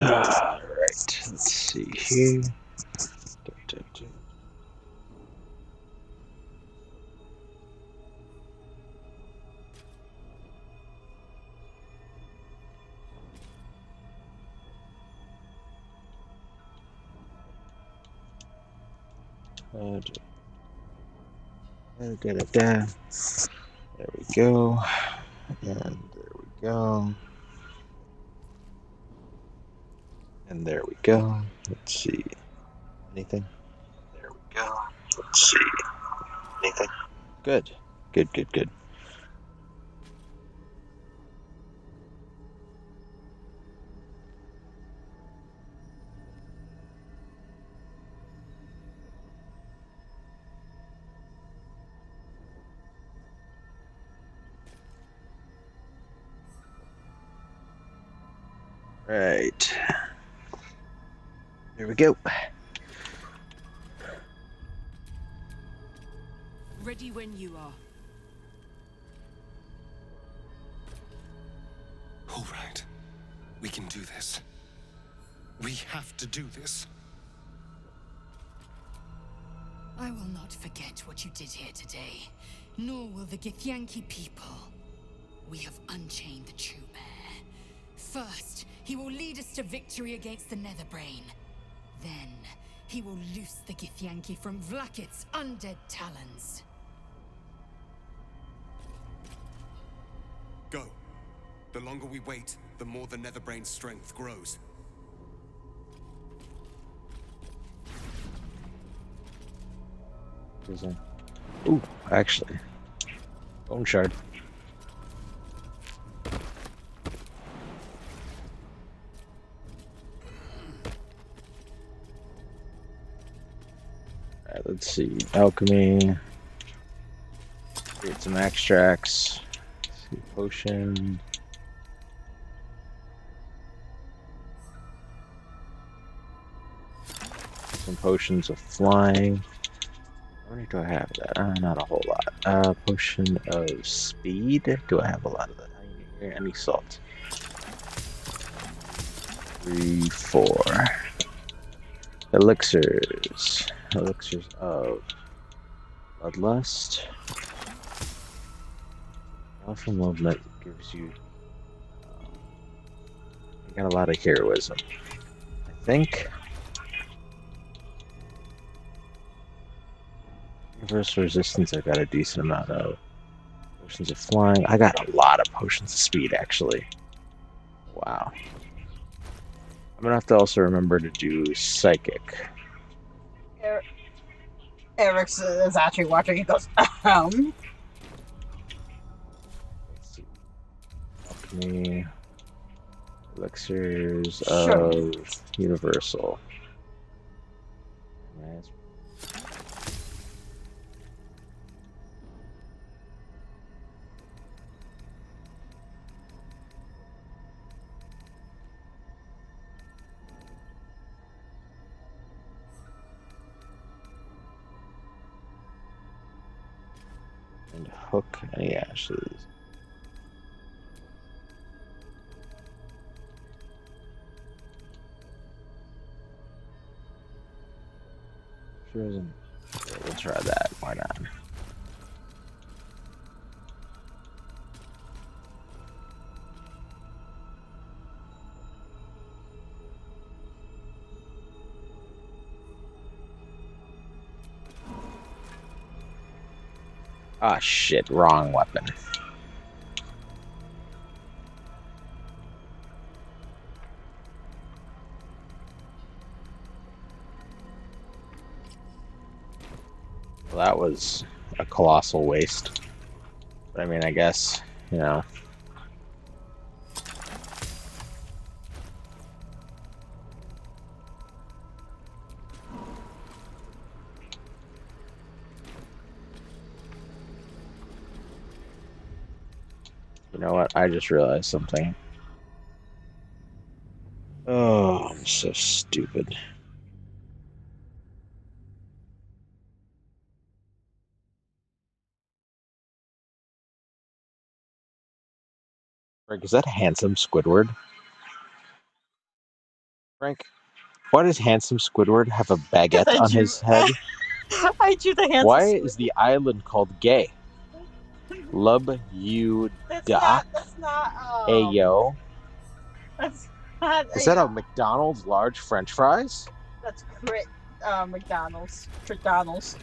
Alright, let's see here. Get it down. There we go. And there we go. And there we go. Let's see. Anything? There we go. Let's see. Anything? Good. Good, good, good. Right. There we go. Ready when you are. All right. We can do this. We have to do this. I will not forget what you did here today, nor will the Githyanki people. We have unchained the true bear. First, he will lead us to victory against the Netherbrain. Then, he will loose the Githyanki from Vlakit's undead talons. Go. The longer we wait, the more the Netherbrain's strength grows. Ooh, actually. Bone shard. Alright, let's see. Alchemy. Create some extracts. Let's see, potion. Some potions of flying. How many do I have of that? Not a whole lot. Potion of speed. Do I have a lot of that? Any salt? 3, 4. Elixirs. Elixirs of bloodlust. Alpha movement gives you. You got a lot of heroism. I think. Universal resistance, I got a decent amount of. Potions of flying. I got a lot of potions of speed, actually. Wow. I'm gonna have to also remember to do psychic. Eric is actually watching. He goes, Let's see. Alchemy. Elixirs of Universal. Nice. And hook any ashes. Sure isn't. Yeah, we'll try that. Why not? Ah, shit. Wrong weapon. Well, that was a colossal waste. But I mean, I guess, you know. You know what? I just realized something. Oh, I'm so stupid. Rick, is that handsome Squidward? Frank, why does handsome Squidward have a Because baguette on his head? I drew the hands. Why is the island called Gay? Lub you doc That's not. ayo. That's not. Is that a McDonald's large French fries? That's crit. McDonald's. McDonald's.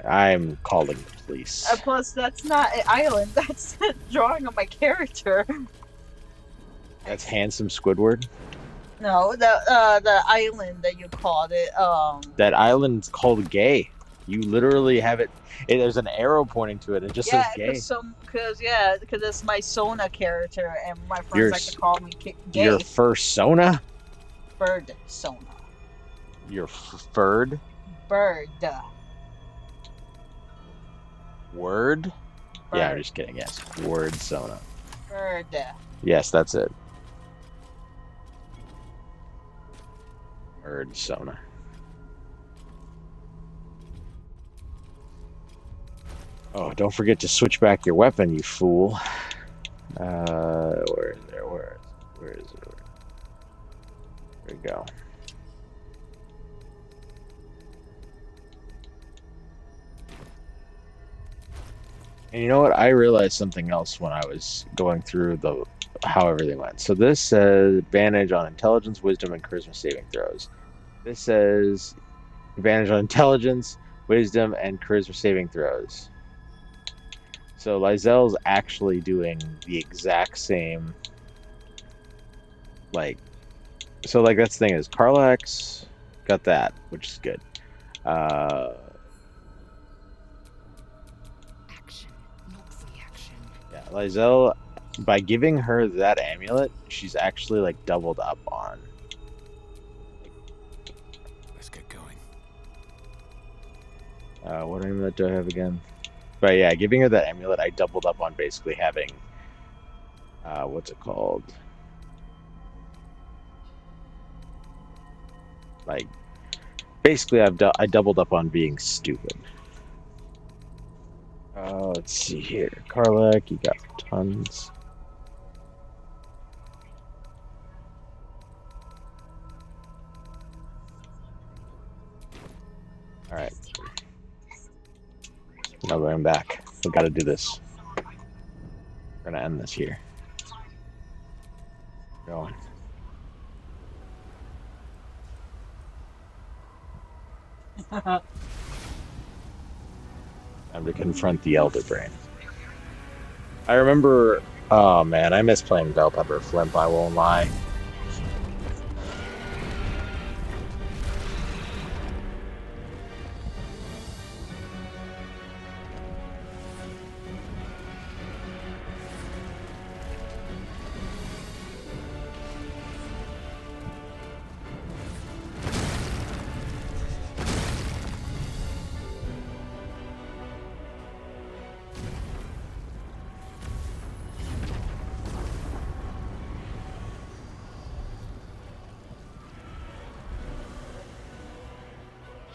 I'm calling the police. Plus, that's not an island. That's a drawing of my character. That's handsome Squidward. No, the island that you called it. That island's called Gay. You literally have it. There's an arrow pointing to it. It just says Gay. Because it's my Sona character, and my friends Your like to call me Gay. Your fursona? Bird Sona. Your furred? Bird. Word? Bird. Yeah, I'm just kidding. Yes, word Sona. Bird. Yes, that's it. Word Sona. Oh, don't forget to switch back your weapon, you fool. Where is there? Where is it? There we go. And you know what? I realized something else when I was going through how everything went. So this says advantage on intelligence, wisdom, and charisma saving throws. This says advantage on intelligence, wisdom, and charisma saving throws. So Lyselle's actually doing the exact same, so that's the thing is, Karlach got that, which is good. Action, not reaction. Yeah, Lyselle, by giving her that amulet, she's actually doubled up on. Let's get going. What amulet do I have again? But yeah, giving her that amulet, I doubled up on basically having, what's it called? Basically I doubled up on being stupid. Let's see here. Karlach, you got tons. Alright. Now going back. We gotta do this. We're gonna end this here. Going. Time to confront the Elder Brain. I remember, oh man, I miss playing Bell Pepper Flimp, I won't lie.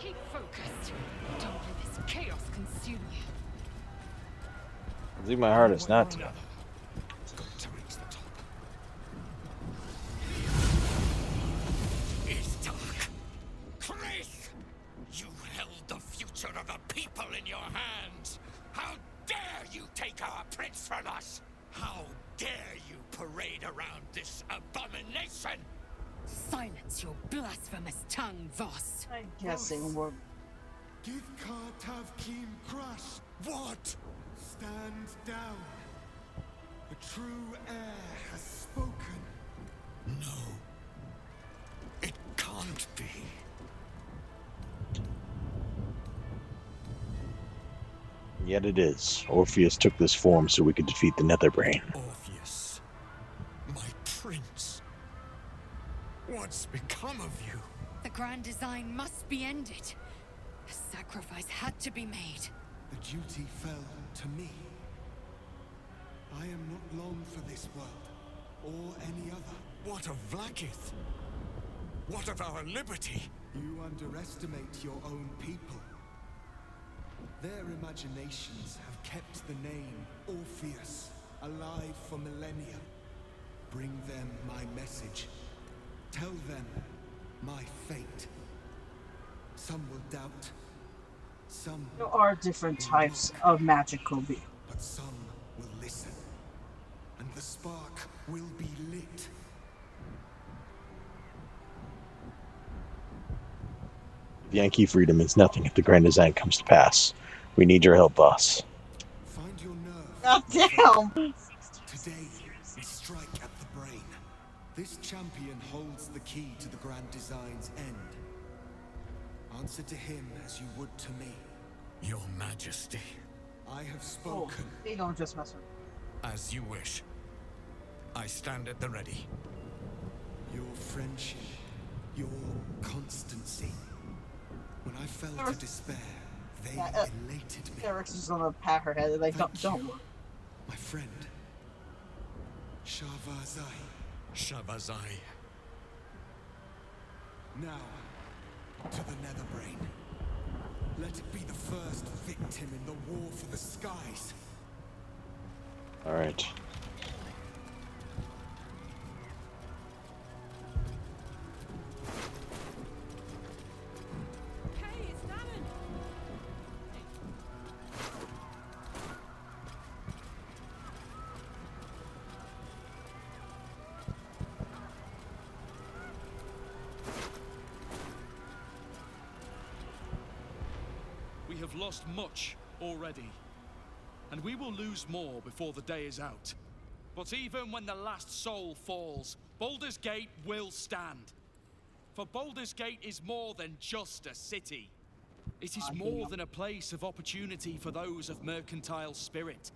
Keep focused. Don't let this chaos consume you. I think my heart is not to. It's got to reach the top. It's dark. Chris! You held the future of the people in your hands. How dare you take our prince from us? How dare you parade around this abomination? Silence your blasphemous tongue, Voss. I'm guessing we're. Give Kartav Kim Crush. What? Stand down. The true heir has spoken. No. It can't be. Yet it is. Orpheus took this form so we could defeat the Netherbrain. Orpheus. My prince. What's become of you? The grand design must be ended. A sacrifice had to be made. The duty fell to me. I am not long for this world, or any other. What of Vlaakith? What of our liberty? You underestimate your own people. Their imaginations have kept the name Orpheus alive for millennia. Bring them my message. Tell them my fate. Some will doubt, some There are different types of magical beings. but some will listen, and the spark will be lit. Yankee freedom means nothing if the grand design comes to pass. We need your help, boss. Find your nerve. God damn! Today, we strike at the brain. This champion holds the key to the grand design's end. Answer to him as you would to me. Your Majesty. I have Oh, spoken. they don't just mess with me. As you wish. I stand at the ready. Your friendship, your constancy. When I fell to despair, they elated me. Eric's just gonna pat her head like, don't worry. My friend, Shavazai. Shavazai. Now, to the Netherbrain. Let it be the first victim in the war for the skies. All right. We have lost much already, and we will lose more before the day is out. But even when the last soul falls, Baldur's Gate will stand. For Baldur's Gate is more than just a city. It is more than a place of opportunity for those of mercantile spirit.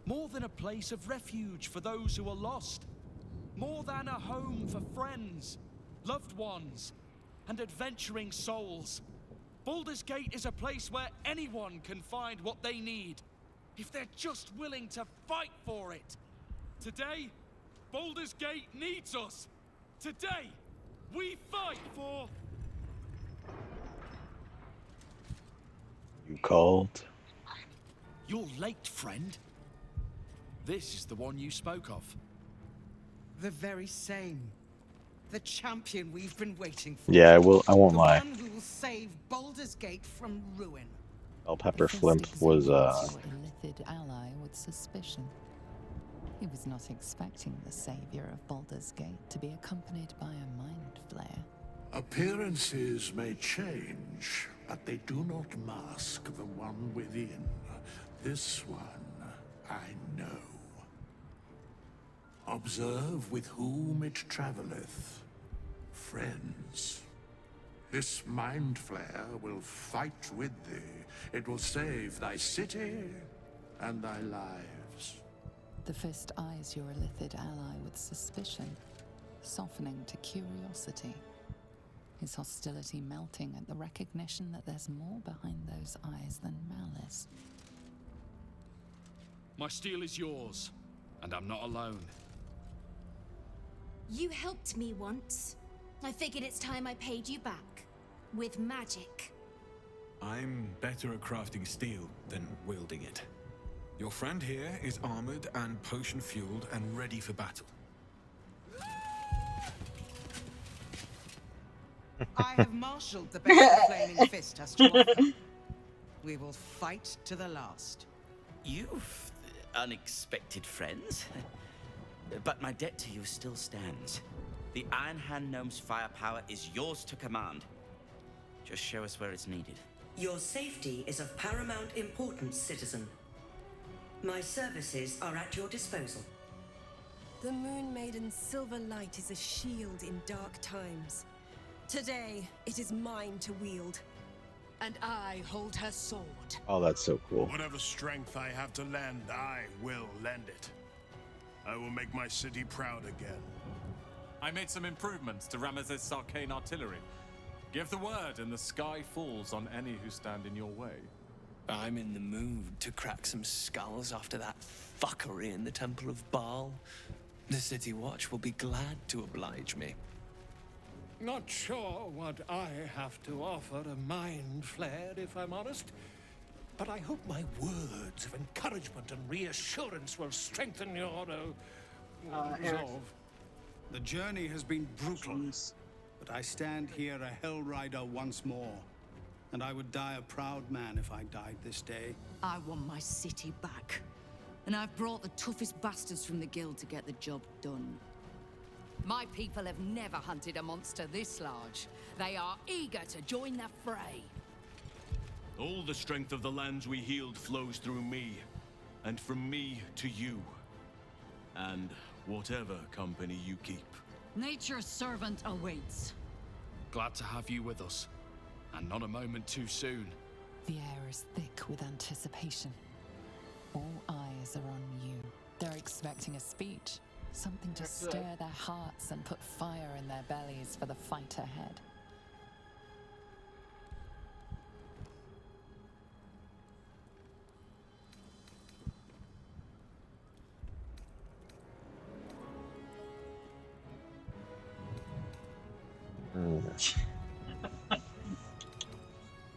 More than a place of refuge for those who are lost. More than a home for friends, loved ones, and adventuring souls. Baldur's Gate is a place where anyone can find what they need, if they're just willing to fight for it. Today, Baldur's Gate needs us. Today, we fight for... You called? You're late, friend. This is the one you spoke of. The very same. The champion we've been waiting for. Yeah, I will. I won't The lie. one who will save Baldur's Gate from ruin. Bell Pepper Flimp was Your illithid ally with suspicion. He was not expecting the savior of Baldur's Gate to be accompanied by a mind flayer. Appearances may change, but they do not mask the one within. This one, I know. Observe with whom it traveleth. Friends. This mind flare will fight with thee. It will save thy city and thy lives. The fist eyes your illithid ally with suspicion, softening to curiosity. His hostility melting at the recognition that there's more behind those eyes than malice. My steel is yours, and I'm not alone. You helped me once. I figured it's time I paid you back. With magic. I'm better at crafting steel than wielding it. Your friend here is armored and potion-fueled and ready for battle. I have marshaled the best the Flaming Fist has to offer. We will fight to the last. You've unexpected friends. But my debt to you still stands. The Iron Hand Gnome's firepower is yours to command. Just show us where it's needed. Your safety is of paramount importance, citizen. My services are at your disposal. The Moon Maiden's silver light is a shield in dark times. Today, it is mine to wield. And I hold her sword. Oh, that's so cool. Whatever strength I have to lend, I will lend it. I will make my city proud again. I made some improvements to Ramesses' arcane artillery. Give the word and the sky falls on any who stand in your way. I'm in the mood to crack some skulls after that fuckery in the Temple of Baal. The City Watch will be glad to oblige me. Not sure what I have to offer a mind flare, if I'm honest. But I hope my words of encouragement and reassurance will strengthen your resolve. The journey has been brutal. But I stand here a Hell Rider once more, and I would die a proud man if I died this day. I want my city back. And I've brought the toughest bastards from the guild to get the job done. My people have never hunted a monster this large. They are eager to join the fray. All the strength of the lands we healed flows through me, and from me to you. And whatever company you keep. Nature's servant awaits. Glad to have you with us. And not a moment too soon. The air is thick with anticipation. All eyes are on you. They're expecting a speech. Something to stir their hearts and put fire in their bellies for the fight ahead.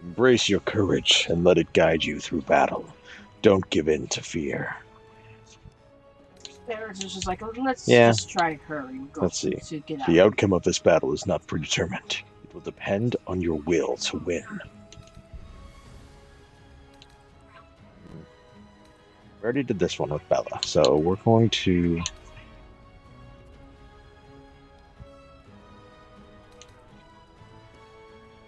Embrace your courage and let it guide you through battle. Don't give in to fear. Barrett is just like, let's Yeah. just try to hurry. Let's see. To get The out. outcome of this battle is not predetermined. It will depend on your will to win. We already did this one with Bella, so we're going to...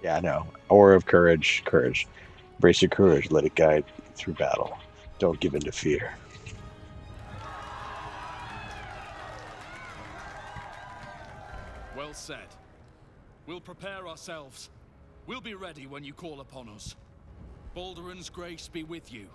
Yeah, I know. Aura of courage, courage. Embrace your courage, let it guide you through battle. Don't give in to fear. Well said. We'll prepare ourselves. We'll be ready when you call upon us. Balduran's grace be with you.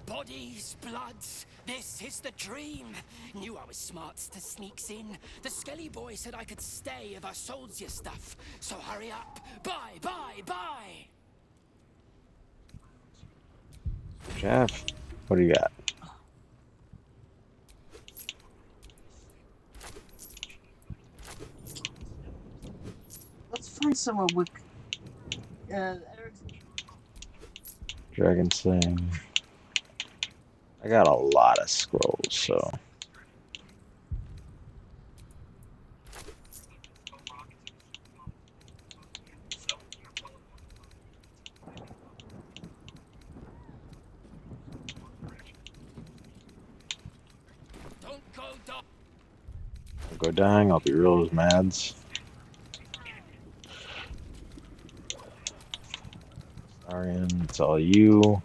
Bodies, bloods, this is the dream. Knew I was smart to sneaks in. The skelly boy said I could stay if I sold your stuff. So hurry up. Bye, bye, bye. Jeff, what do you got? Let's find someone with Dragon Slaying. I got a lot of scrolls, so... I'll go dying, I'll be real as Mads. Arian, it's all you.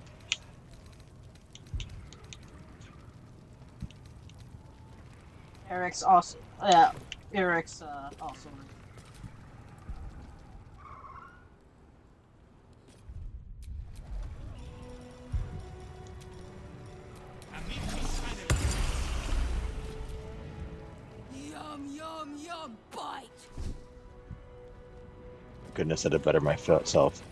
Eric's also. Yeah, Eric's also. Yum, yum, yum, bite. Goodness, I did better myself.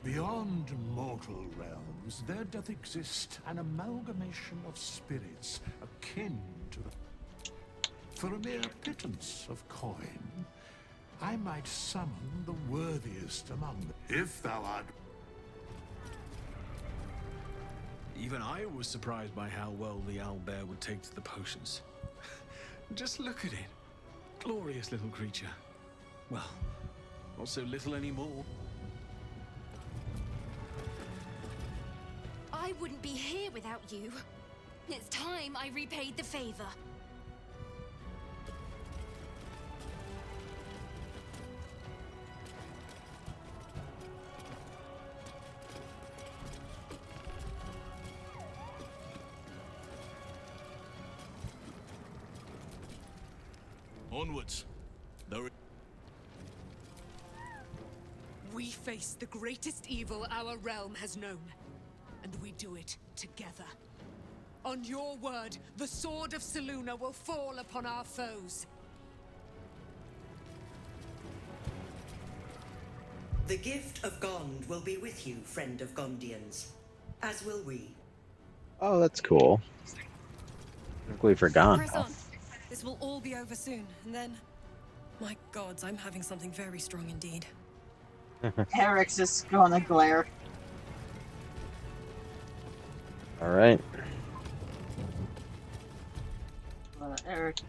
Beyond mortal realms, there doth exist an amalgamation of spirits akin to the... For a mere pittance of coin, I might summon the worthiest among them, if thou art... Even I was surprised by how well the owlbear would take to the potions. Just look at it. Glorious little creature. Well, not so little anymore. I wouldn't be here without you. It's time I repaid the favor. Onwards. We face the greatest evil our realm has known, and we do it together. On your word, the sword of Selûne will fall upon our foes. The gift of Gond will be with you, friend of Gondians. As will we. Oh, that's cool. Luckily for Gon. Press on. This will all be over soon, and then... My gods, I'm having something very strong indeed. Eric's just gonna glare. Alright. Eric.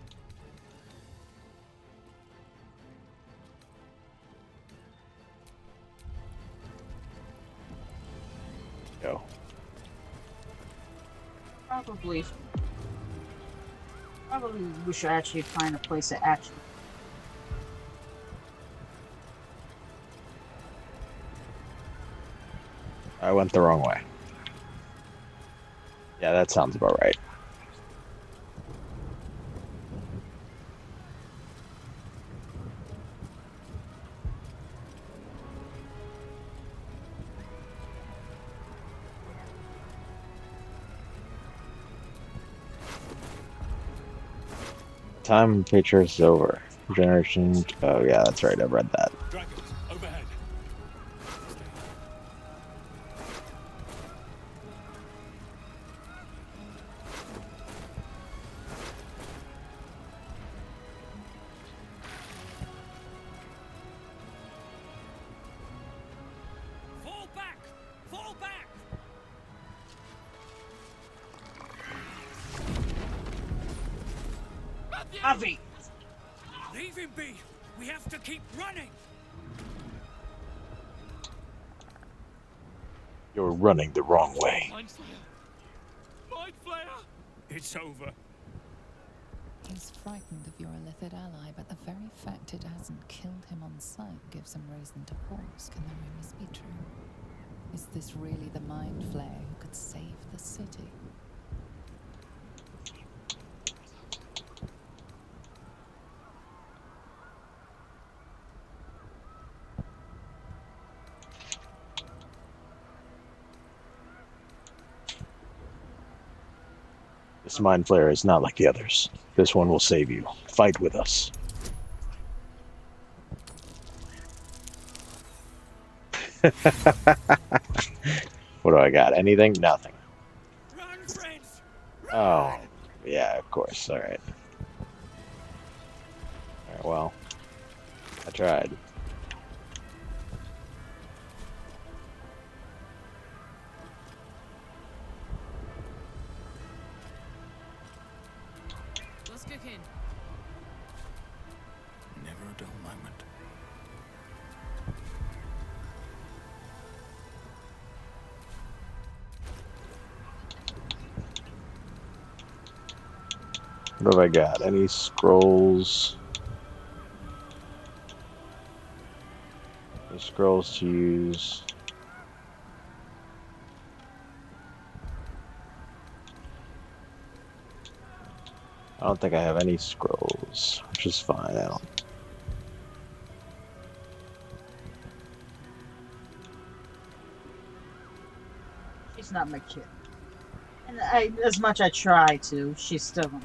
Go. Probably we should actually find a place to actually. I went the wrong way. Yeah, that sounds about right. Time picture is over. Generation. Oh yeah, that's right. I read that. Dragons, overhead. Fall back! Fall back! Avi! Leave him be! We have to keep running! You're running the wrong way. Mind Flayer! Mind Flayer! It's over. He's frightened of your illithid ally, but the very fact it hasn't killed him on sight gives him reason to pause. Can the rumors be true? Is this really the Mind Flayer who could save the city? This Mind Flayer is not like the others. This one will save you. Fight with us. What do I got? Anything? Nothing. Run, friends! Oh, yeah, of course. All right. All right, well, I tried. Let's kick in. Never a dull moment. What have I got? Any scrolls? Any scrolls to use? I don't think I have any scrolls, which is fine. I don't. She's not my kid. And as much I try to, she's still gonna.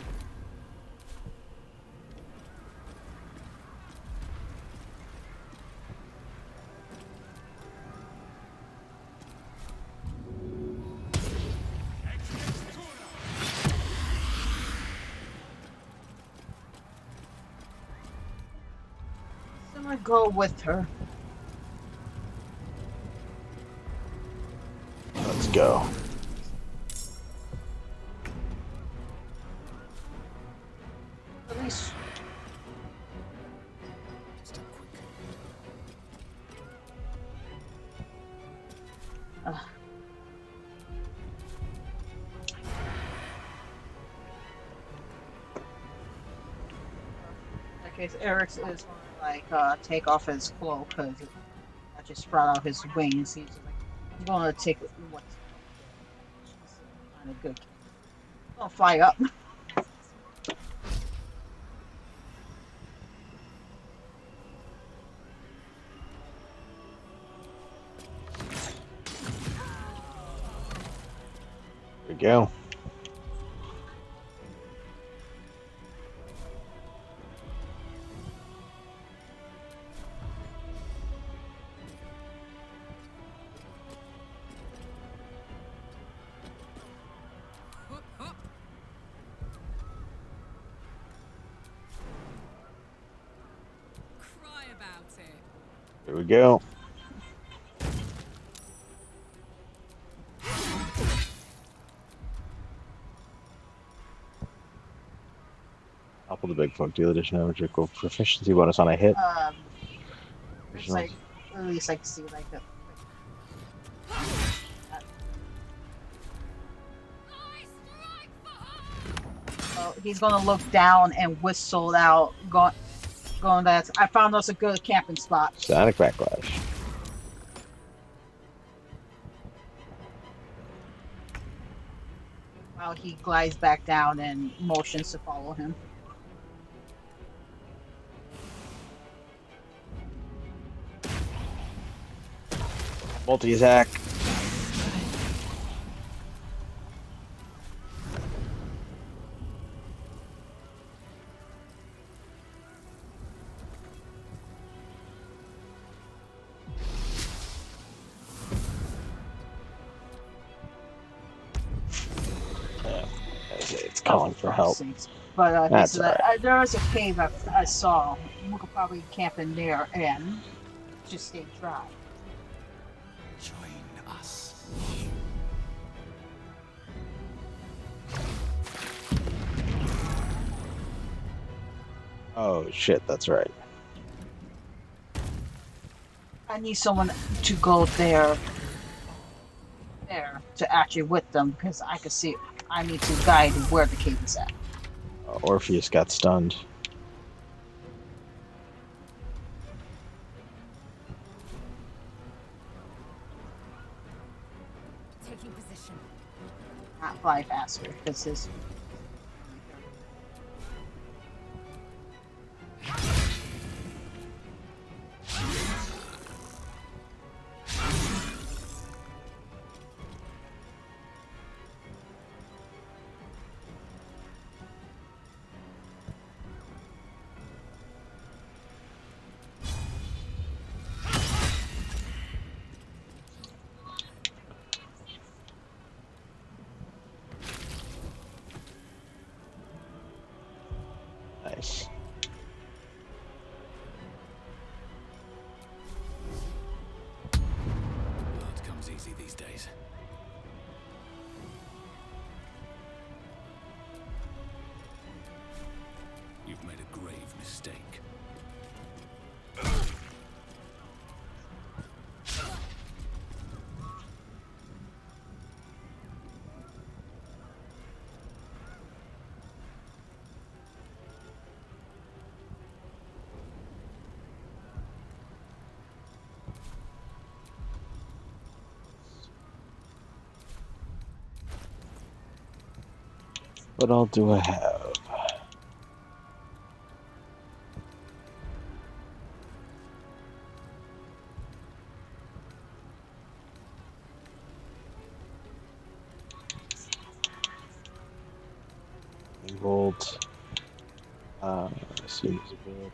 I'm gonna go with her. Let's go. At least. In case Eric's is gonna take off his cloak because I just sprout out his wings. He's gonna take what's kind of good. I'll fly up. There we go. Cry about it. There we go. Topple the big folk. Deal additional damage equal proficiency bonus on a hit. It's like at least I can see like that. Oh, he's gonna look down and whistle out, going that I found us a good camping spot. Static backlash. While he glides back down and motions to follow him. Multi-attack. It's calling for help. But That's so there was a cave I saw. We could probably camp in there and just stay dry. Join us. Oh shit, that's right. I need someone to go there to actually with them because I can see. I need to guide where the cave is at. Orpheus got stunned. Taking position. Not fly faster because his. Nice. Blood comes easy these days. You've made a grave mistake. What all do I have? Gold. Students' abilities.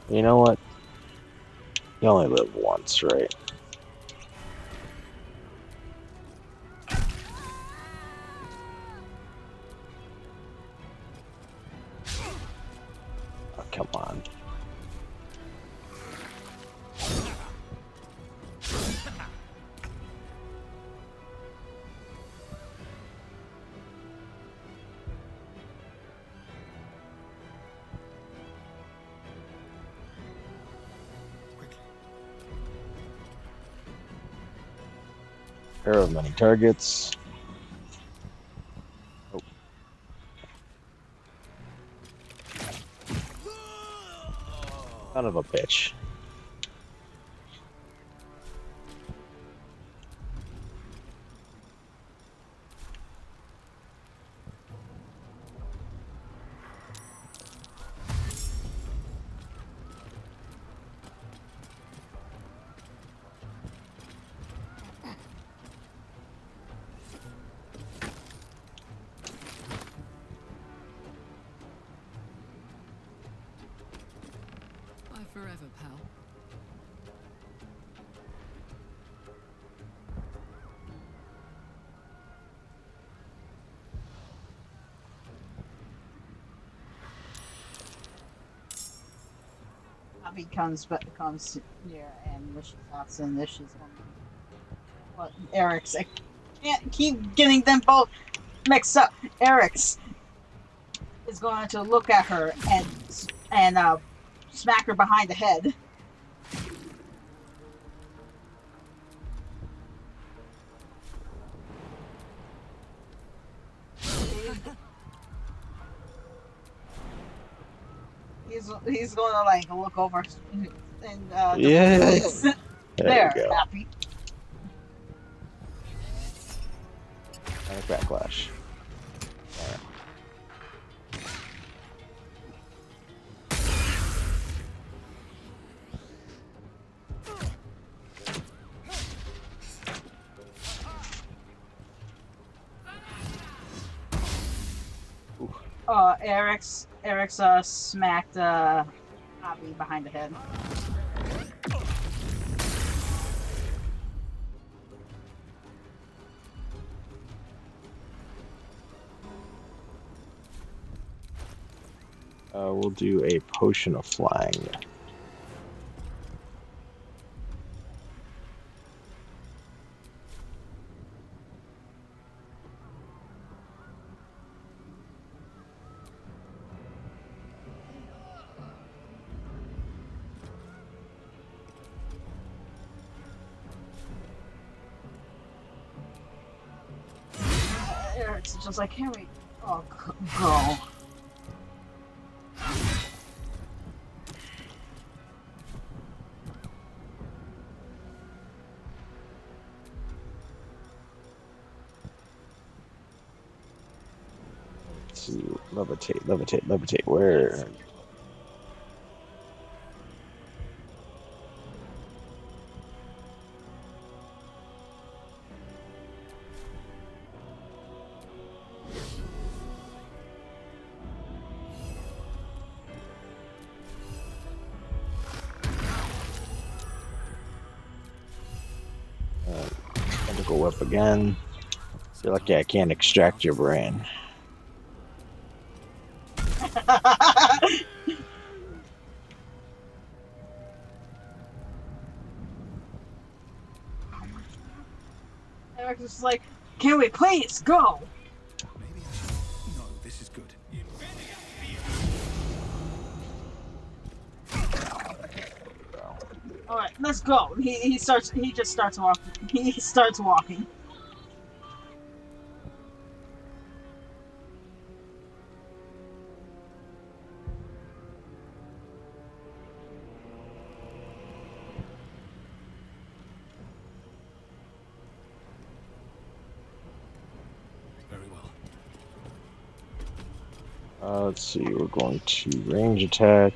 You know what? You only live once, right? Oh, come on. Arrow of many targets. Oh. Son of a bitch. Bye forever, pal. Abby comes here and wishes out and wishes on. But Eric's, I can't keep getting them both mixed up. Eric's is going to look at her and smack her behind the head. He's going to like look over and Yes. there, we go. Happy. And a backlash. Eric's smacked Abby behind the head. We'll do a potion of flying. Eric's just like, here we go. To levitate. Where? Tentacle whip again. Feel like I can't extract your brain. Eric's just like, can we please go? Maybe I should. No, this is good. All right, let's go. He just starts walking. He starts walking. Let's see, we're going to range attack.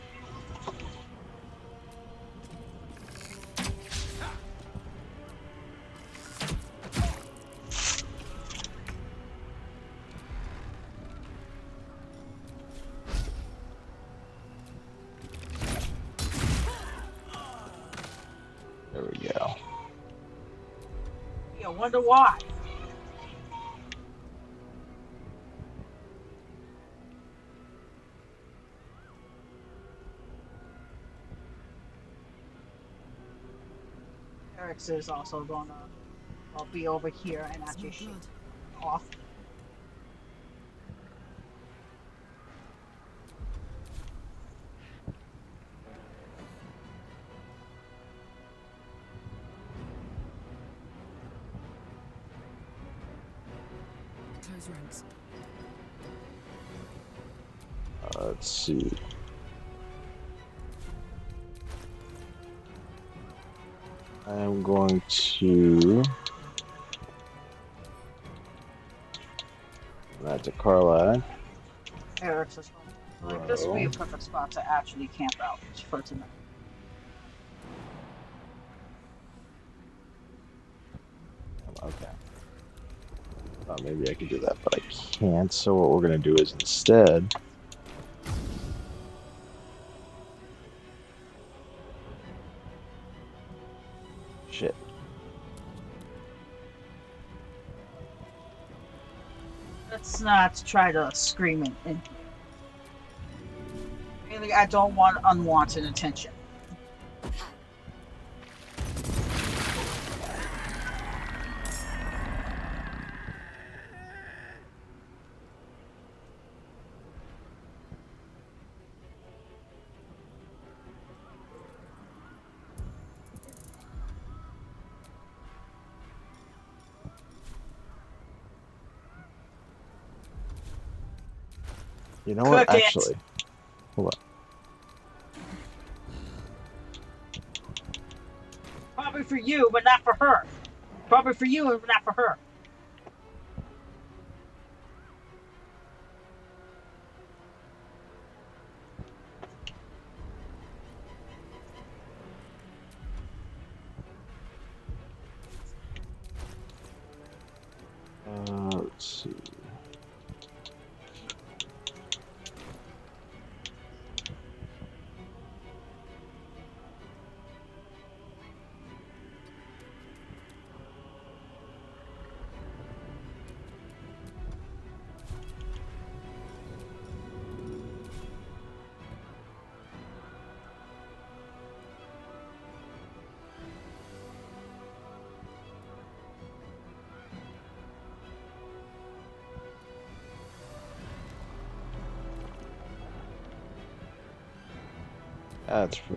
There we go. I wonder why. Eric's is also gonna be over here and actually shoot off. Close ranks. Let's see. I'm going to that to Karlach. Eric's is going like this would be a perfect spot to actually camp out for tonight. Okay. Thought maybe I could do that, but I can't. So what we're gonna do is instead. Shit. Let's not try to scream in here. Really, I don't want unwanted attention. You know what? Cook it. Actually, hold on. Probably for you, but not for her. Probably for you, and not for her. Let's see.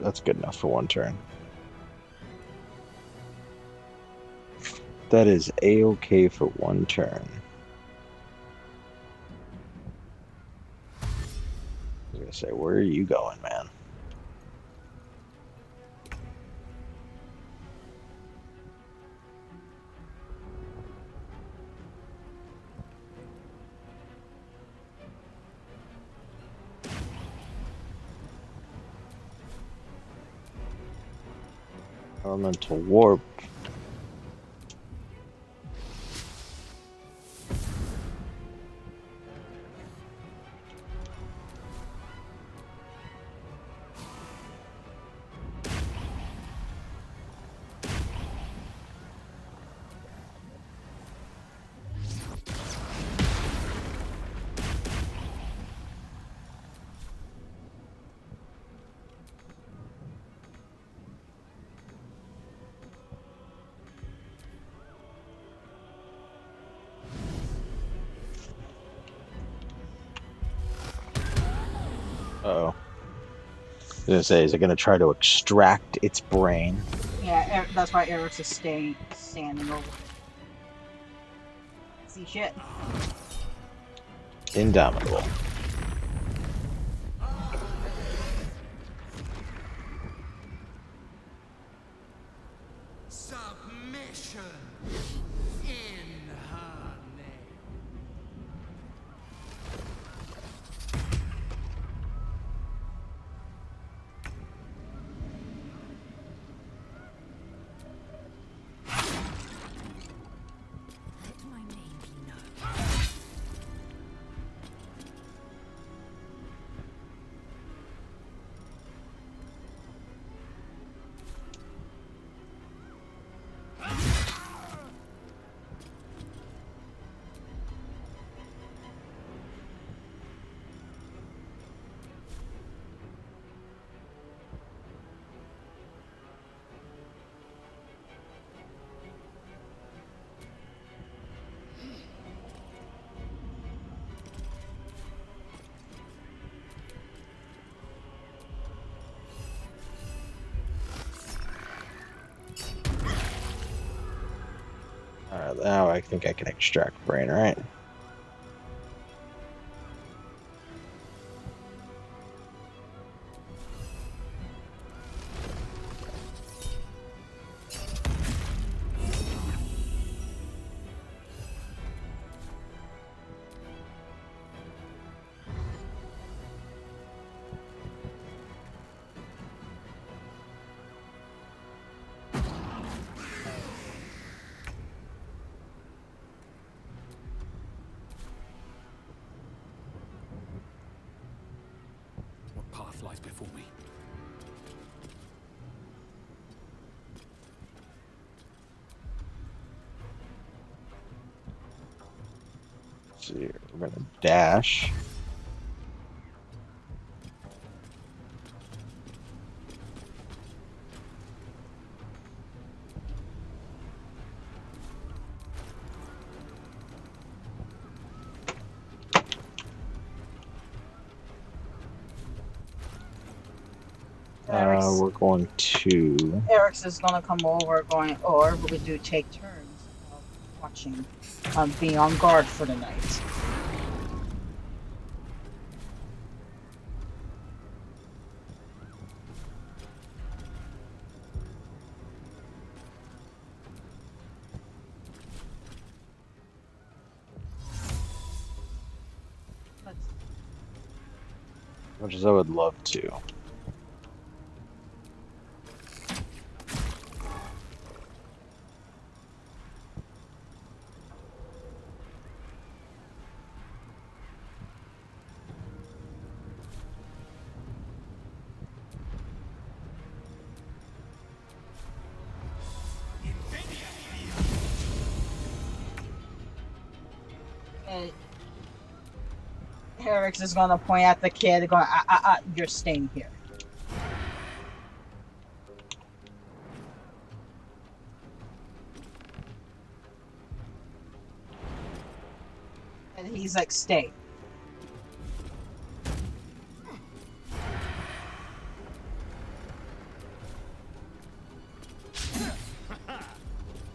That's good enough for one turn. That is a-okay for one turn. I was gonna say, where are you going, man? Elemental warp. Uh-oh. I was gonna say, is it gonna try to extract its brain? Yeah, that's why Eric's is standing over. See shit. Indomitable. Submission in her name. Let my name be known. Alright, now I think I can extract brain, right? What path lies before me? Let's see, we're gonna dash. We're going to. Eric's is gonna come over, or we do take turns of watching, being on guard for the night. Much as I would love to. And Eric's is gonna point at the kid, going, you're staying here. And he's like, stay.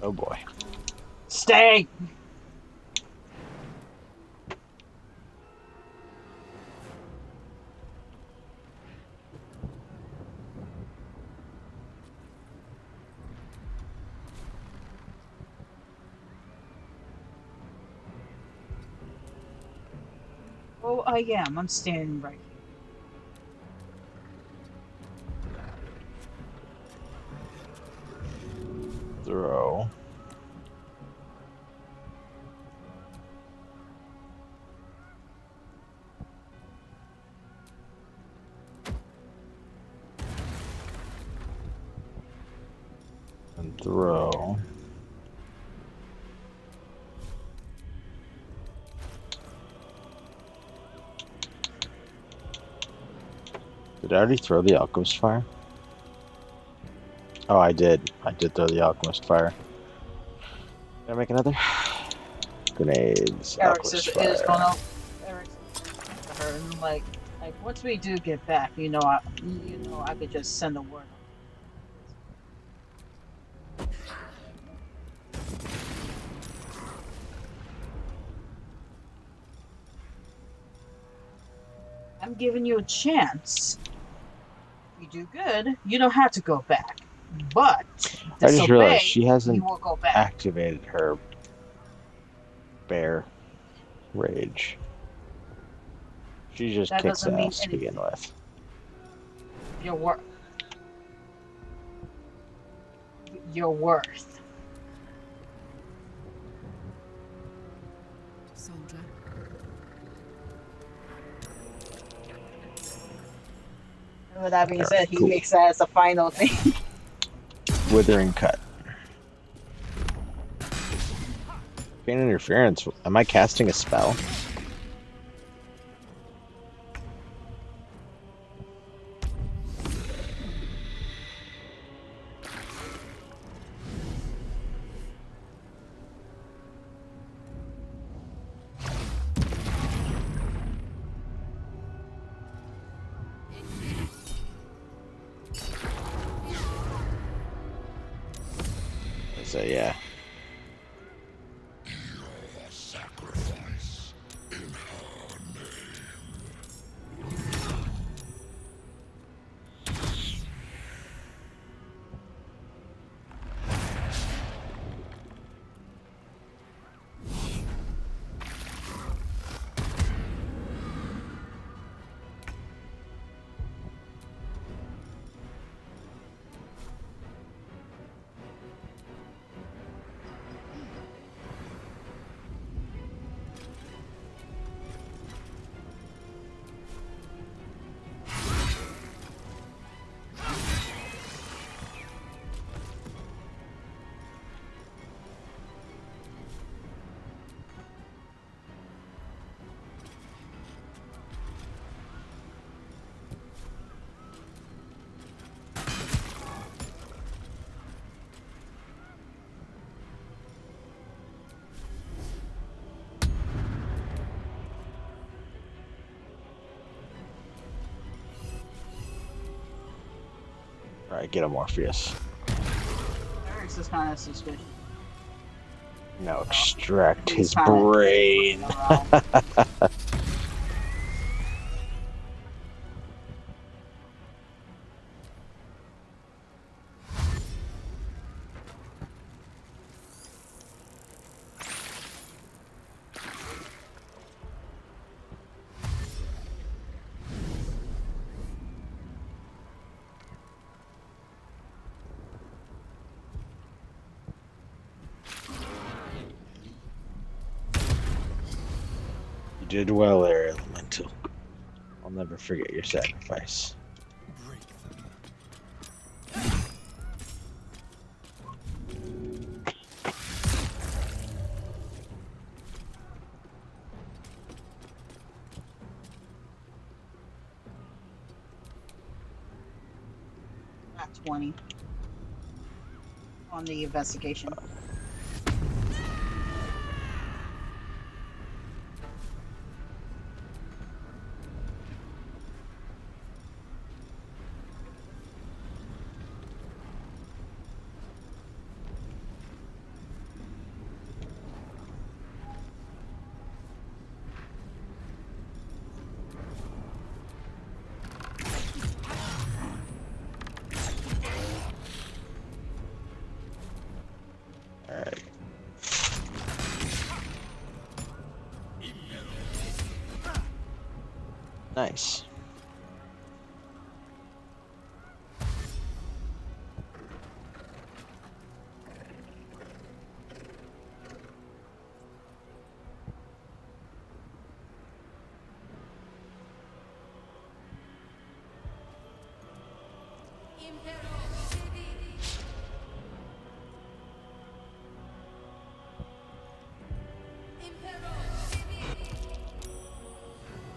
Oh boy. Stay! Oh, I am. I'm standing right here. Throw. And throw. Did I already throw the alchemist fire? Oh, I did. I did throw the alchemist fire. Can I make another? Grenades. Eric's Alchemist is fire. gonna. Eric's to her and like once we do get back, I could just send a word. I'm giving you a chance. You do good, you don't have to go back. But I just realized she you hasn't will go back. activated her bear rage. She just That kicks doesn't mean ass to begin with. Your worth. Soldier. And with that being said, he cool. makes that as a final thing. Withering cut. Pain interference. Am I casting a spell? So yeah. Sacrifice in her name. Alright, get him, Morpheus. Eric's is kind of suspicious. Now extract his kinda brain. You did well there, Elemental. I'll never forget your sacrifice. At 20 on the investigation. Alright. Nice.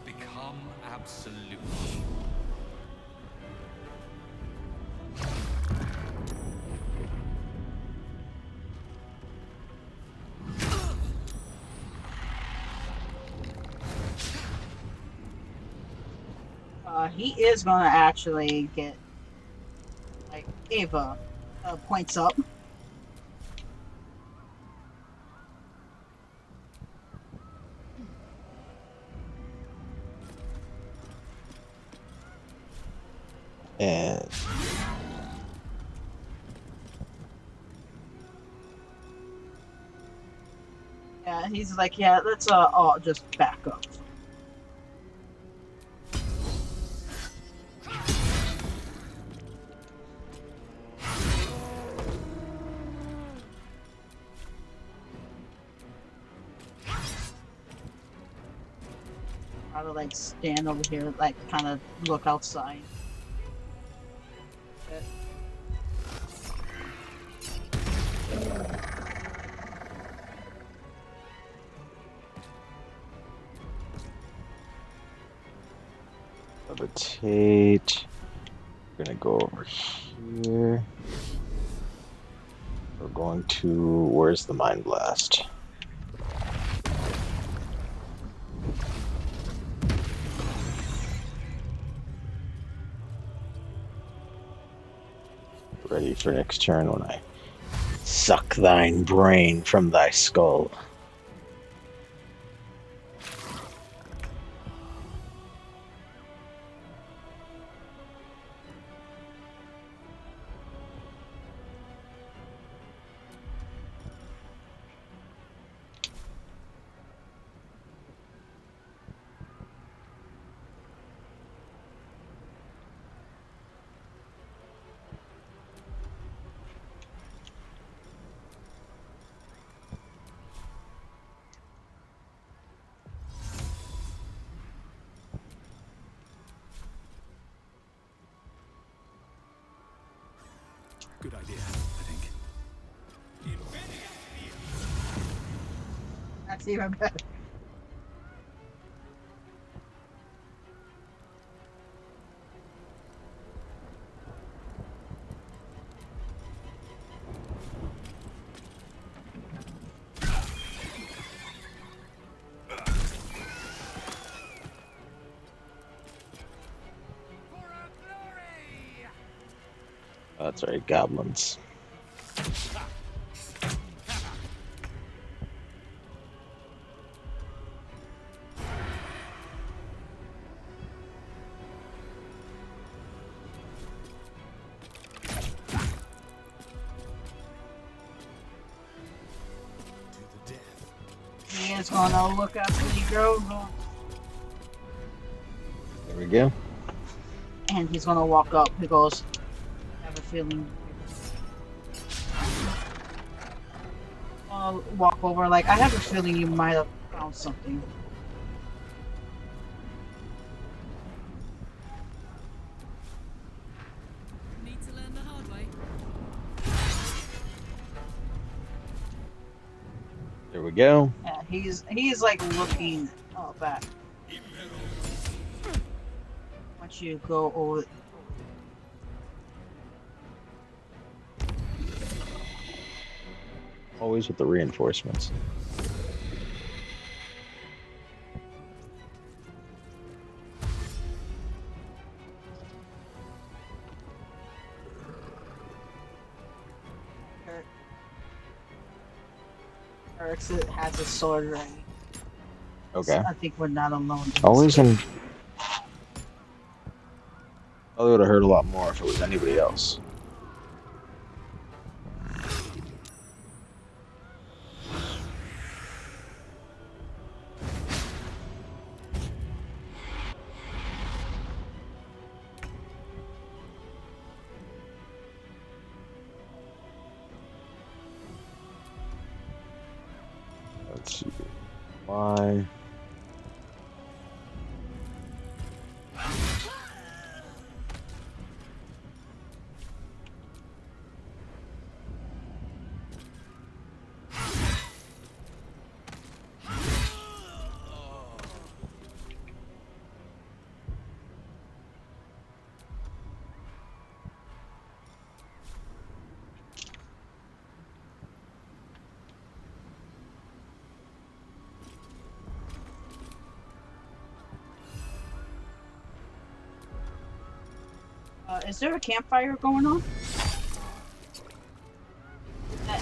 Become absolute. He is gonna actually get like Ava points up. And Yeah, he's like, yeah, let's all just back up. I'll like stand over here, like kind of look outside. levitate. We're gonna go over here. We're going to... where's the Mind Blast? Ready for next turn when I suck thine brain from thy skull. Good idea, I think. That's even better. That's right, goblins. He is gonna look after the girl. There we go. And he's gonna walk up. He goes, I have a feeling. I'll walk over, like, I have a feeling you might have found something. Need to learn the hard way. There we go. Yeah, he's like looking back. Once you go over. Always with the reinforcements. Eric has a sword ready. Okay. So I think we're not alone. Always in. Probably would have hurt a lot more if it was anybody else. Let's see. Why? Is there a campfire going on?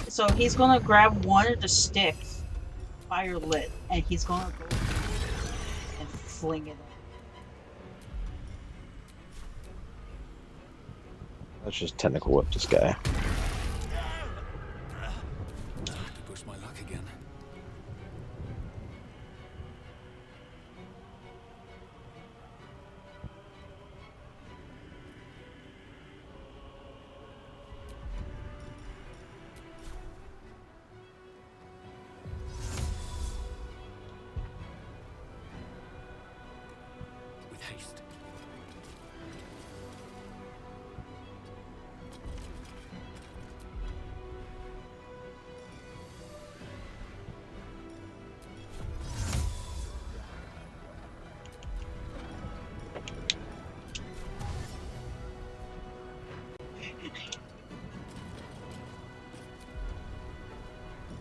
So he's gonna grab one of the sticks, fire lit, and he's gonna go and fling it. Let's just technical whip this guy. Push my luck again. With haste.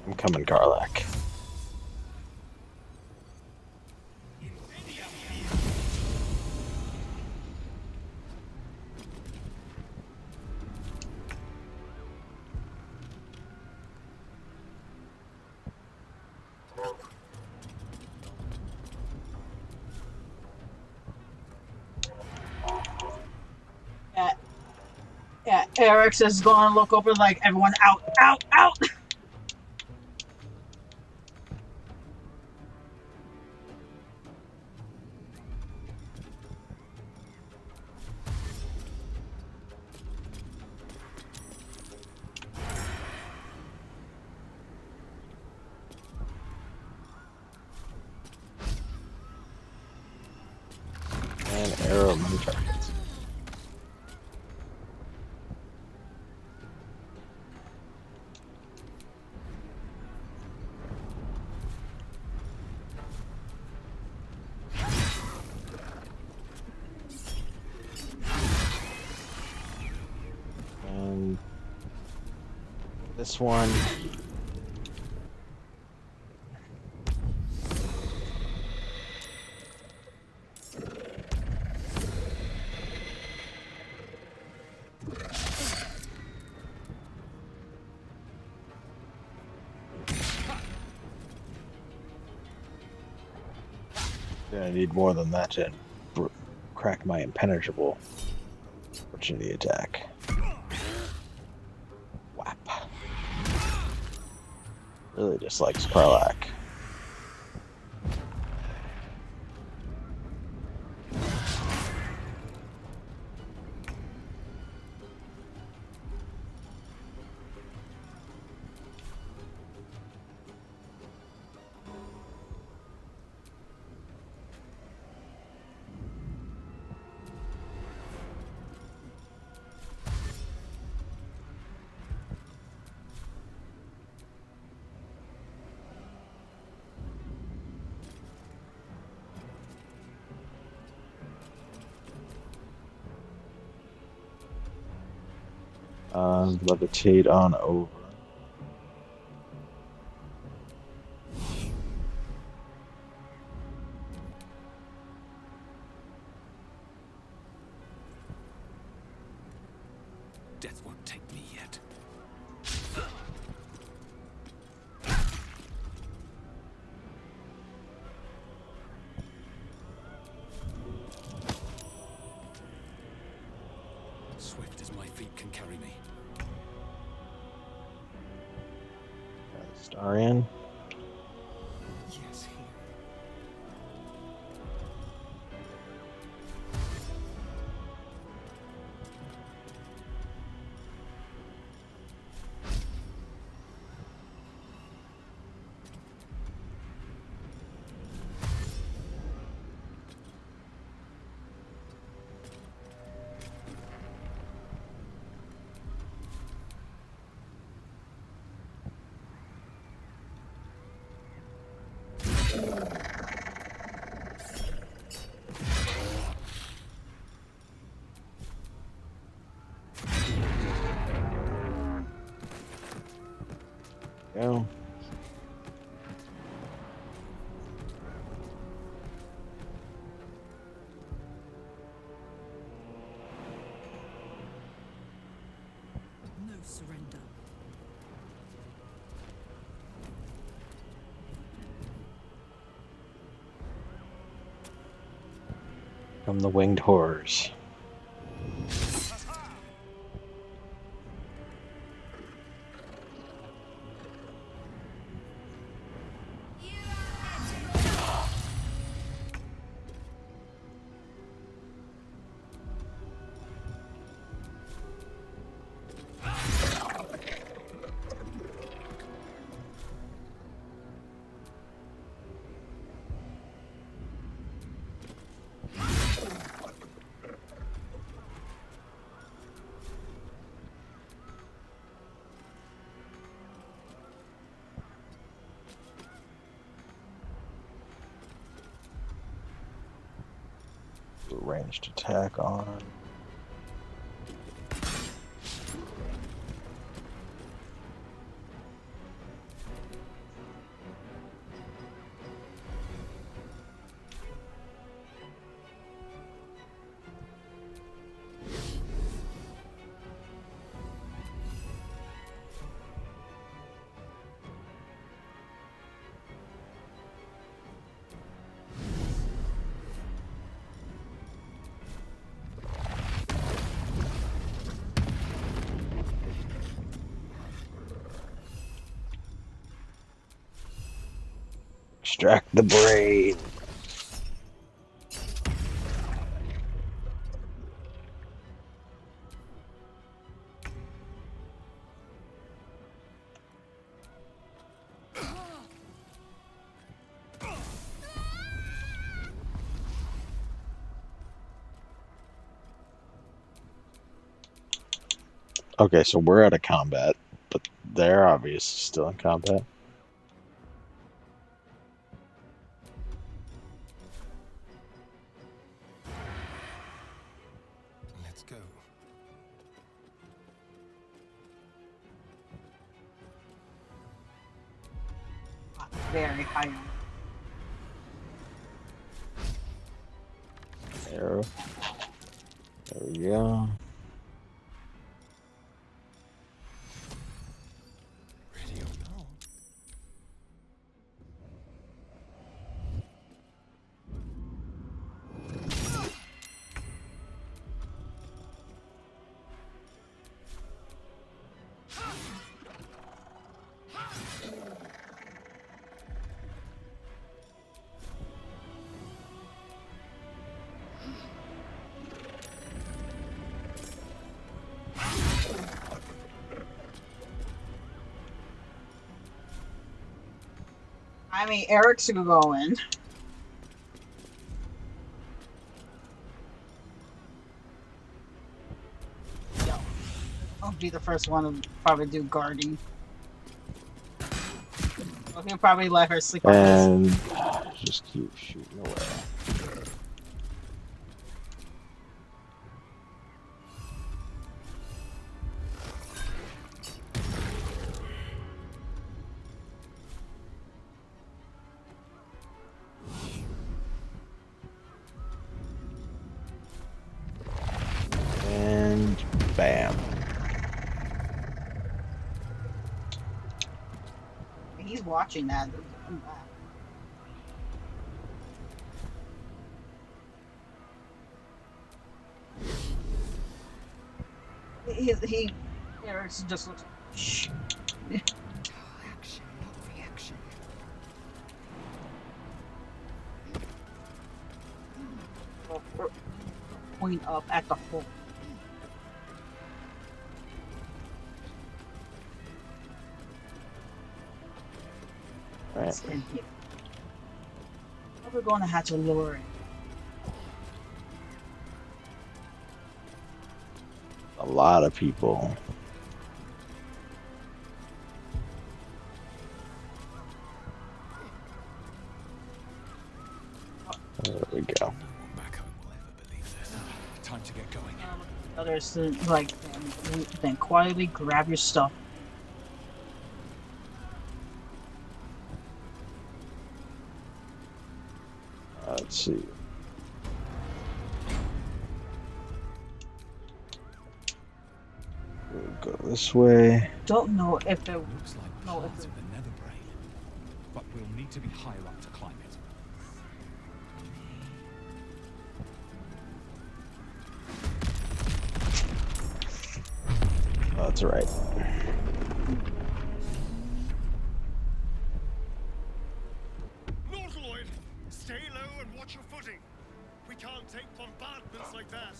I'm coming, Karlach. Yeah, Eric's is gonna look over like everyone out, out, out. And arrow many targets. And this one. Gonna need more than that to crack my impenetrable opportunity attack. Whap. Really dislikes Karlach. Levitate on over. Death won't take me yet. Swift as my feet can carry me. Starian. Yes, here. Go. No surrender. From the winged horrors. Ranged attack on. Extract the brain. Okay, so we're out of combat, but they're obviously still in combat. Let's go. Very high. Arrow. There we go. Ready or not. I mean, Eric's going. Yo, I'll be the first one to probably do guarding. He'll probably let her sleep on And this. just keep shooting away. And bam. He's watching that. Eric's just looks. Shh. Action, not reaction. Point up at the hole. Right. We're going to have to lure it. A lot of people. There we go. Time to get going. Others like then quietly grab your stuff. Let's see. We'll go this way. Don't know if it looks like no, parts of the nether brain, but we'll need to be higher up to climb it. Oh, that's right. Lord Lloyd, stay low and watch your footing. We can't take bombardments like that.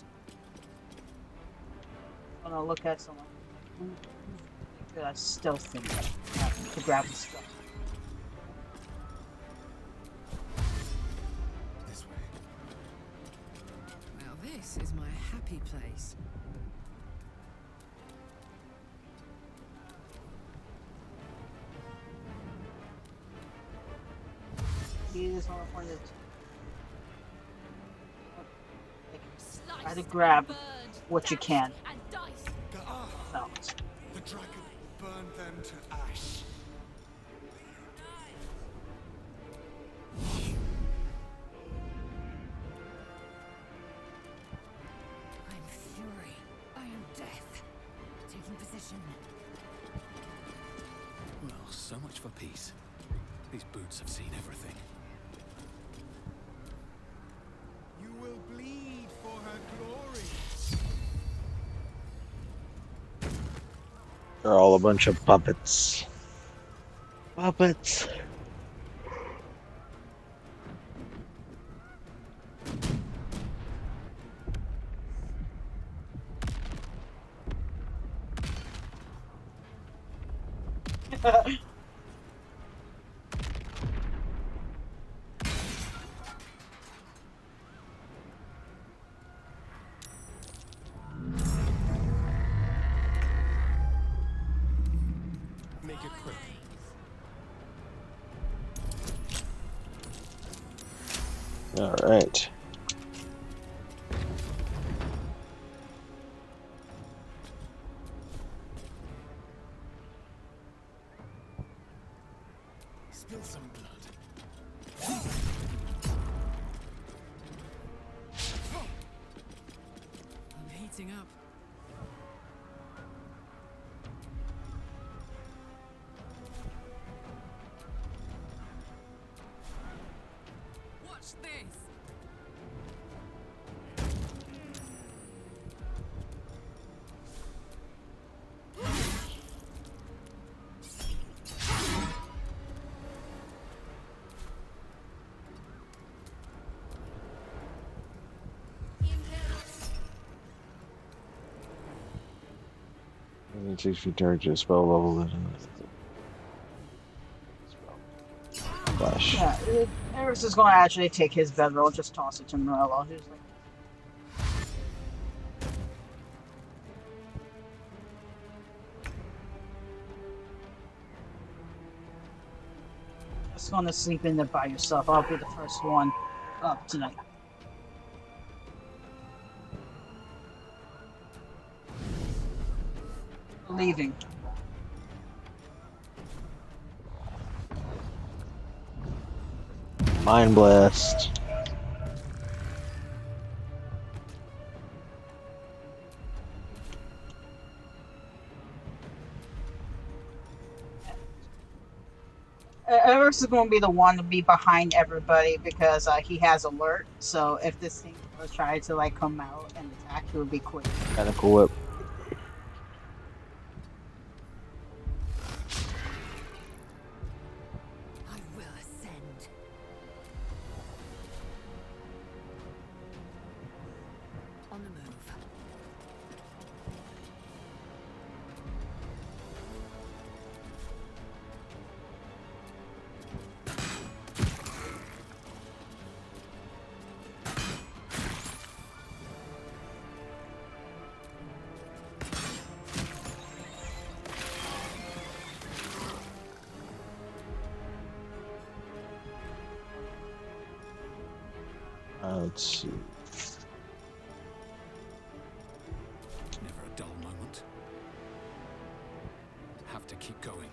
I'm gonna look at someone stealth thing to grab the stuff. This way. Now this is my happy place. He is on the point of try to grab what you can. Out. The dragon burned them to ash. I'm fury. I am death. Taking position. Well, so much for peace. These boots have seen everything. You will bleed for her glory. They're all a bunch of puppets. Puppets. Make it quick. All right. Spill some blood. I'm heating up. Watch this. It takes you charge a spell level. Flash dash. Yeah, Eric's is going to actually take his bedroll, just toss it to Morello. He's like, just going to sleep in there by yourself. I'll be the first one up tonight. Leaving. Mind Blast. Eric's is going to be the one to be behind everybody because he has alert. So if this thing was trying to like come out and attack, he would be quick. Tentacle Whip. I will ascend. On the move. Let's see. Never a dull moment. Have to keep going.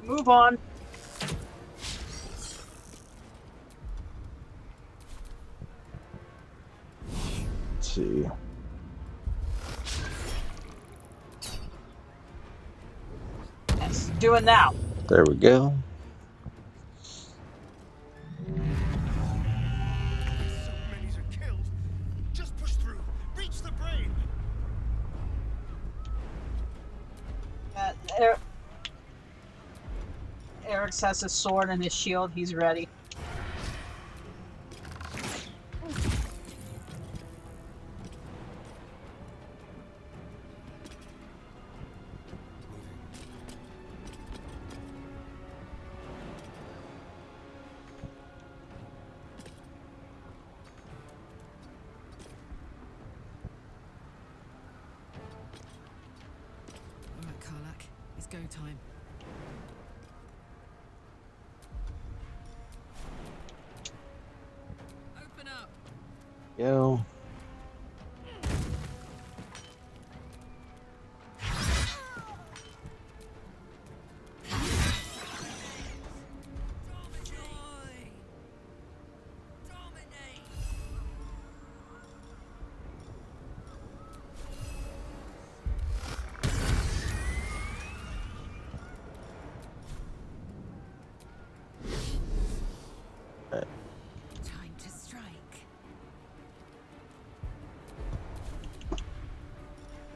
Move on. Let's see. Yes, do it now. There we go. Many are killed. Just push through. Reach the brain. Eric has his sword and his shield. He's ready. All right, Karlach. It's go time. Open up. Go. Time to strike.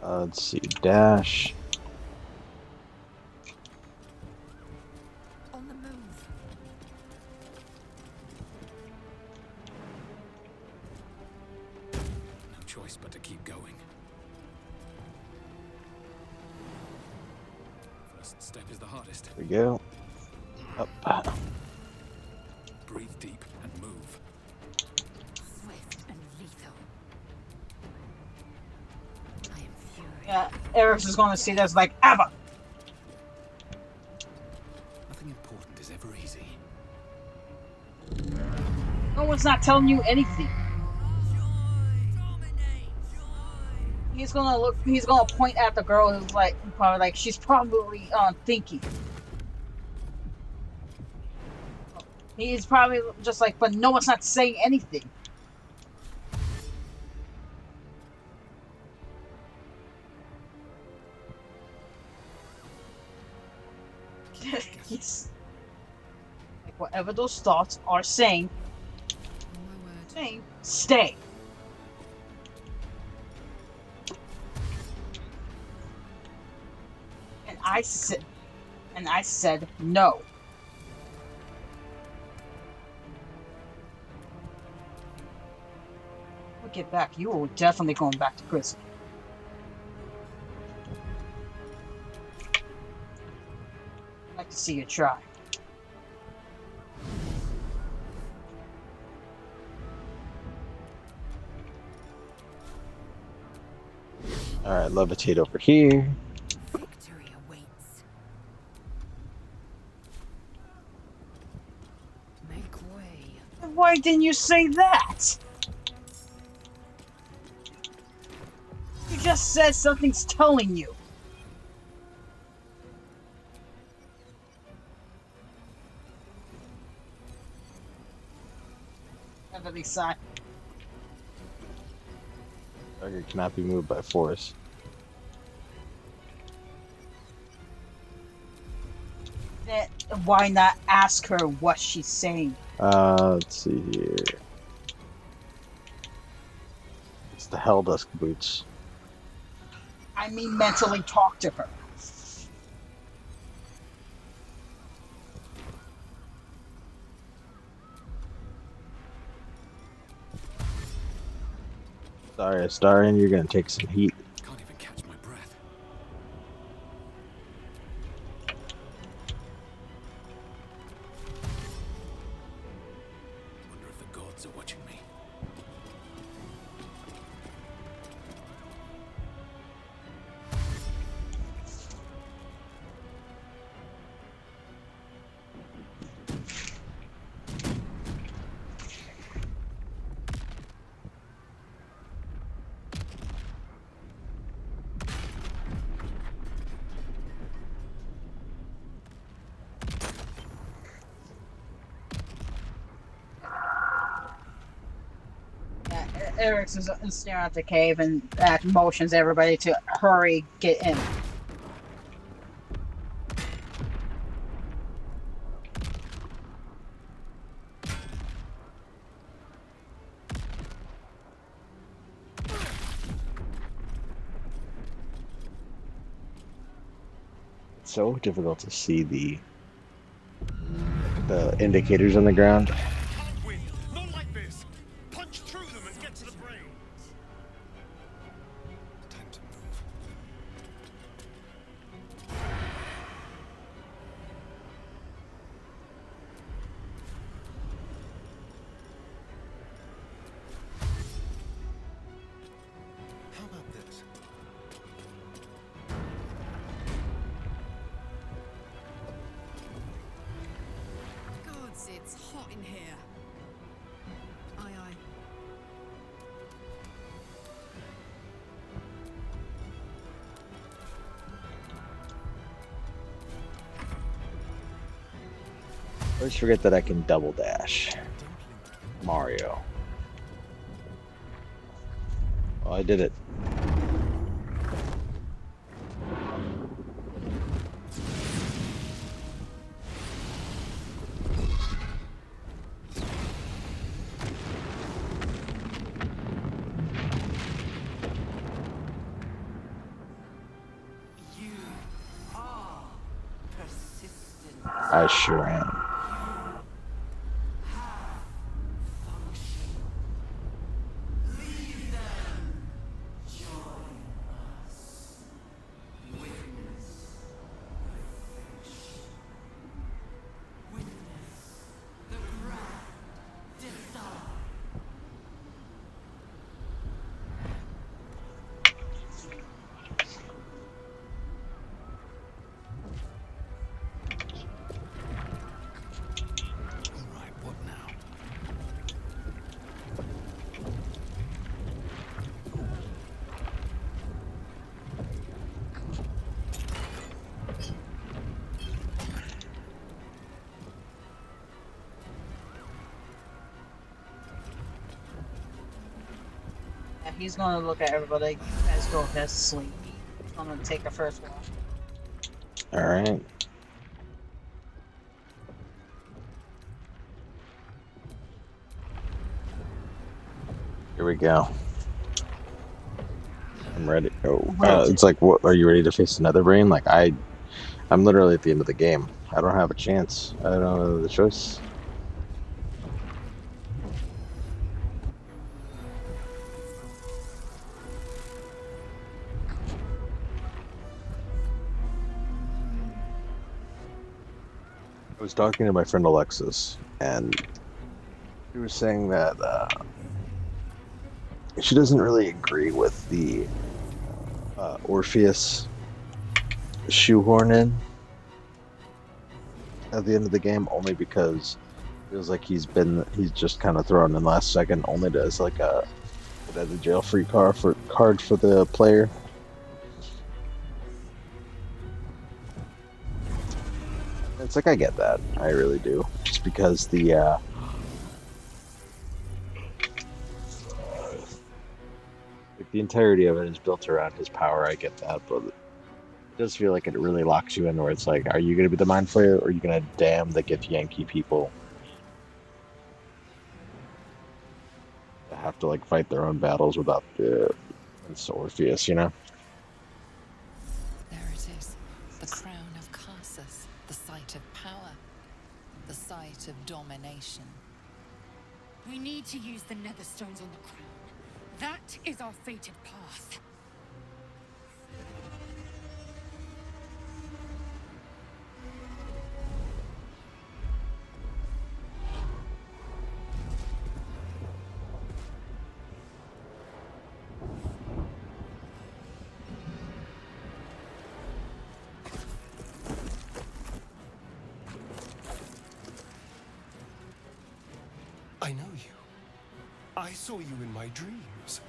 Let's see. Dash. On the move. No choice but to keep going. First step is the hardest. There we go. Up. Breathe deep and move. Swift and lethal. I am furious. Yeah, Eric's is going to see this like ever. Nothing important is ever easy. No one's not telling you anything. He's gonna look. He's gonna point at the girl who's like, probably like she's probably thinking. He's probably just like, but no one's not saying anything. He's like, whatever those thoughts are saying, stay. And I said no. get back, you are definitely going back to prison. I'd like to see you try. Alright, levitate over here. Victory awaits. Make way. Why didn't you say that? You just said something's telling you. Heavily sign. Target cannot be moved by force. Then why not ask her what she's saying? Let's see here. It's the Helldusk boots. I mean, mentally talk to her. Sorry, Astarion, you're gonna take some heat. Can't even catch my breath. Wonder if the gods are watching me. Eric's is staring at the cave and motions everybody to hurry, get in. It's so difficult to see the indicators on the ground. Not like this. Punch through them and get to the brains. Time to move. How about this? Gods, it's hot in here. Aye, aye. I always forget that I can double dash. Mario. Oh, I did it. You are persistent. I sure am. Leave them. Join us. Witness the finish. Witness the grand design. Alright, what now? Yeah, he's gonna look at everybody. You guys go to sleep. I'm gonna take a first walk. Alright. Here we go. I'm ready. Oh, it's like, what? Are you ready to face another brain? Like, I'm literally at the end of the game. I don't have a chance. I don't have the choice. I was talking to my friend Alexis, and she was saying that she doesn't really agree with the Orpheus shoehorn in at the end of the game, only because it feels like he's just kind of thrown in last second, only to as like a jail free card for the player. It's like I get that, I really do, just because the entirety of it is built around his power. I get that, but it does feel like it really locks you in, where it's like, are you going to be the mind flayer, or are you going to damn the Githyanki people that have to like fight their own battles without the Orpheus, you know? There it is. The crown of Karsus. The site of power. The site of domination. We need to use the netherstones on the crown. That is our fated path. I know you. I saw you in my dreams.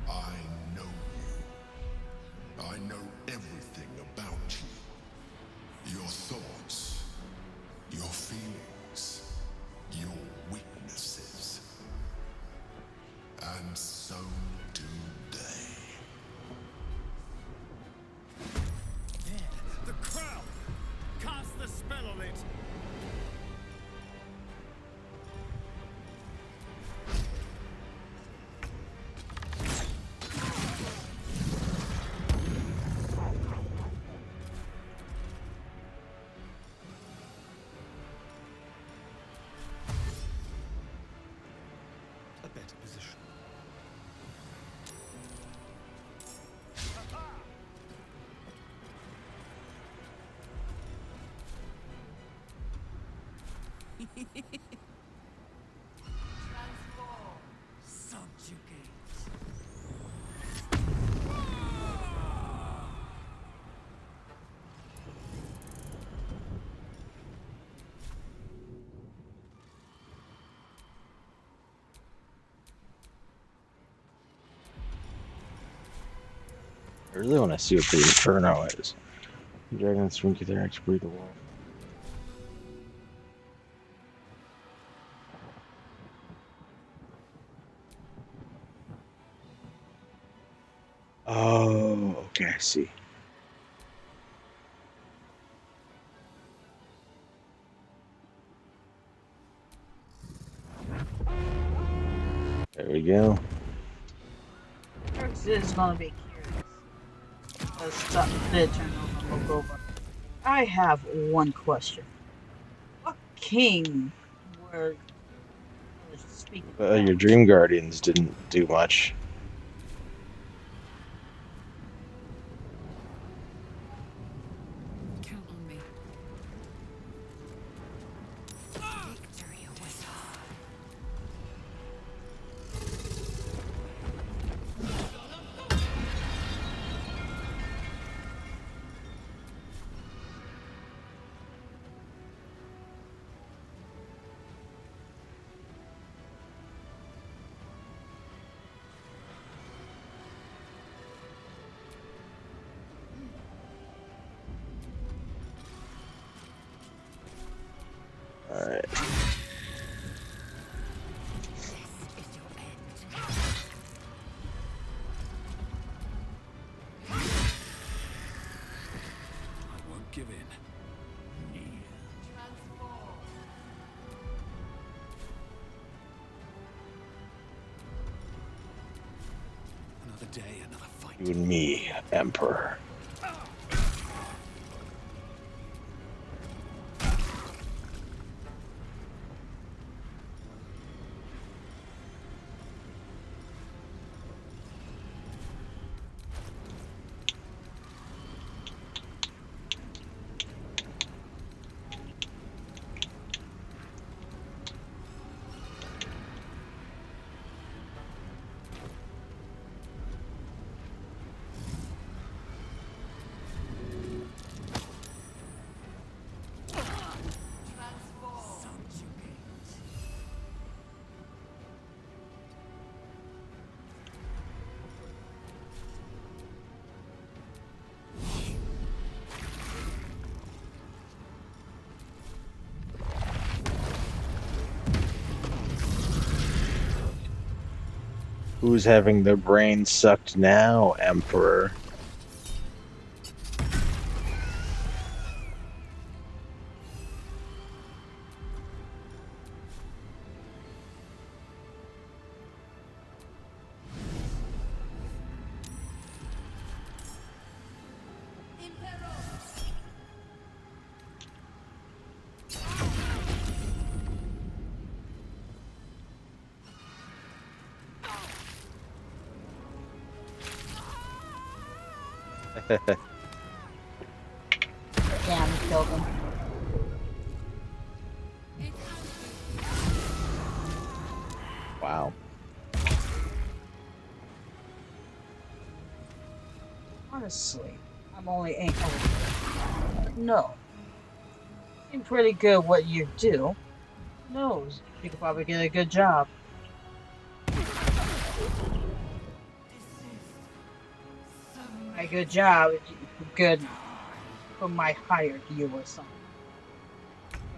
I know you. I know everything about you. Your thoughts, your feelings, your weaknesses. And so do they. The crown! Cast the spell on it! A better position. Subjugate. I really want to see what the Inferno is. Dragon swing there, breathe the wall. Oh, okay, I see. There we go. Eric's is gonna be curious. Let's stop the turn over and look over. I have one question. What king were speaking? Your Dream Guardians didn't do much. Count on me. Victory awaits. Alright. I won't give in. Another day, another fight. You and me, Emperor. Who's having their brains sucked now, Emperor? Damn, killed him. Wow. Honestly, I'm only 800. No. You're pretty good at what you do. No, you could probably get a good job. A good job, good for my hired you or something.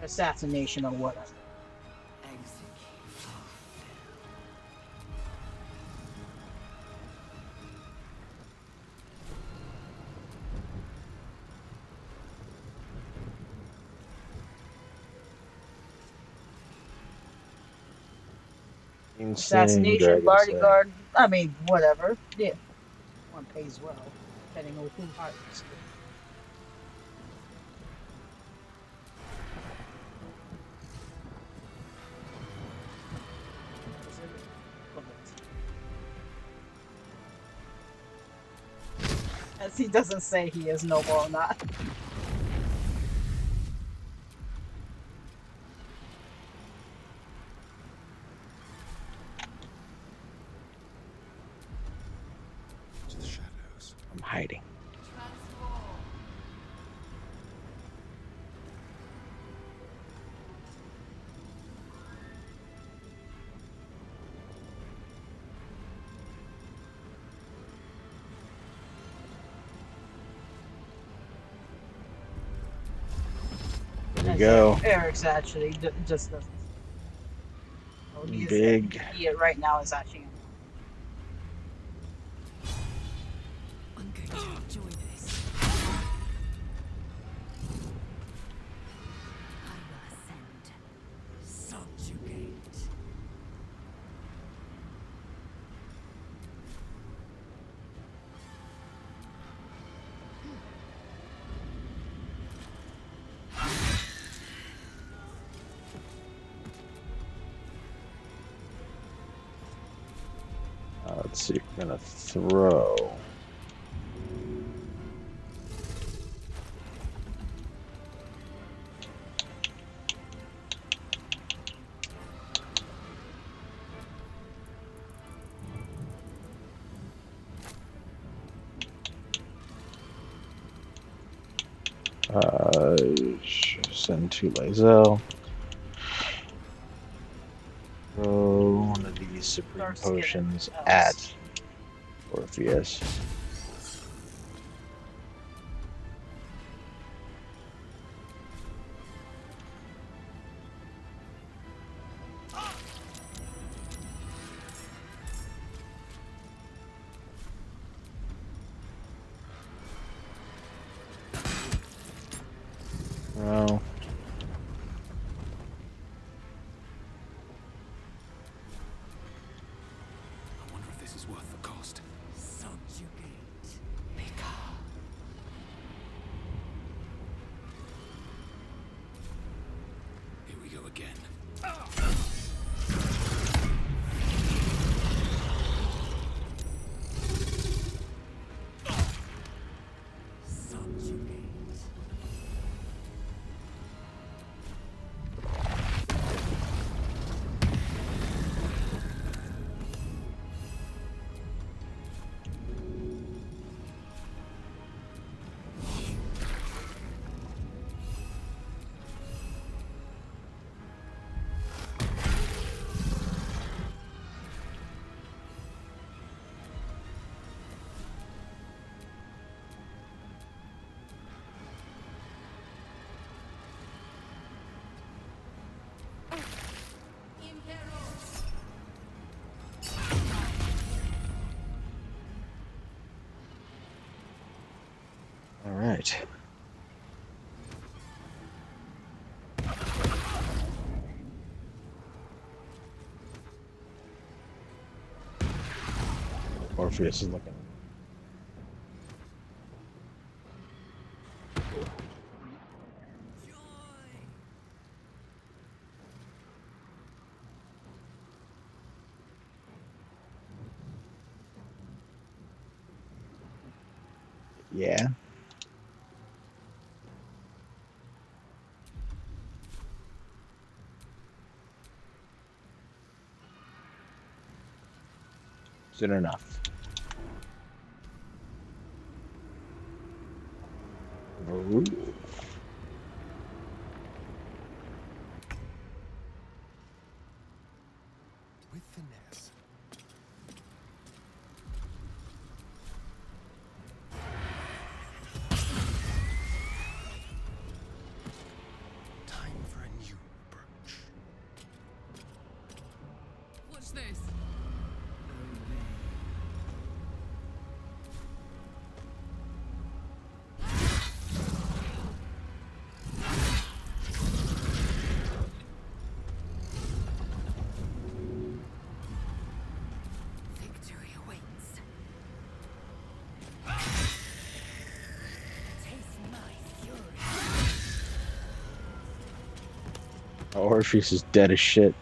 Assassination or whatever. Assassination, bodyguard, I mean, whatever. Yeah. One pays well, depending on who hires you. As he doesn't say he is noble or not. To the shadows. I'm hiding. There we go. Eric's actually just doesn't. Oh, Big. He right now is actually. I'm going to enjoy this. I will ascend. Subjugate. Let's see, we're gonna throw. Send to Lae'zel. Throw one of these supreme potions at Orpheus. Well, I wonder if this is worth the cost. Subjugate. All right. Orpheus is looking. Yeah. Soon enough. Ooh. With finesse. Time for a new approach. What's this? Victory awaits. Taste my fury. Orpheus is dead as shit.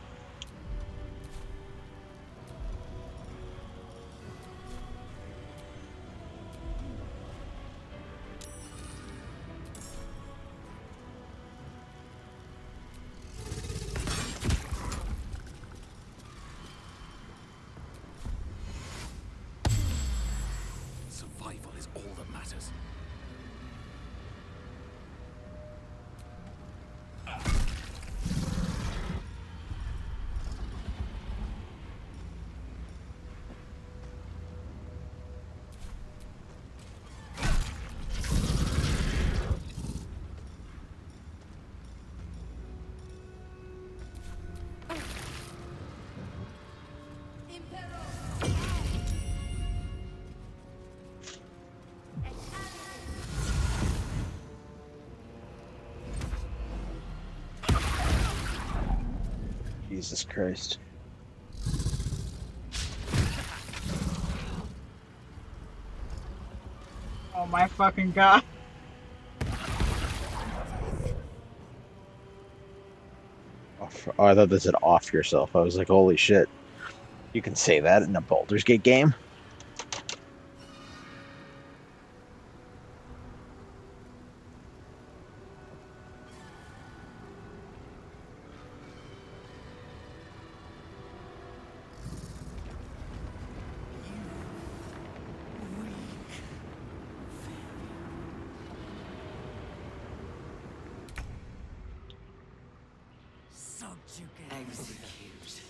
Survival is all that matters. Jesus Christ. Oh my fucking god. Oh, I thought this said off yourself. I was like, holy shit. You can say that in a Baldur's Gate game? Execute.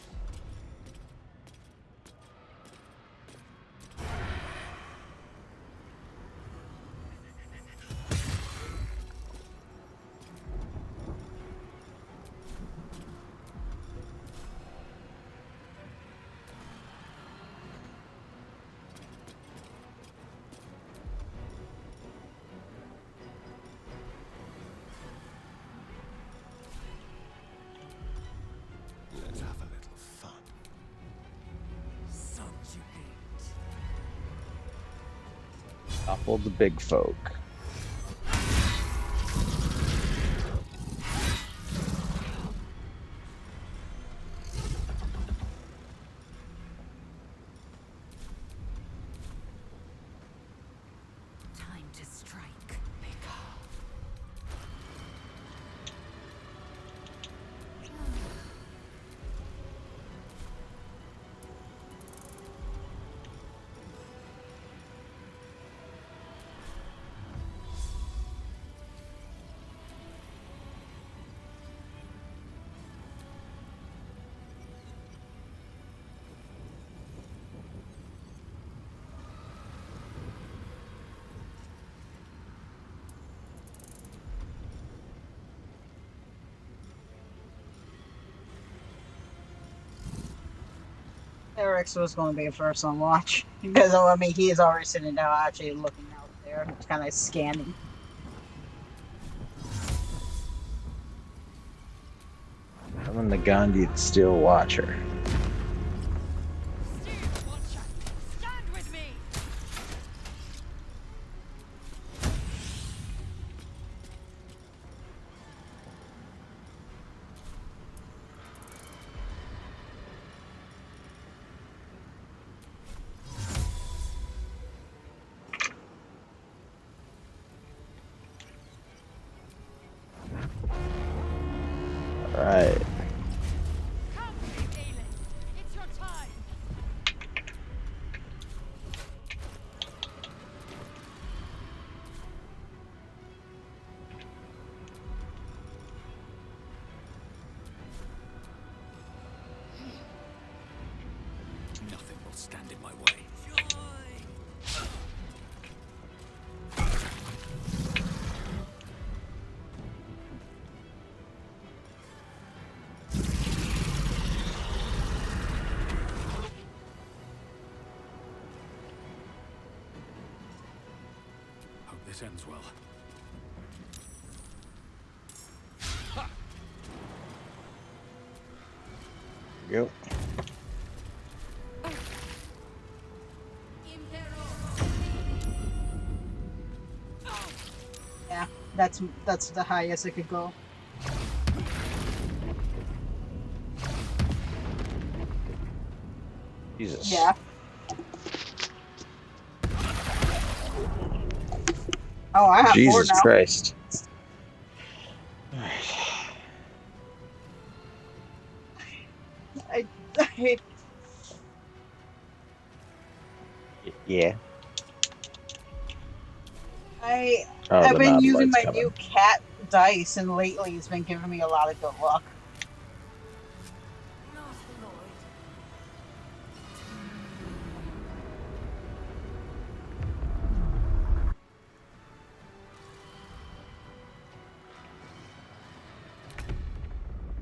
Let's have a little fun. Topple the big folk. Time to strike. Eric's was going to be first on watch because I mean he is already sitting down, actually looking out there. there, kind of scanning. I'm in the Gandhi the Steel Watcher. Stand with me! All right. It's your time! Nothing will stand in my way. Hope this ends well. Yep. Yeah, that's the highest it could go. Jesus. Yeah. Oh, I have Jesus four now. Christ. I Yeah. I've the been nod using light's my coming. new cat dice, and lately it's been giving me a lot of good luck.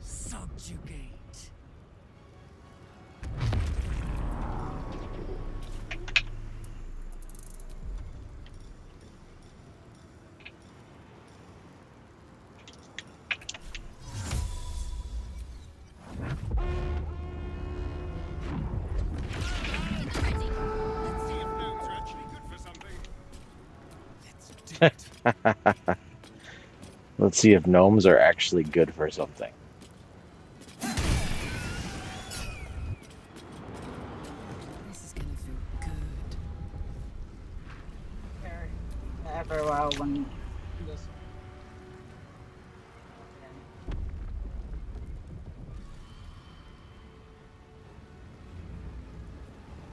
Subjugate. Let's see if gnomes are actually good for something. This is gonna feel good. After a while, when this.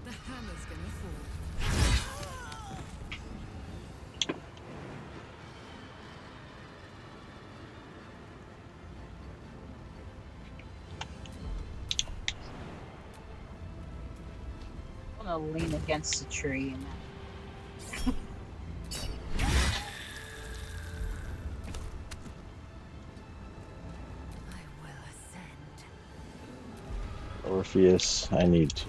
The hammer's gonna fall. I'm gonna lean against the tree and Orpheus, I need to.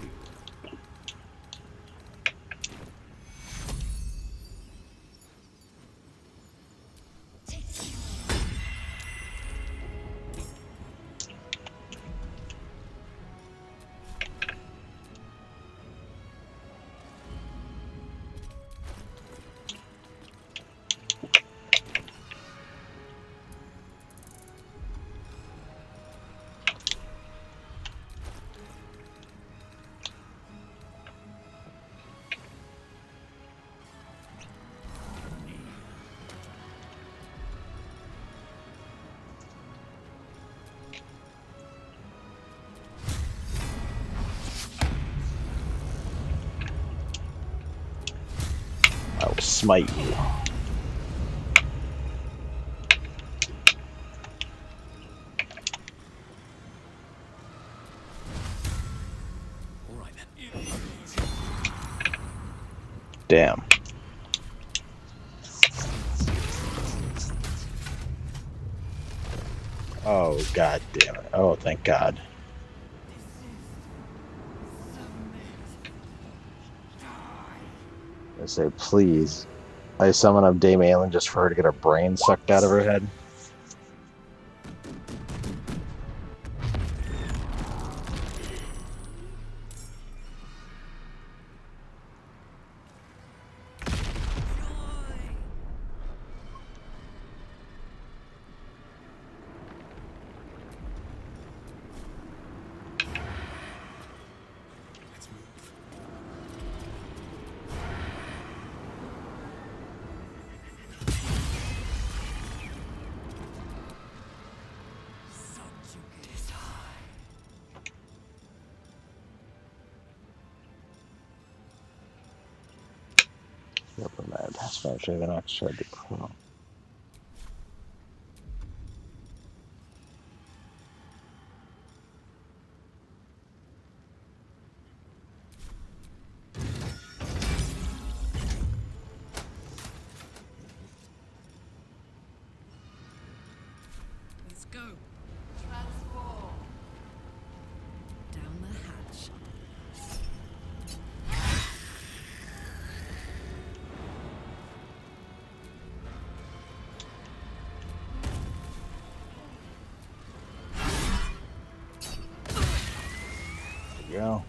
I will smite you. All right then. Damn. Oh, god damn it. Oh, thank God. I say, please. I summon up Dame Aelin just for her to get her brain sucked out of her head. Reprimand. Especially the next tried to crawl. Let's go. Transform. Down the hatch. There you go.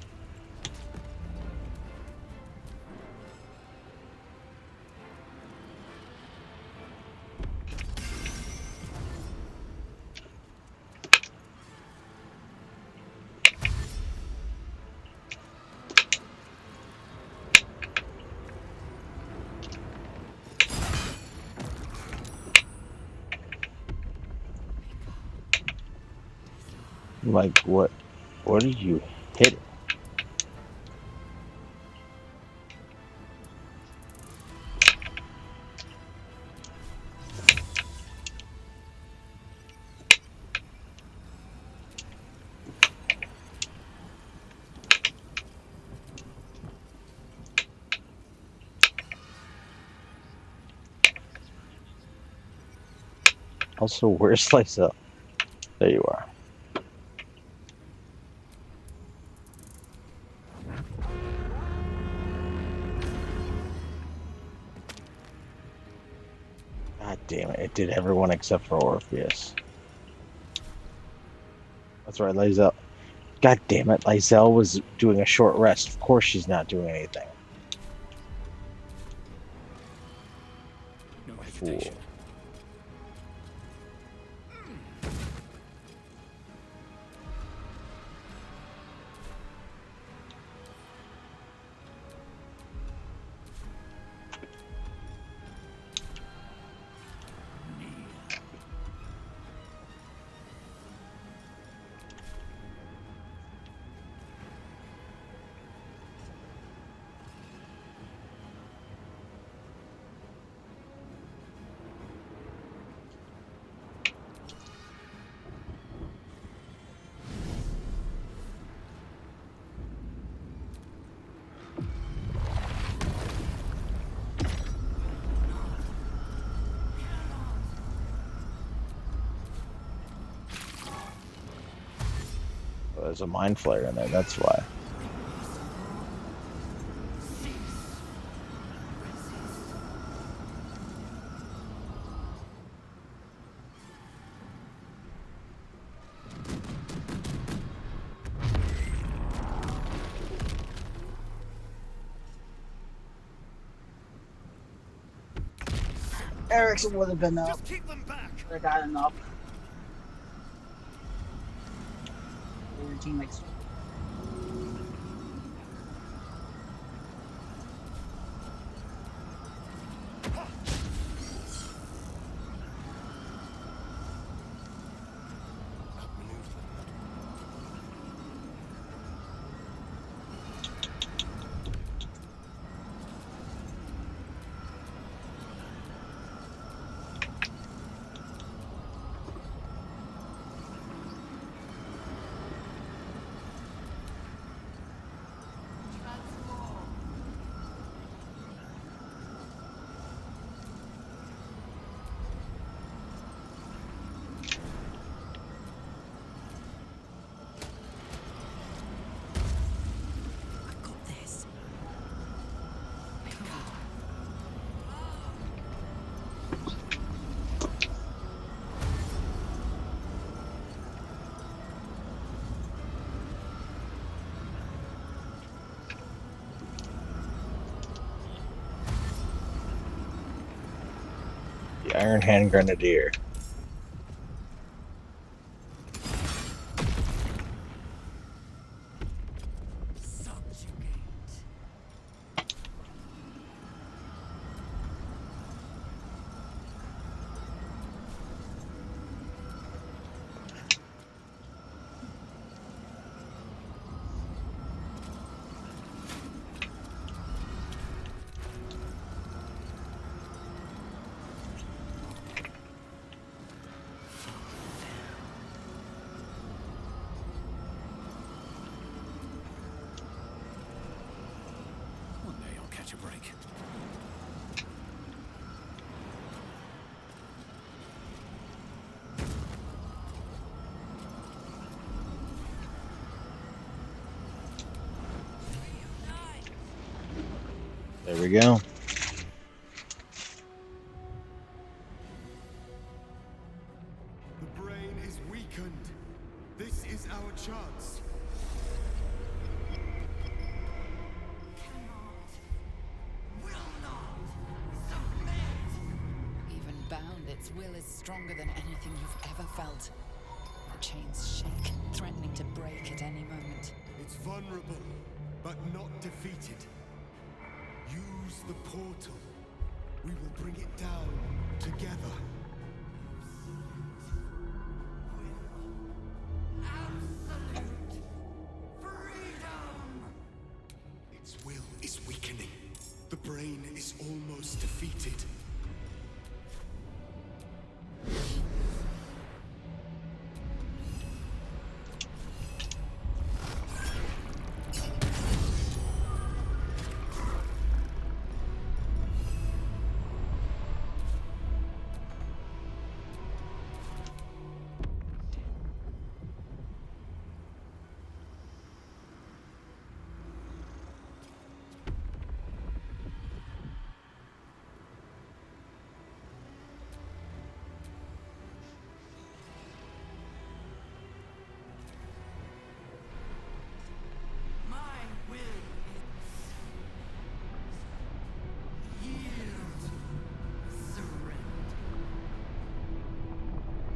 Like what? What are you hitting? Also, where's Slice Up? There you are. God damn it, it did everyone except for Orpheus. That's right, Lysel. God damn it, Lysel was doing a short rest. Of course she's not doing anything. No Fool. hesitation. There's a mind flare in there, that's why. Eric's would have been up. Just keep them back. I got enough. Your teammates. The Iron Hand Grenadier. One day I'll catch a break. There we go. The brain is weakened. This is our chance. Even bound, its will is stronger than anything you've ever felt. The chains shake, threatening to break at any moment. It's vulnerable, but not defeated. Use the portal. We will bring it down together. Its will is weakening. The brain is almost defeated.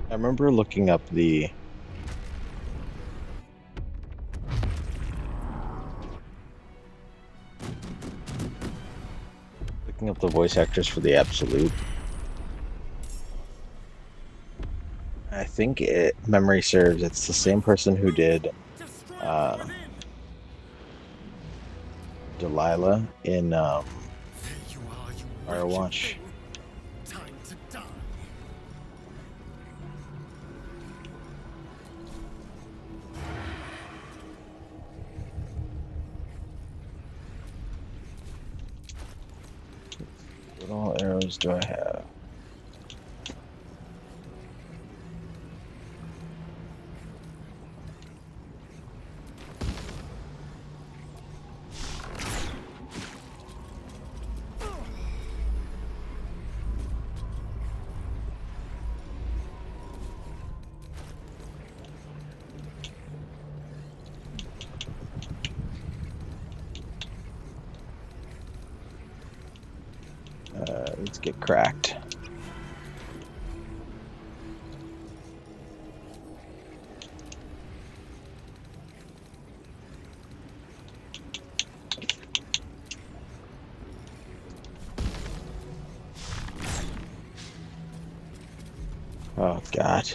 I remember looking up the voice actors for the Absolute. I think memory serves, it's the same person who did Delilah in Firewatch. What all arrows do I have? Let's get cracked. Oh, God.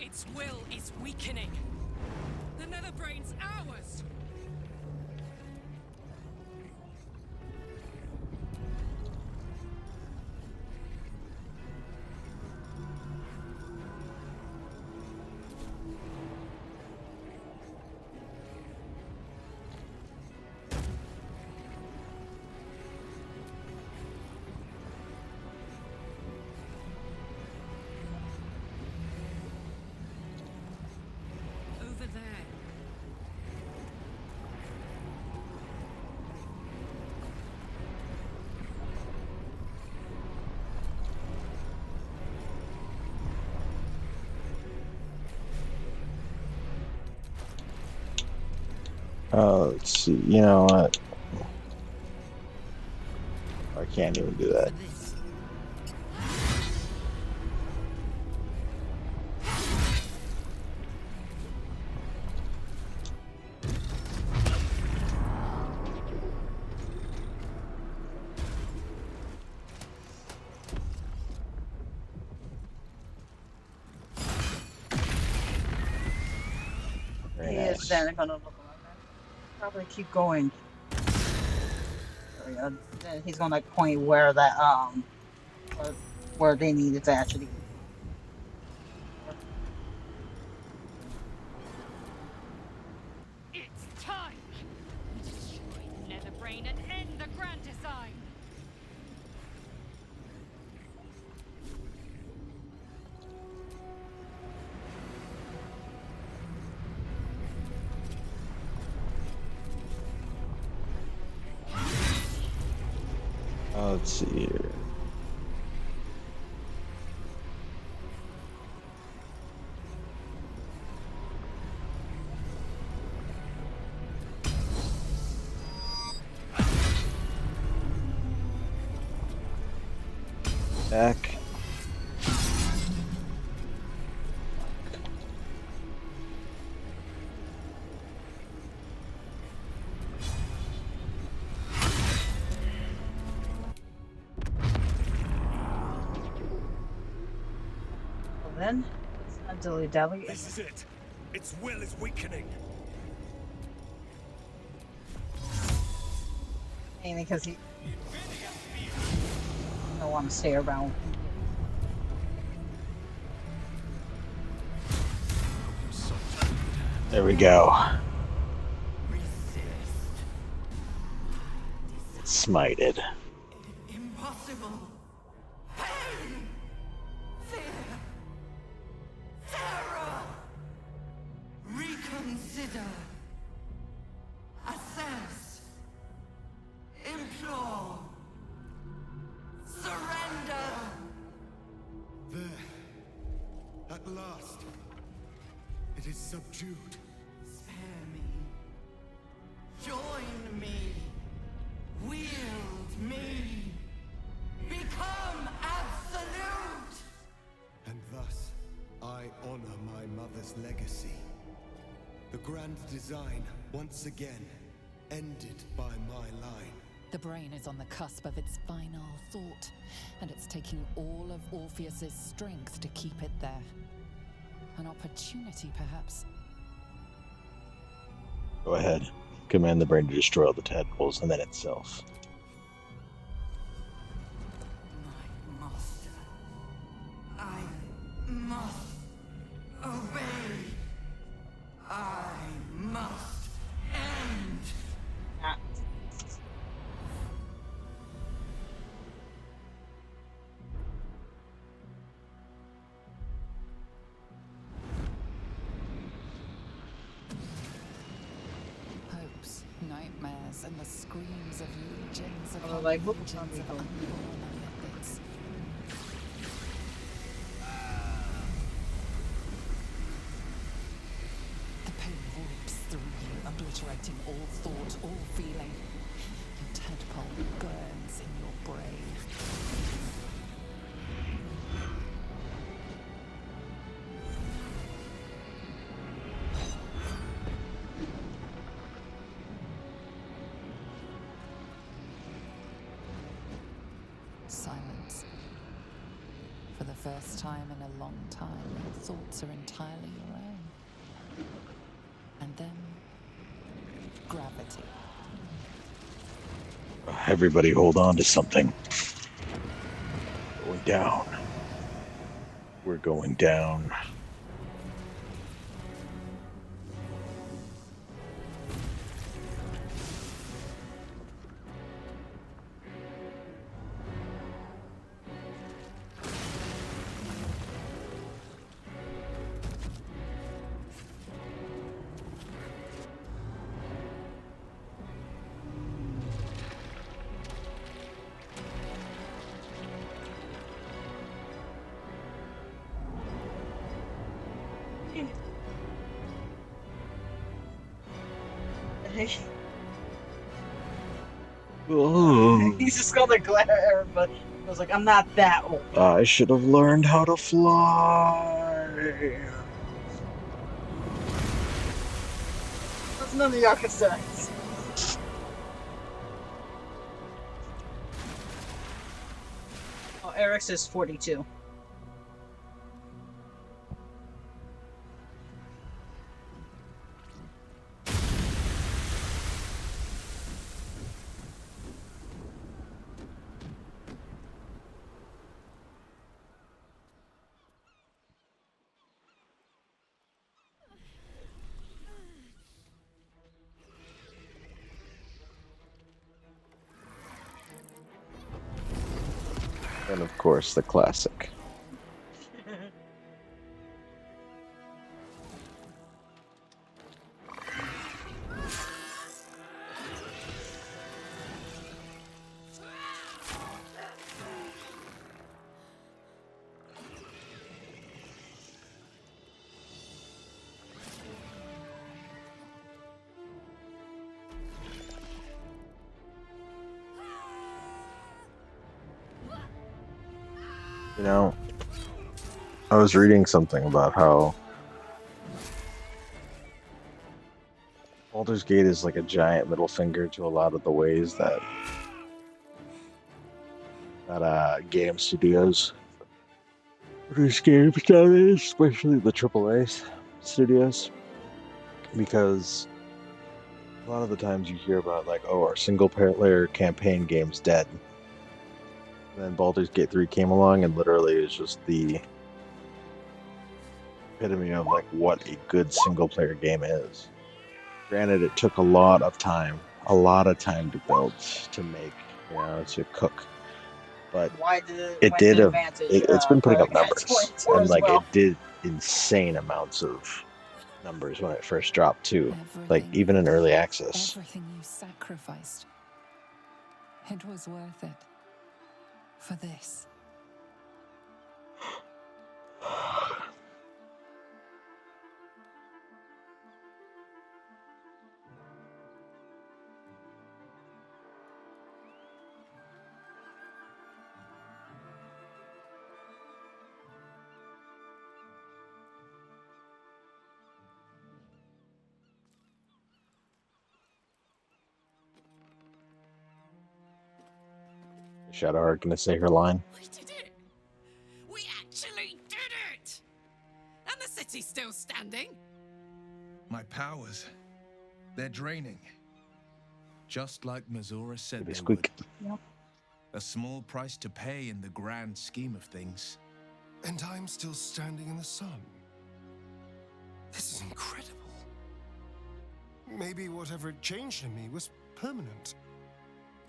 Its will is weakening. The nether brain's ours. Over there. Let's see. You know what? I can't even do that. Very Yes, nice. then they're gonna look like that. Probably keep going. Then he's gonna point where that where they needed to actually keep. It's time! Destroy the Netherbrain and end the Grand Design! Let's see here. Back. Well, then let's not dilly dally. This is it. Its will is weakening. Mainly because he don't want to stay around. There we go. Smited. Impossible. Pain. Fear. Terror. Reconsider. Assess. Implore. Surrender. There. At last. It is subdued. Spare me. Join me. Wield me. Become absolute. And thus, I honor my mother's legacy. The grand design, once again, ended by my line. The brain is on the cusp of its final thought, and it's taking all of Orpheus's strength to keep it there. An opportunity, perhaps. Go ahead. Command the brain to destroy all the tadpoles and then itself. My master. I must obey. I must end. Hopes, nightmares, and the screams of legions of Like, legions of unborn lipids. The pain rips through you, obliterating all thought, all feeling. Your tadpole burns in your brain. Silence. For the first time in a long time, your thoughts are entirely your own. And then, gravity. Everybody hold on to something. Going down. We're going down. Oh. He's just gonna glare at her, but I was like, I'm not that old. I should have learned how to fly. That's none of your concerns. Oh, Eric's is 42. And of course, the classic. You know, I was reading something about how Baldur's Gate is like a giant middle finger to a lot of the ways that game studios produce games nowadays, especially the AAA studios, because a lot of the times you hear about like, oh, our single player campaign game's dead. And then Baldur's Gate 3 came along and literally is just the epitome of like what a good single player game is. Granted, it took a lot of time to build, to make, to cook. But it's been putting up numbers, and like it did insane amounts of numbers when it first dropped too. Like even in early access. Everything you sacrificed. It was worth it. For this. Shadowheart gonna say her line. We did it! We actually did it! And the city's still standing. My powers, they're draining. Just like Mazora said they would. Yep. A small price to pay in the grand scheme of things. And I'm still standing in the sun. This is incredible. Maybe whatever changed in me was permanent.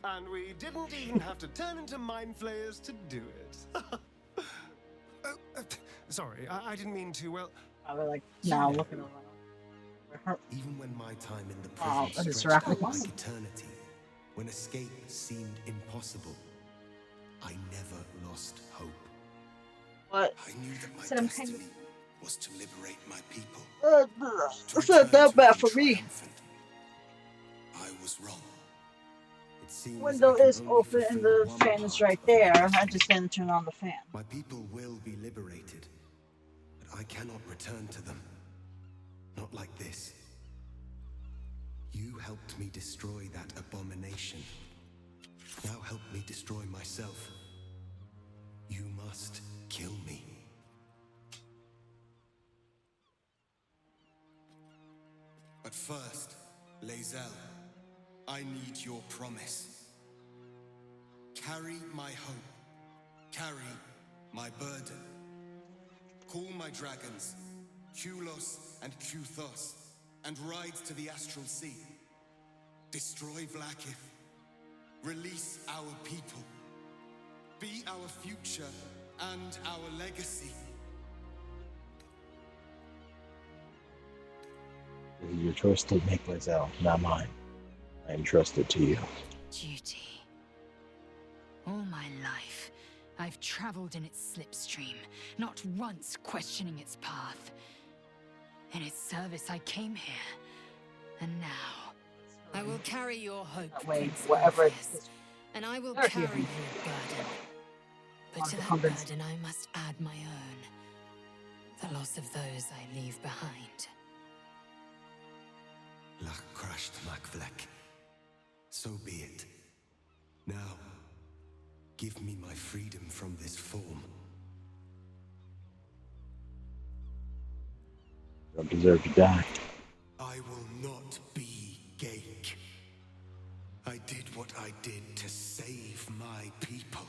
And we didn't even have to turn into mind flayers to do it. Sorry, I didn't mean to, well... I was like, now looking around. Even when my time in the Oh, prison and it's stretched out Seraphic. like eternity, when escape seemed impossible, I never lost hope. What? I knew that my Said I'm destiny was to liberate my people. It's not that bad for me. I was wrong. It seems Window I can is only open and fulfill the one fan is part right of my there. I destiny. just didn't turn on the fan. My people will be liberated, but I cannot return to them. Not like this. You helped me destroy that abomination. Now help me destroy myself. You must kill me. But first, Lae'zel, I need your promise. Carry my hope. Carry my burden. Call my dragons, Kulos and Kuthos, and ride to the Astral Sea. Destroy Vlaakith. Release our people. Be our future and our legacy. This is your choice to make, Lae'zel, not mine. I entrust it to you. Duty. All my life, I've traveled in its slipstream, not once questioning its path. In its service, I came here. And now, I will carry your hope, That way, Prince whatever it Orpheus, is, and I will they're carry here. your burden. But to that Convince burden I must add my own. The loss of those I leave behind. Lach crushed Macvlek. So be it. Now, give me my freedom from this form. You don't deserve to die. I will not be Gake. I did what I did to save my people.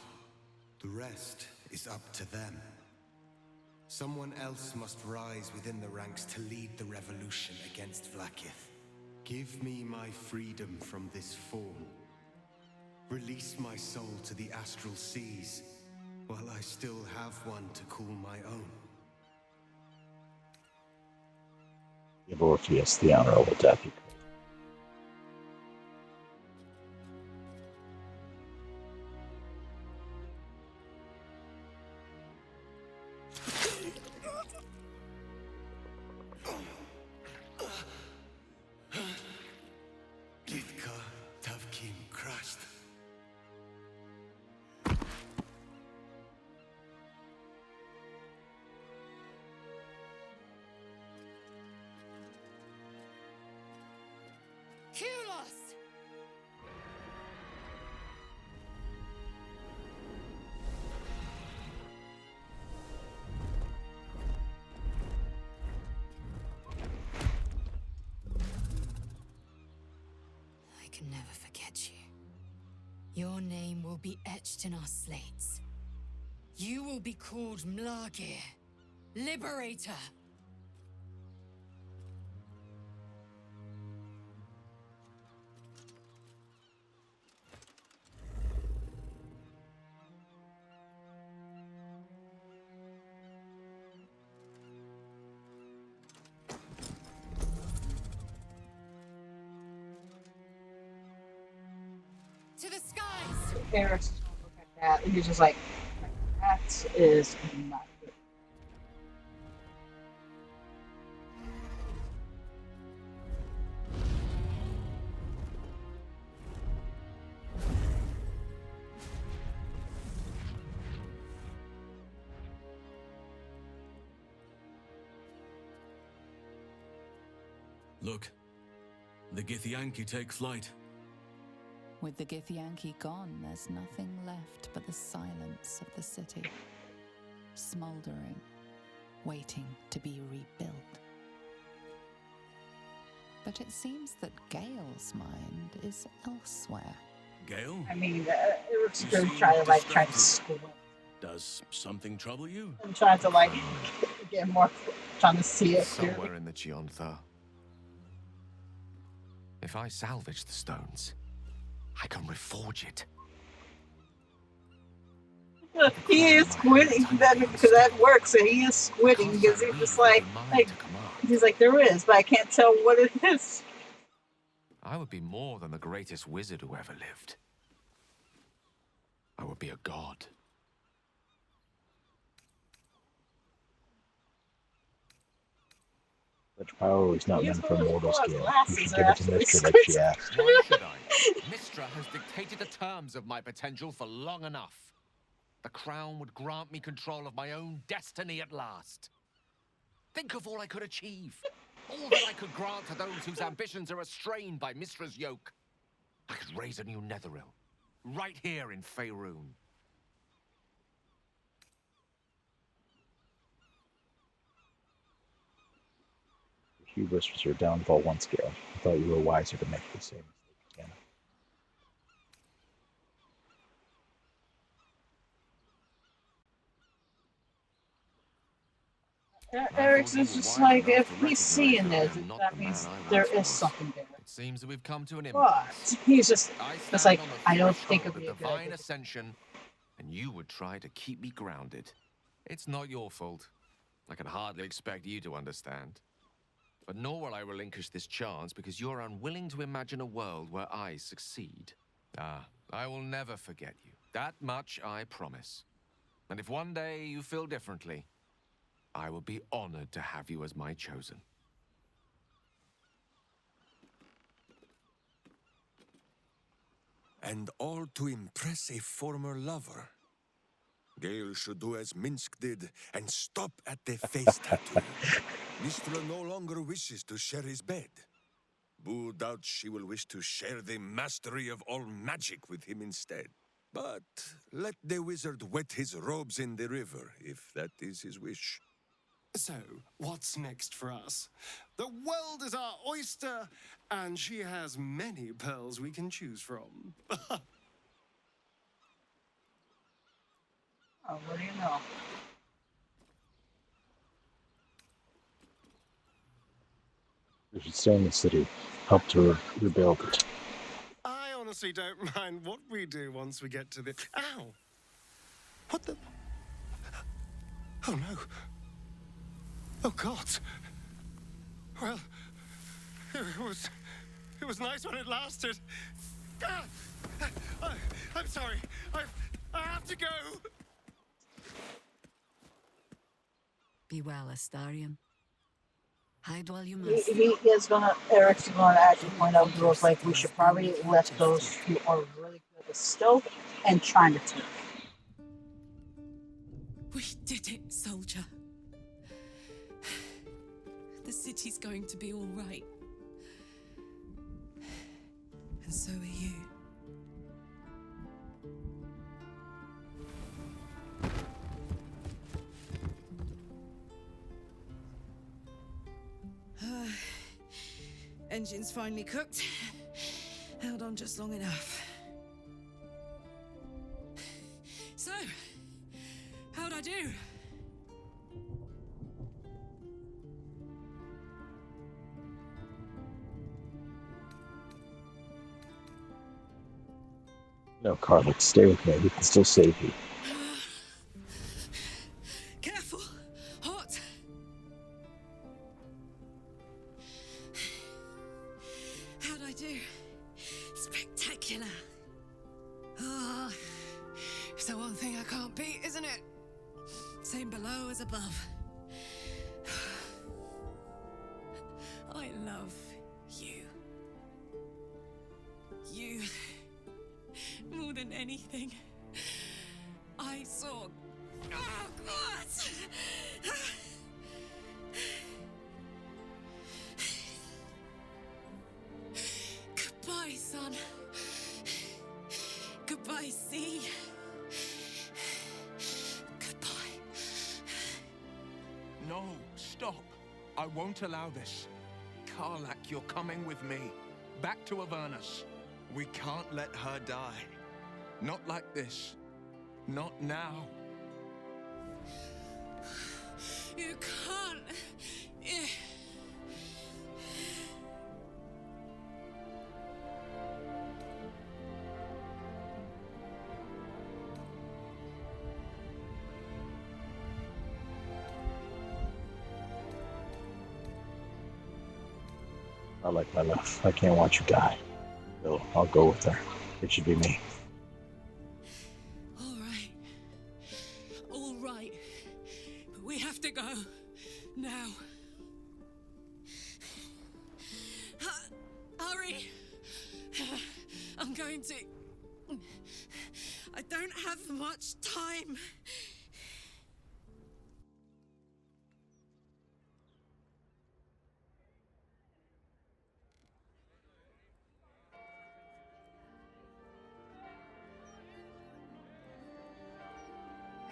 The rest is up to them. Someone else must rise within the ranks to lead the revolution against Vlakith. Give me my freedom from this form. Release my soul to the astral seas, while I still have one to call my own. Give Orpheus the honorable death. Githka Tavkim crushed. Kulos! I can never forget you. Your name will be etched in our slates. You will be called Mlagir, Liberator. To the skies! Eric's just gonna look at that and he's just like, that is not good. Look, the Githyanki take flight. With the Githyanki gone, there's nothing left but the silence of the city, smoldering, waiting to be rebuilt. But it seems that Gale's mind is elsewhere. Gale? I mean, Eric's gonna try to school him. Does something trouble you? I'm trying to get more, trying to see it Somewhere clearly. in the Chiontha. If I salvage the stones, I can reforge it. He is squinting because that works, and he is squinting because he's just like he's like, there is, but I can't tell what it is. I would be more than the greatest wizard who ever lived. I would be a god. Such power is not meant for mortal skill. You should give it to Glasses Mystra like she asked. Why should I? Mystra has dictated the terms of my potential for long enough. The crown would grant me control of my own destiny at last. Think of all I could achieve. All that I could grant to those whose ambitions are restrained by Mystra's yoke. I could raise a new Netheril, right here in Faerun. Hubris was your downfall once, Gale. I thought you were wiser to make the same mistake again. Eric's just like, if he's seeing it, that means there is something there. It seems that we've come to an But impasse. he's just like, I don't think of it'd be the a good divine idea. ascension, and you would try to keep me grounded. It's not your fault. I can hardly expect you to understand. But nor will I relinquish this chance because you're unwilling to imagine a world where I succeed. Ah, I will never forget you. That much I promise. And if one day you feel differently, I will be honored to have you as my chosen. And all to impress a former lover. Gale should do as Minsk did and stop at the face tattoo. Mistra no longer wishes to share his bed. Boo doubts she will wish to share the mastery of all magic with him instead. But let the wizard wet his robes in the river, if that is his wish. So, what's next for us? The world is our oyster, and she has many pearls we can choose from. Oh, what do you know? We should stay in the city, help to rebuild it. I honestly don't mind what we do once we get to the... Ow! What the... Oh, no. Oh, God. Well, it was nice when it lasted. Ah! I'm sorry. I have to go. Be well, Astarion. Hide while you must. He is gonna, Eric's gonna actually point out rules like we should probably let those who are really good at stealth and trying to take. We did it, soldier. The city's going to be all right. And so are you. Engine's finally cooked. Held on just long enough. So, how'd I do? No, Karlach, stay with me. We can still save you. Careful! Hot! How'd I do? Spectacular! Ah, it's the one thing I can't beat, isn't it? Same below as above. I love you. You, more than anything, I saw. Oh, God! Goodbye, son. Goodbye, sea. Goodbye. No, stop. I won't allow this. Karlach, you're coming with me. Back to Avernus. We can't let her die. Not like this. Not now. You can't. I like my life. I can't watch you die. So I'll go with her. It should be me. All right. All right. But we have to go. Now. Hurry. I'm going to... I don't have much time.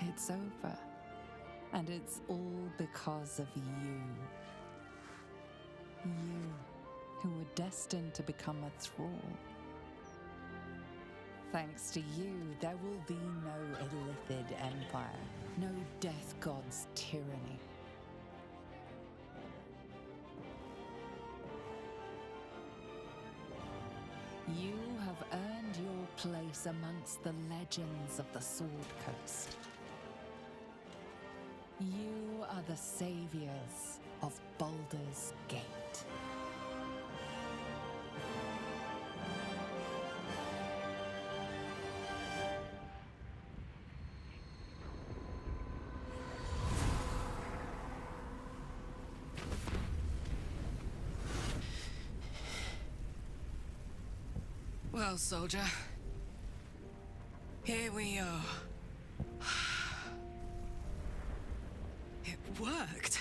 It's over. And it's all because of you. You, who were destined to become a thrall. Thanks to you, there will be no Illithid empire, no death god's tyranny. You have earned your place amongst the legends of the Sword Coast. You are the saviors of Baldur's Gate. Well, soldier, Here we are. It worked.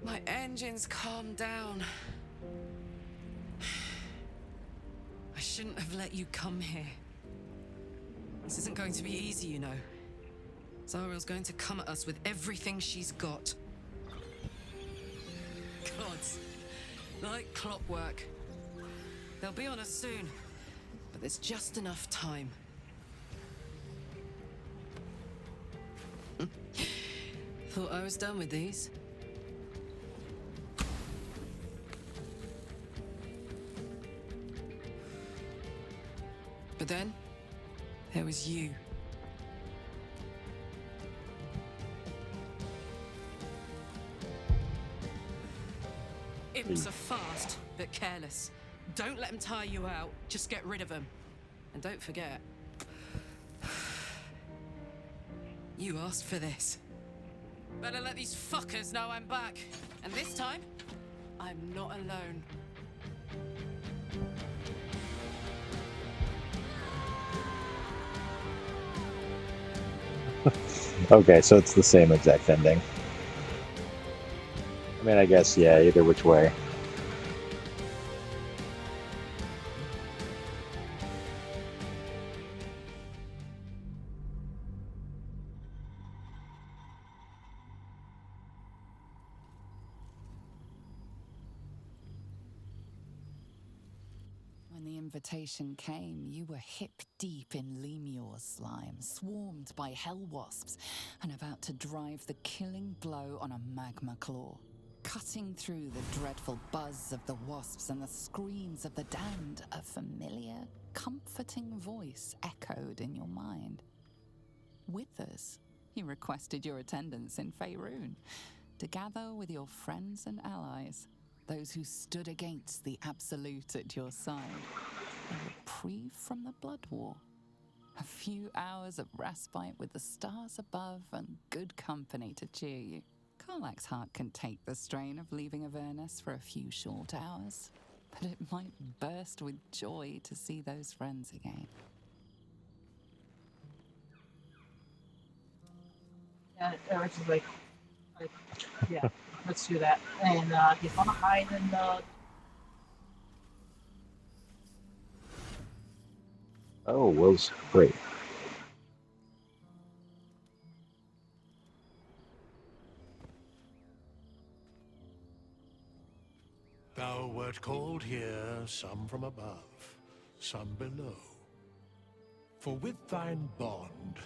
My engines calmed down. I shouldn't have let you come here. This isn't going to be easy, you know. Zariel's going to come at us with everything she's got. Gods, like clockwork. They'll be on us soon, but there's just enough time. Thought I was done with these. But then, there was you. Imps are fast, but careless. Don't let them tire you out, just get rid of them. And don't forget, you asked for this. Better let these fuckers know I'm back. And this time, I'm not alone. Okay, so it's the same exact ending. I mean, I guess, yeah, either which way. When the invitation came, you were hip deep in Lemur's slime, swarmed by hell wasps, and about to drive the killing blow on a magma claw. Cutting through the dreadful buzz of the wasps and the screams of the damned, a familiar, comforting voice echoed in your mind. Withers, he requested your attendance in Faerun, to gather with your friends and allies, those who stood against the Absolute at your side, a reprieve from the Blood War. A few hours of respite with the stars above and good company to cheer you. Karlach's heart can take the strain of leaving Avernus for a few short hours, but it might burst with joy to see those friends again. Yeah, Eric's is like, yeah, let's do that. And he's gonna hide in the. Oh, Will's great. Thou wert called here, some from above, some below. For with thine bond,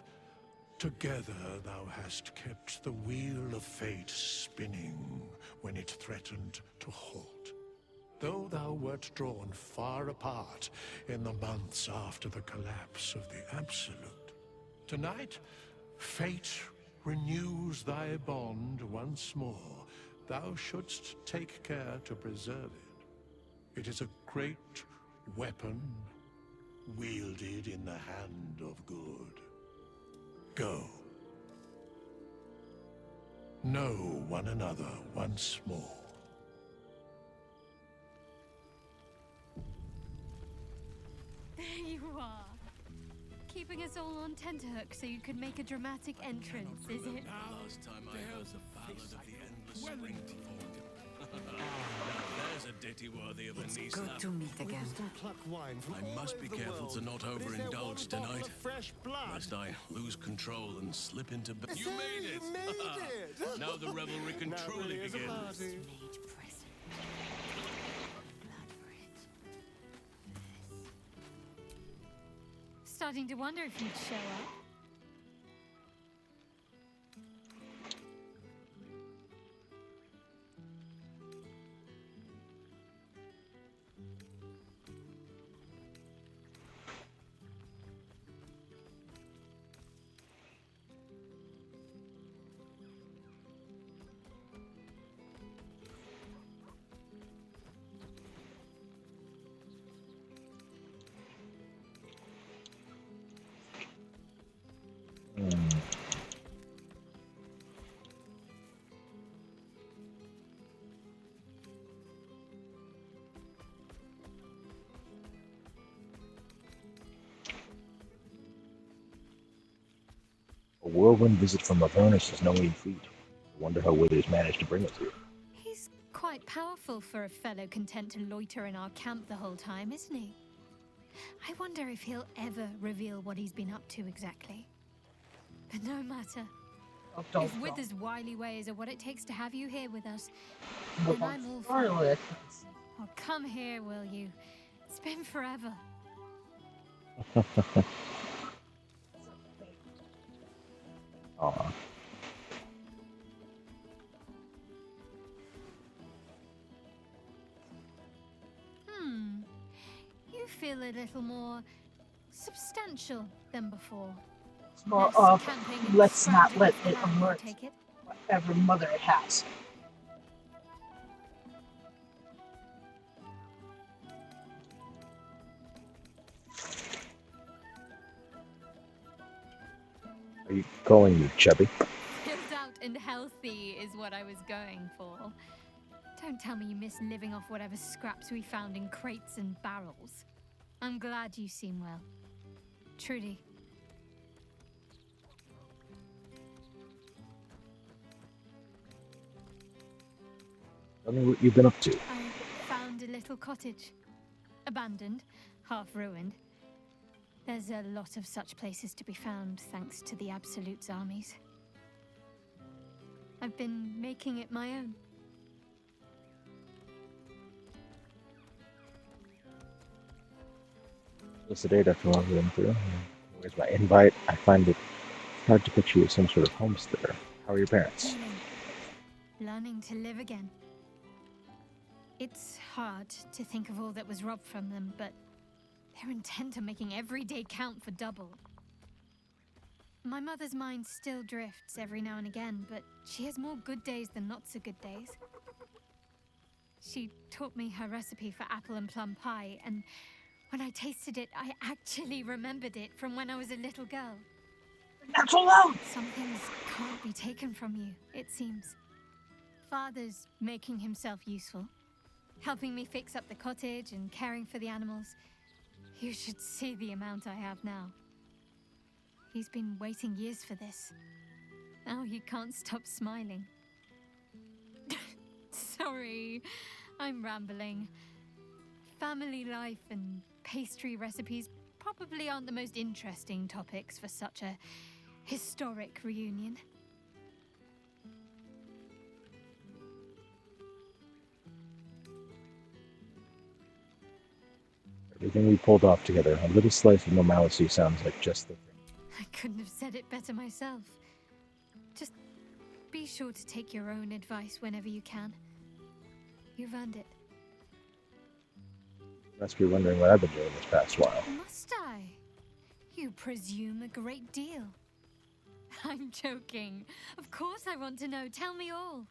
together thou hast kept the wheel of fate spinning when it threatened to halt. Though thou wert drawn far apart in the months after the collapse of the Absolute, tonight, fate renews thy bond once more. Thou shouldst take care to preserve it. It is a great weapon, wielded in the hand of good. Go. Know one another once more. There you are. Keeping us all on tenterhooks so you could make a dramatic entrance, is it? Last time I heard the ballad of the endless spring there's a ditty worthy of a niece. Good to meet again. I must be careful to not overindulge tonight, lest I lose control and slip into. You made it! Now the revelry can truly begin. Starting to wonder if you'd show up. A whirlwind visit from Avernus is no mean feat. I wonder how Withers managed to bring it here. He's quite powerful for a fellow content to loiter in our camp the whole time, isn't he? I wonder if he'll ever reveal what he's been up to exactly. But no matter. If Withers' wily ways are what it takes to have you here with us, then I'm all for it. Oh, come here, will you? It's been forever. Aw. You feel a little more substantial than before. It's more of, let's not let it alert whatever mother it has. Are you calling me chubby? Filled out and healthy is what I was going for. Don't tell me you miss living off whatever scraps we found in crates and barrels. I'm glad you seem well. Trudy. Tell me what you've been up to. I found a little cottage. Abandoned, half ruined. There's a lot of such places to be found thanks to the Absolute's armies. I've been making it my own. What's the date after what we've been through? Where's my invite? I find it hard to picture you as some sort of homesteader. How are your parents? Learning to live again. It's hard to think of all that was robbed from them, but they're intent on making every day count for double. My mother's mind still drifts every now and again, but she has more good days than not so good days. She taught me her recipe for apple and plum pie, and when I tasted it, I actually remembered it from when I was a little girl. Not so loud! Some things can't be taken from you, it seems. Father's making himself useful, helping me fix up the cottage and caring for the animals. You should see the amount I have now. He's been waiting years for this. Now he can't stop smiling. Sorry, I'm rambling. Family life and pastry recipes probably aren't the most interesting topics for such a historic reunion. Everything we pulled off together, a little slice of normalcy sounds like just the thing. I couldn't have said it better myself. Just be sure to take your own advice whenever you can. You've earned it. You must be wondering what I've been doing this past while. Must I? You presume a great deal. I'm joking. Of course I want to know. Tell me all.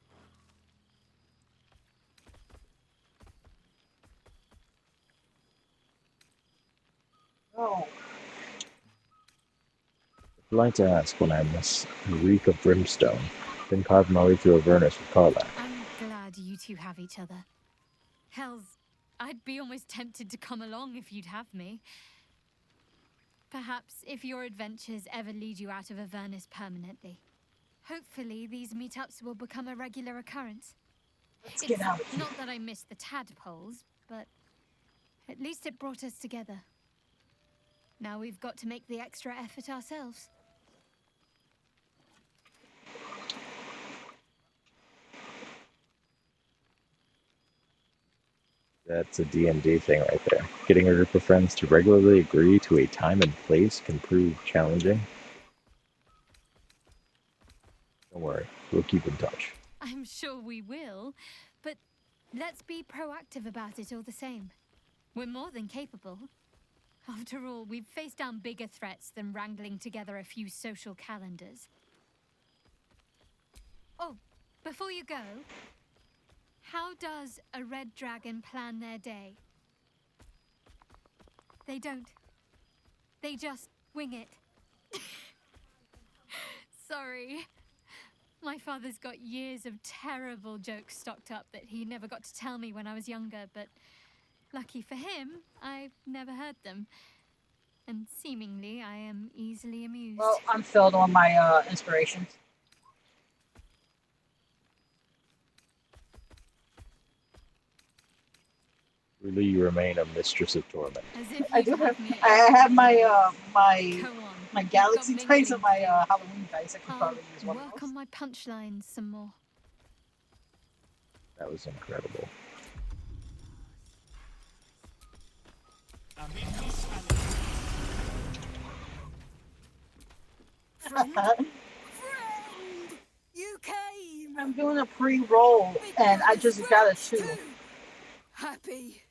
Oh. I'd like to ask when I miss the reek of brimstone, then carve my way through Avernus with Karlach. I'm glad you two have each other. Hells, I'd be almost tempted to come along if you'd have me. Perhaps if your adventures ever lead you out of Avernus permanently. Hopefully these meetups will become a regular occurrence. Let's get out of here. Not that I miss the tadpoles, but at least it brought us together. Now we've got to make the extra effort ourselves. That's a D&D thing right there. Getting a group of friends to regularly agree to a time and place can prove challenging. Don't worry, we'll keep in touch. I'm sure we will, but let's be proactive about it all the same. We're more than capable. After all, we've faced down bigger threats than wrangling together a few social calendars. Oh, before you go, how does a red dragon plan their day? They don't. They just wing it. Sorry. My father's got years of terrible jokes stocked up that he never got to tell me when I was younger, but lucky for him, I've never heard them. and seemingly I am easily amused. Well, I'm filled on my inspirations. Really, you remain a mistress of torment. As if I you do could have. me I have my Go on. my You've galaxy got dice and my Minking Halloween dice. I could I'll probably use one of work those. on my punchlines some more. That was incredible. Friend? You came! I'm doing a pre-roll, and I just got a 2. Happy.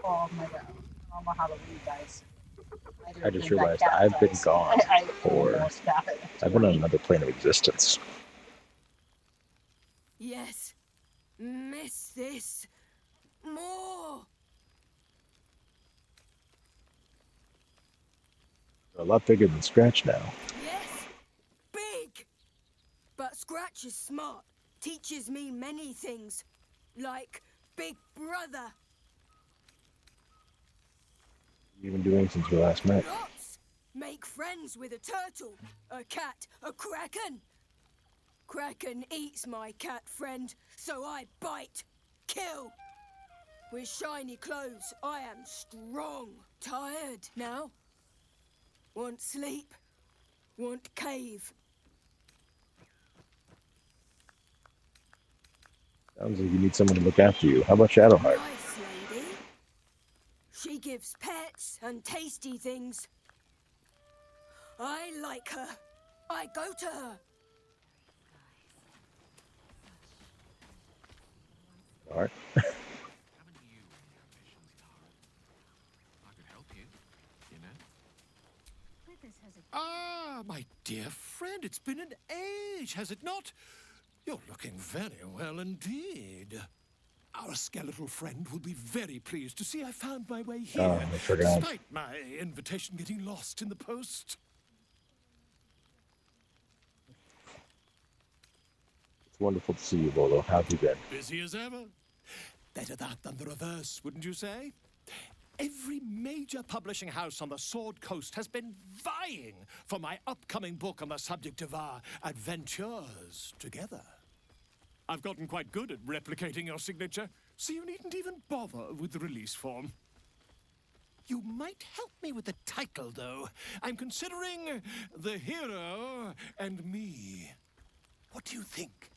Oh my god. Oh my Halloween dice. I just realized I've been gone for. I've been on another plane of existence. Yes. Miss this. More. A lot bigger than Scratch now. Yes. Big. But Scratch is smart. Teaches me many things. Like Big Brother. You've been doing since we last met. Lots. Make friends with a turtle, a cat, a kraken. Kraken eats my cat friend, so I bite, kill. With shiny clothes, I am strong. Tired now. Want sleep. Want cave. Sounds like you need someone to look after you. How about Shadowheart? Nice lady. She gives pets and tasty things. I like her. I go to her. Alright. Ah, my dear friend, it's been an age, has it not? You're looking very well indeed. Our skeletal friend will be very pleased to see I found my way here, Oh, I forgot. despite my invitation getting lost in the post. It's wonderful to see you, Bolo. How have you been? Busy as ever. Better that than the reverse, wouldn't you say? Every major publishing house on the Sword Coast has been vying for my upcoming book on the subject of our adventures together. I've gotten quite good at replicating your signature, so you needn't even bother with the release form. You might help me with the title, though. I'm considering The Hero and Me. What do you think?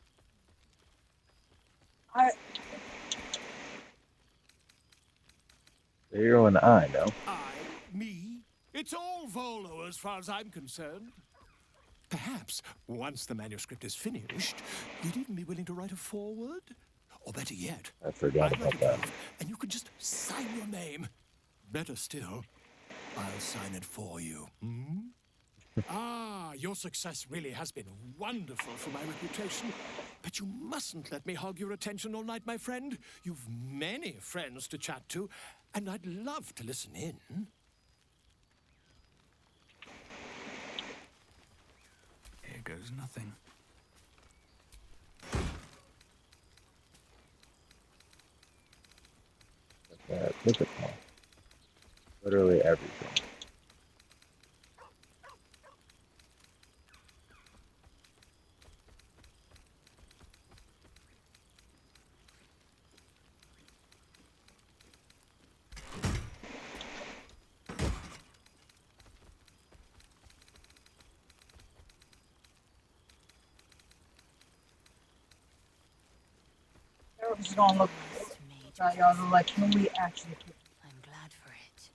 The hero and I, no? Me? It's all Volo as far as I'm concerned. Perhaps, once the manuscript is finished, you'd even be willing to write a foreword? Or better yet, I forgot I'd about write that. it, and you can just sign your name. Better still, I'll sign it for you. Your success really has been wonderful for my reputation. But you mustn't let me hog your attention all night, my friend. You've many friends to chat to, and I'd love to listen in. Here goes nothing. Look at that. Literally everything. Eric's gonna look. Y'all like, can we actually? I'm glad for it.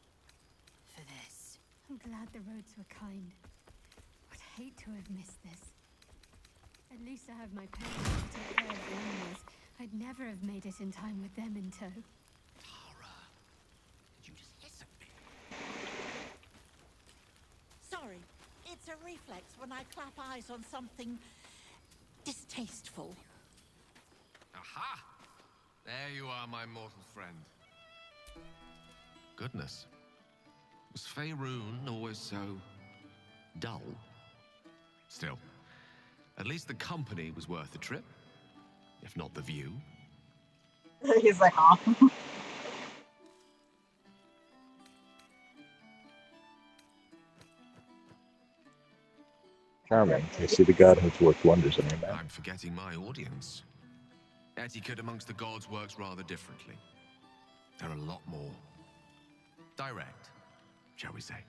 For this. I'm glad the roads were kind. I'd hate to have missed this. At least I have my parents to take care of the animals. I'd never have made it in time with them in tow. Sorry, it's a reflex when I clap eyes on something distasteful. Aha! There you are, my mortal friend. Goodness. Was Faerun always so dull? Still, at least the company was worth the trip. if not the view. He's like, huh? Charming. I see the godhood's worked wonders on your man. I'm forgetting my audience. Etiquette amongst the gods works rather differently. They're a lot more direct, shall we say.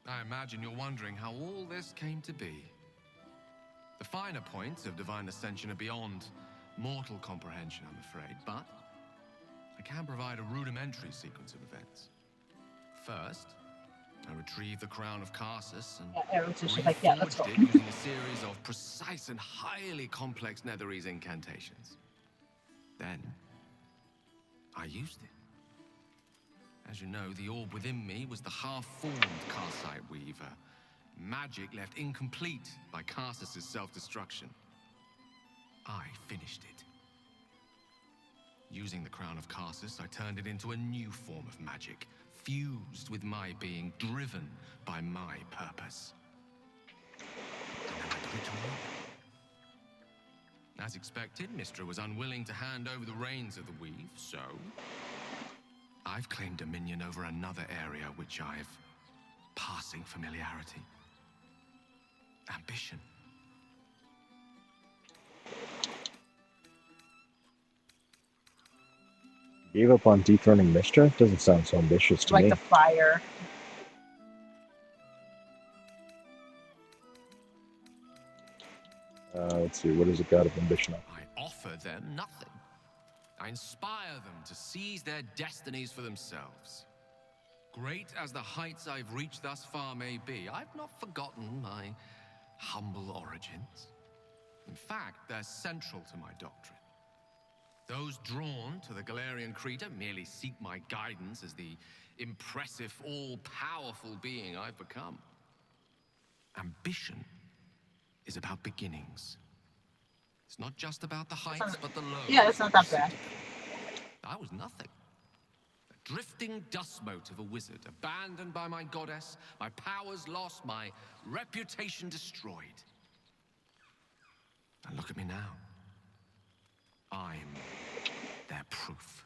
I imagine you're wondering how all this came to be. The finer points of divine ascension are beyond mortal comprehension, I'm afraid, but I can provide a rudimentary sequence of events. First, I retrieved the crown of Karsus and Eric's just like, yeah, let's go. reforged it using a series of precise and highly complex Netherese incantations. Then, I used it. As you know, the orb within me was the half-formed Karsite Weaver. Magic left incomplete by Karsus' self-destruction. I finished it. Using the crown of Karsus, I turned it into a new form of magic, fused with my being, driven by my purpose. And then I put it to work. As expected, Mystra was unwilling to hand over the reins of the weave, so I've claimed dominion over another area which I've passing familiarity. Ambition. Gave up on dethroning Mystra? Doesn't sound so ambitious to Like me. the fire. Let's see, what is a god of ambition? I offer them nothing. I inspire them to seize their destinies for themselves. Great as the heights I've reached thus far may be, I've not forgotten my humble origins. In fact, they're central to my doctrine. Those drawn to the Galarian Creator merely seek my guidance as the impressive, all-powerful being I've become. Ambition is about beginnings. It's not just about the heights, but the lows. Yeah, it's not that bad. I was nothing. A drifting dust mote of a wizard, abandoned by my goddess, my powers lost, my reputation destroyed. And look at me now. I'm their proof.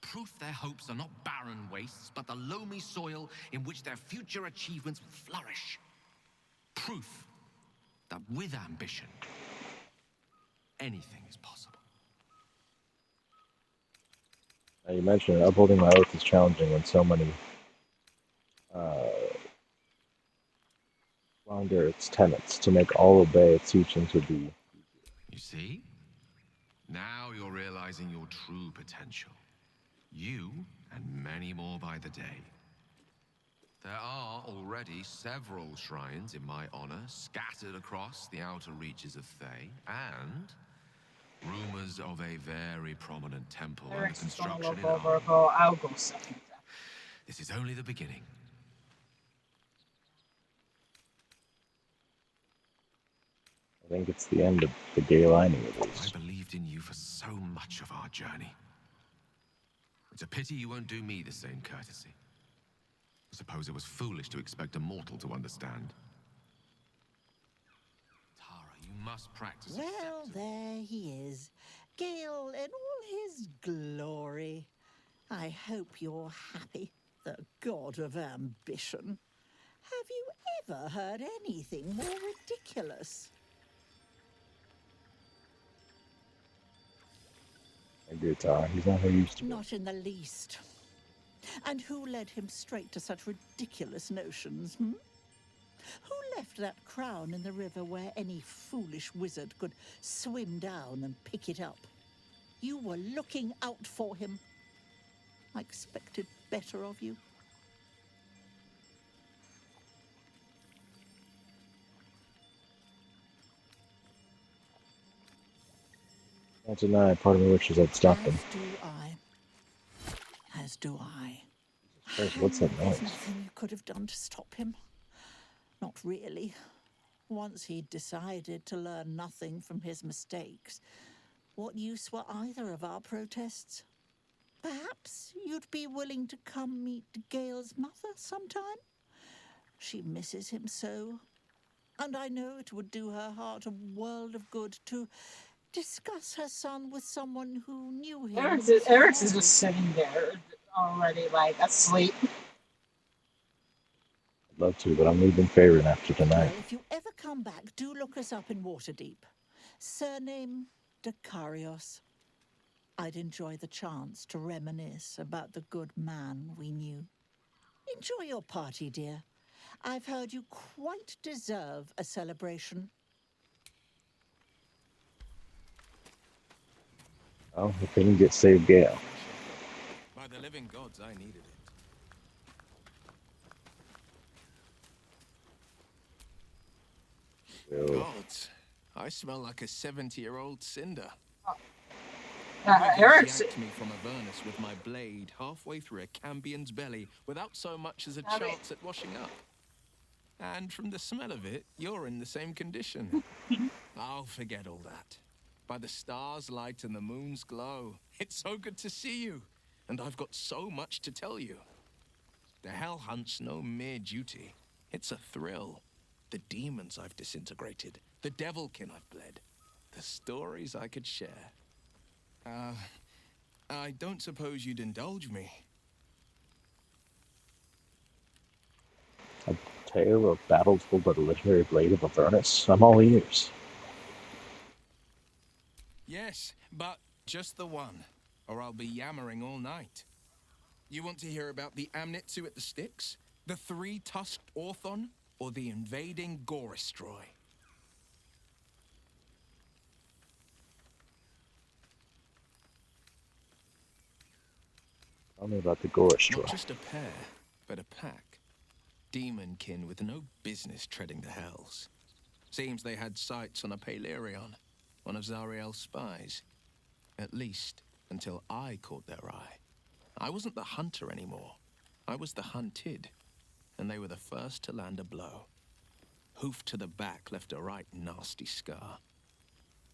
Proof their hopes are not barren wastes, but the loamy soil in which their future achievements will flourish. Proof that with ambition, anything is possible. Now you mentioned upholding my oath is challenging when so many flounder its tenets. To make all obey its teachings would be... You see? Now you're realizing your true potential. You, and many more by the day. There are already several shrines in my honor scattered across the outer reaches of Thay, and rumors of a very prominent temple under Eric's just gonna construction look in over, go, I'll go second. This is only the beginning. I think it's the end of the gay lining at least. I believed in you for so much of our journey. It's a pity you won't do me the same courtesy. I suppose it was foolish to expect a mortal to understand. Tara, you must practice. Well, there he is. Gale in all his glory. I hope you're happy, the god of ambition. Have you ever heard anything more ridiculous? I agree, Tara. He's not who he used to be. Not in the least. And who led him straight to such ridiculous notions, hmm? Who left that crown in the river where any foolish wizard could swim down and pick it up? You were looking out for him. I expected better of you. Can't deny, part of me wishes I'd stopped him. As do I. As do I. Christ, what's that There's noise? nothing you could have done to stop him. Not really. Once he'd decided to learn nothing from his mistakes, what use were either of our protests? Perhaps you'd be willing to come meet Gale's mother sometime? She misses him so. And I know it would do her heart a world of good to discuss her son with someone who knew him. Eric's is just sitting there already, like asleep. I'd love to, but I'm leaving Faerun after tonight. Well, if you ever come back, do look us up in Waterdeep. Surname Dakarios. I'd enjoy the chance to reminisce about the good man we knew. Enjoy your party, dear. I've heard you quite deserve a celebration. Oh, we couldn't get Save Gale. By the living gods, I needed it. Gods, I smell like a 70-year-old cinder. Eric's yanked me from Avernus with my blade halfway through a Cambion's belly without so much as a chance at washing up. And from the smell of it, you're in the same condition. I'll forget all that. By the stars' light and the moon's glow, it's so good to see you. And I've got so much to tell you. The Hell Hunt's no mere duty. It's a thrill. The demons I've disintegrated, the devilkin I've bled, the stories I could share. I don't suppose you'd indulge me. A tale of battles told by the legendary blade of Avernus. I'm all ears. Yes, but just the one, or I'll be yammering all night. You want to hear about the Amnitsu at the Styx, the three-tusked Orthon, or the invading Goristroy? Tell me about the Goristroy. Not just a pair, but a pack. Demonkin with no business treading the hells. Seems they had sights on a Palerion, one of Zariel's spies. At least, until I caught their eye. I wasn't the hunter anymore. I was the hunted, and they were the first to land a blow. Hoof to the back left a right nasty scar.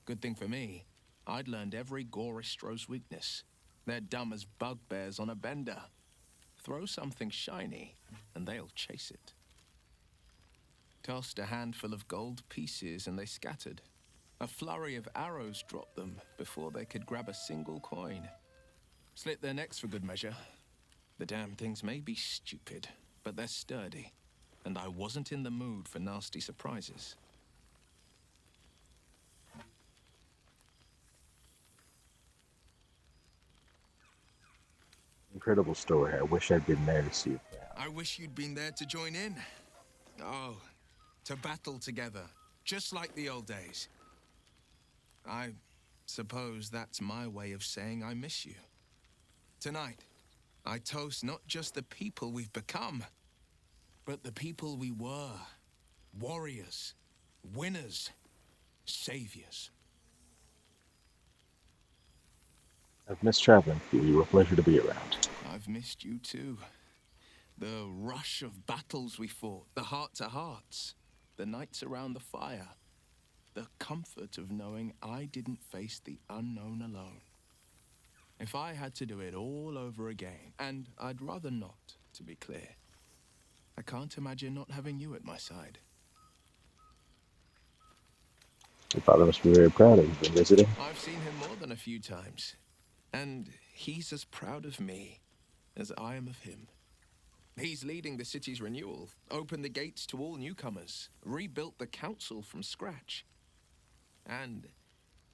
Good thing for me, I'd learned every Goristro's weakness. They're dumb as bugbears on a bender. Throw something shiny, and they'll chase it. Tossed a handful of gold pieces, and they scattered. A flurry of arrows dropped them before they could grab a single coin. Slit their necks for good measure. The damn things may be stupid, but they're sturdy, and I wasn't in the mood for nasty surprises. Incredible story. I wish I'd been there to see it. I wish you'd been there to join in. Oh, to battle together, just like the old days. I suppose that's my way of saying I miss you. Tonight, I toast not just the people we've become, but the people we were. Warriors, winners, saviors. I've missed traveling with you. You were a pleasure to be around. I've missed you too. The rush of battles we fought, the heart-to-hearts, the nights around the fire, the comfort of knowing I didn't face the unknown alone. If I had to do it all over again, and I'd rather not, to be clear, I can't imagine not having you at my side. Your father must be very proud of you. Been visiting? I've seen him more than a few times, and he's as proud of me as I am of him. He's leading the city's renewal, opened the gates to all newcomers, rebuilt the council from scratch. And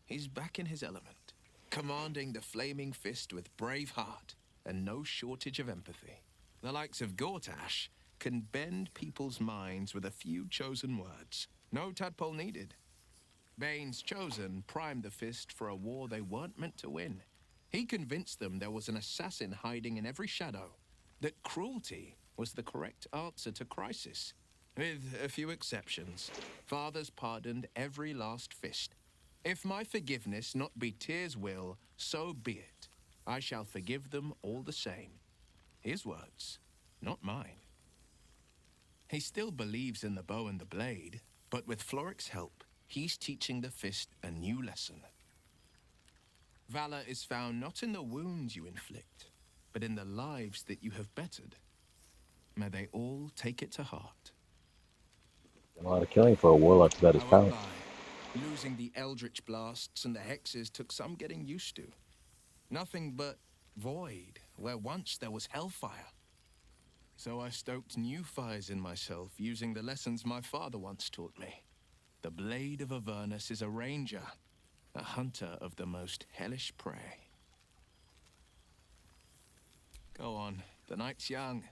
he's back in his element, commanding the Flaming Fist with brave heart and no shortage of empathy. The likes of Gortash can bend people's minds with a few chosen words. No tadpole needed. Bane's Chosen primed the Fist for a war they weren't meant to win. He convinced them there was an assassin hiding in every shadow, that cruelty was the correct answer to crisis. With a few exceptions, fathers pardoned every last fist. If my forgiveness not be Tyr's will, so be it. I shall forgive them all the same. His words, not mine. He still believes in the bow and the blade, but with Floric's help, he's teaching the Fist a new lesson. Valor is found not in the wounds you inflict, but in the lives that you have bettered. May they all take it to heart. A lot of killing for a warlock without his I won't power. lie. Losing the eldritch blasts and the hexes took some getting used to. Nothing but void, where once there was hellfire. So I stoked new fires in myself using the lessons my father once taught me. The Blade of Avernus is a ranger, a hunter of the most hellish prey. Go on, the night's young.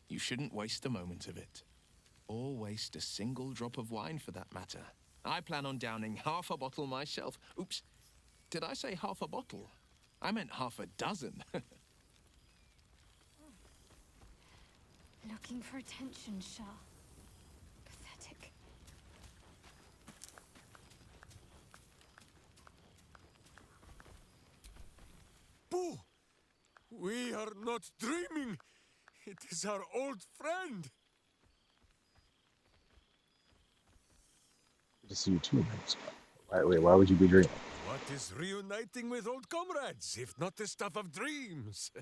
You shouldn't waste a moment of it. Or waste a single drop of wine for that matter. I plan on downing half a bottle myself. Oops, did I say half a bottle? I meant half a dozen. Looking for attention, Shah. Pathetic. Boo! We are not dreaming. It is our old friend. Good to see you too, Minsk. Wait, why would you be dreaming? What is reuniting with old comrades, if not the stuff of dreams?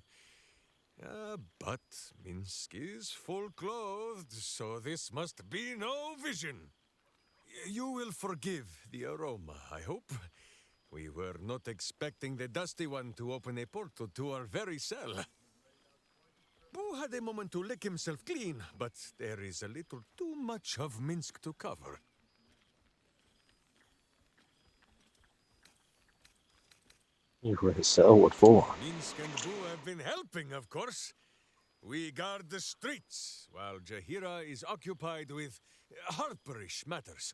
But Minsk is full-clothed, so this must be no vision. You will forgive the aroma, I hope. We were not expecting the Dusty One to open a portal to our very cell. Boo had a moment to lick himself clean, but there is a little too much of Minsk to cover. You were his cell? What for? Minsk and Boo have been helping, of course. We guard the streets, while Jaheira is occupied with harperish matters.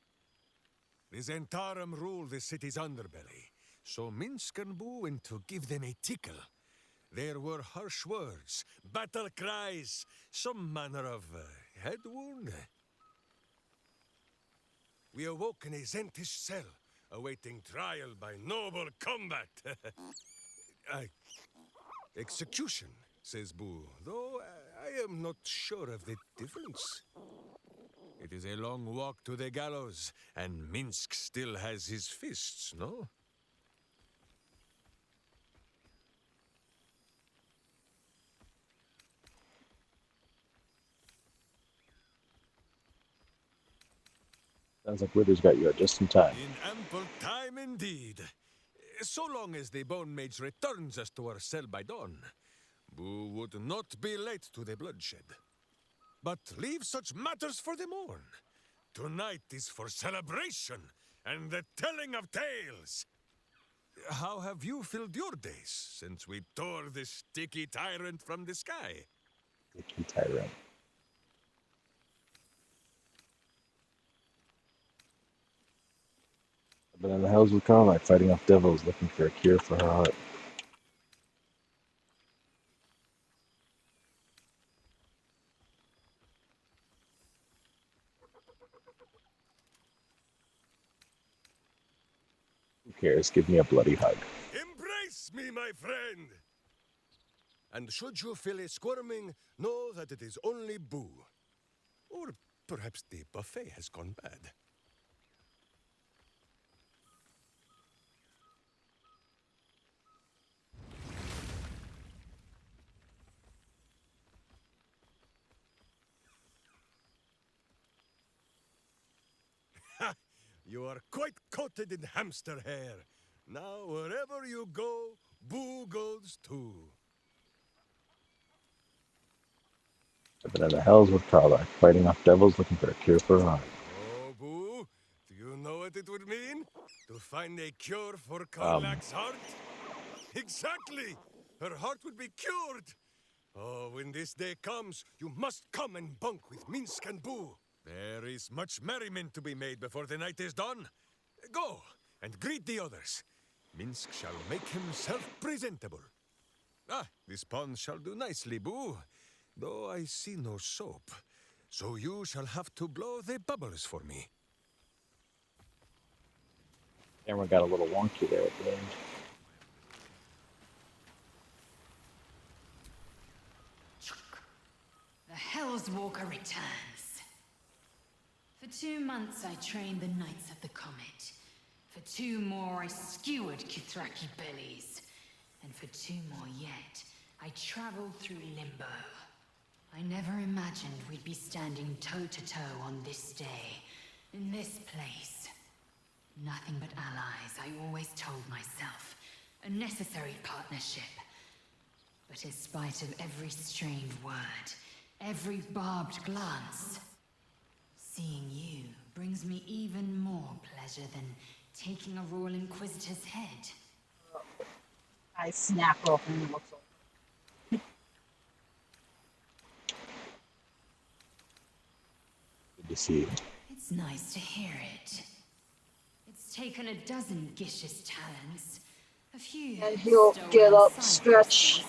The Zentarum rule the city's underbelly, so Minsk and Boo went to give them a tickle. There were harsh words, battle cries, some manner of head wound. We awoke in a Zentish cell, awaiting trial by noble combat. Execution, says Boo, though I am not sure of the difference. It is a long walk to the gallows, and Minsk still has his fists, no? Sounds like Wither's got you out just in time. In ample time indeed. So long as the Bone Mage returns us to our cell by dawn, Boo would not be late to the bloodshed. But leave such matters for the morn. Tonight is for celebration and the telling of tales. How have you filled your days since we tore the sticky tyrant from the sky? Sticky tyrant. I've been in the hells with Karlach, fighting off devils, looking for a cure for her heart. Who cares? Give me a bloody hug. Embrace me, my friend! And should you feel a squirming, know that it is only Boo. Or perhaps the buffet has gone bad. Ha! You are quite coated in hamster hair. Now, wherever you go, Boo goes too. I've been in the hells with Karlach, fighting off devils, looking for a cure for her heart. Oh, Boo, do you know what it would mean? To find a cure for Karlach's heart? Exactly! Her heart would be cured! Oh, when this day comes, you must come and bunk with Minsk and Boo. There is much merriment to be made before the night is done. Go, and greet the others. Minsk shall make himself presentable. Ah, this pond shall do nicely, Boo. Though I see no soap. So you shall have to blow the bubbles for me. Camera got a little wonky there at the end. The Hell's Walker returns. For 2 months I trained the Knights of the Comet. For 2 more I skewered Kithraki bellies. And for 2 more yet, I traveled through Limbo. I never imagined we'd be standing toe-to-toe on this day, In this place, nothing but allies, I always told myself. A necessary partnership. But in spite of every strained word, every barbed glance, seeing you brings me even more pleasure than taking a Royal Inquisitor's head. I snap open and looks over. Good to see you. It's nice to hear it. It's taken a dozen Gish's talents, a few And he'll get up, stretch,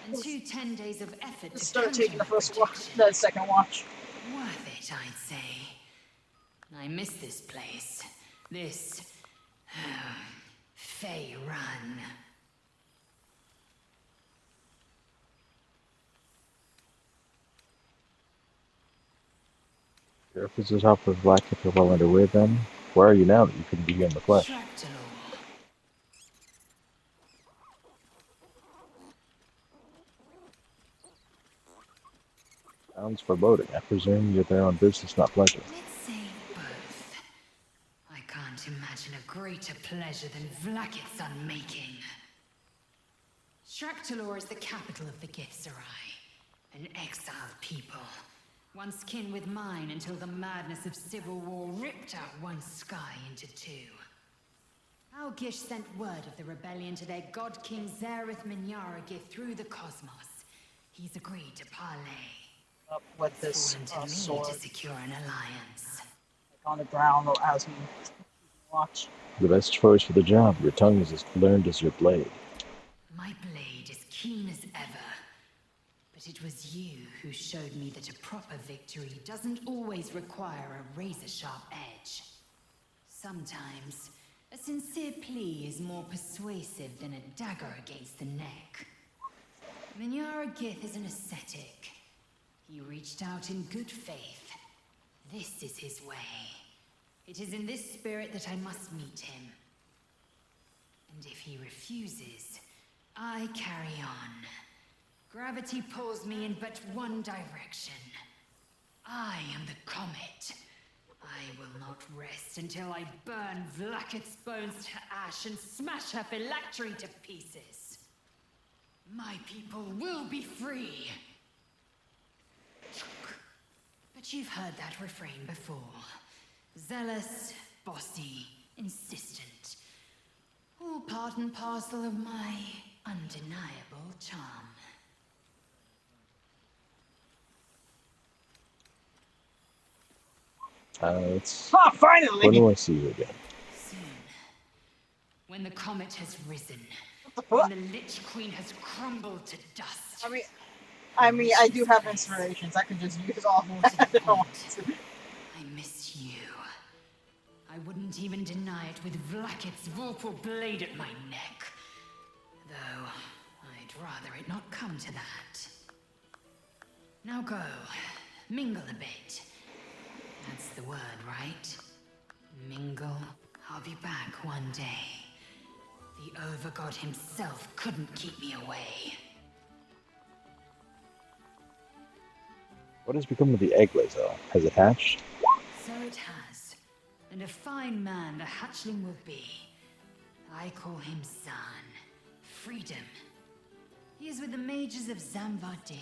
and 2 10 days of effort to start counter taking the my first watch, protection. the second watch. Worth it, I'd say. I miss this place. This Fey Run. Your efforts at the top of Black if you're well underway then. Where are you now that you couldn't be here in the flesh? Sounds foreboding. I presume you're there on business, not pleasure. Let's say both. I can't imagine a greater pleasure than Vlaakith's unmaking. Shraptalor is the capital of the Githzerai, an exiled people. Once kin with mine until the madness of civil war ripped out one sky into 2. Our Gish sent word of the rebellion to their god king Zareth Minyaragith through the cosmos. He's agreed to parley. Up with this sword to secure an alliance. on the ground as we watch. The best choice for the job. Your tongue is as learned as your blade. My blade is keen as ever. But it was you who showed me that a proper victory doesn't always require a razor-sharp edge. Sometimes, a sincere plea is more persuasive than a dagger against the neck. Minyaragith is an ascetic. He reached out in good faith. This is his way. It is in this spirit that I must meet him. And if he refuses, I carry on. Gravity pulls me in but one direction. I am the comet. I will not rest until I burn Vlaakith's bones to ash and smash her phylactery to pieces. My people will be free. But you've heard that refrain before. Zealous, bossy, insistent. All part and parcel of my undeniable charm. Finally! When do I see you again? Soon. When the comet has risen. When the Lich Queen has crumbled to dust. I mean, I do have inspirations. I could just use all of that if I want to. I miss you. I wouldn't even deny it with Vlaakith's vorpal blade at my neck. Though, I'd rather it not come to that. Now go. Mingle a bit. That's the word, right? Mingle. I'll be back one day. The Overgod himself couldn't keep me away. What has become of the egg laser? Has it hatched? So it has. And a fine man the hatchling will be. I call him Zan. Freedom. He is with the mages of Zamvadim.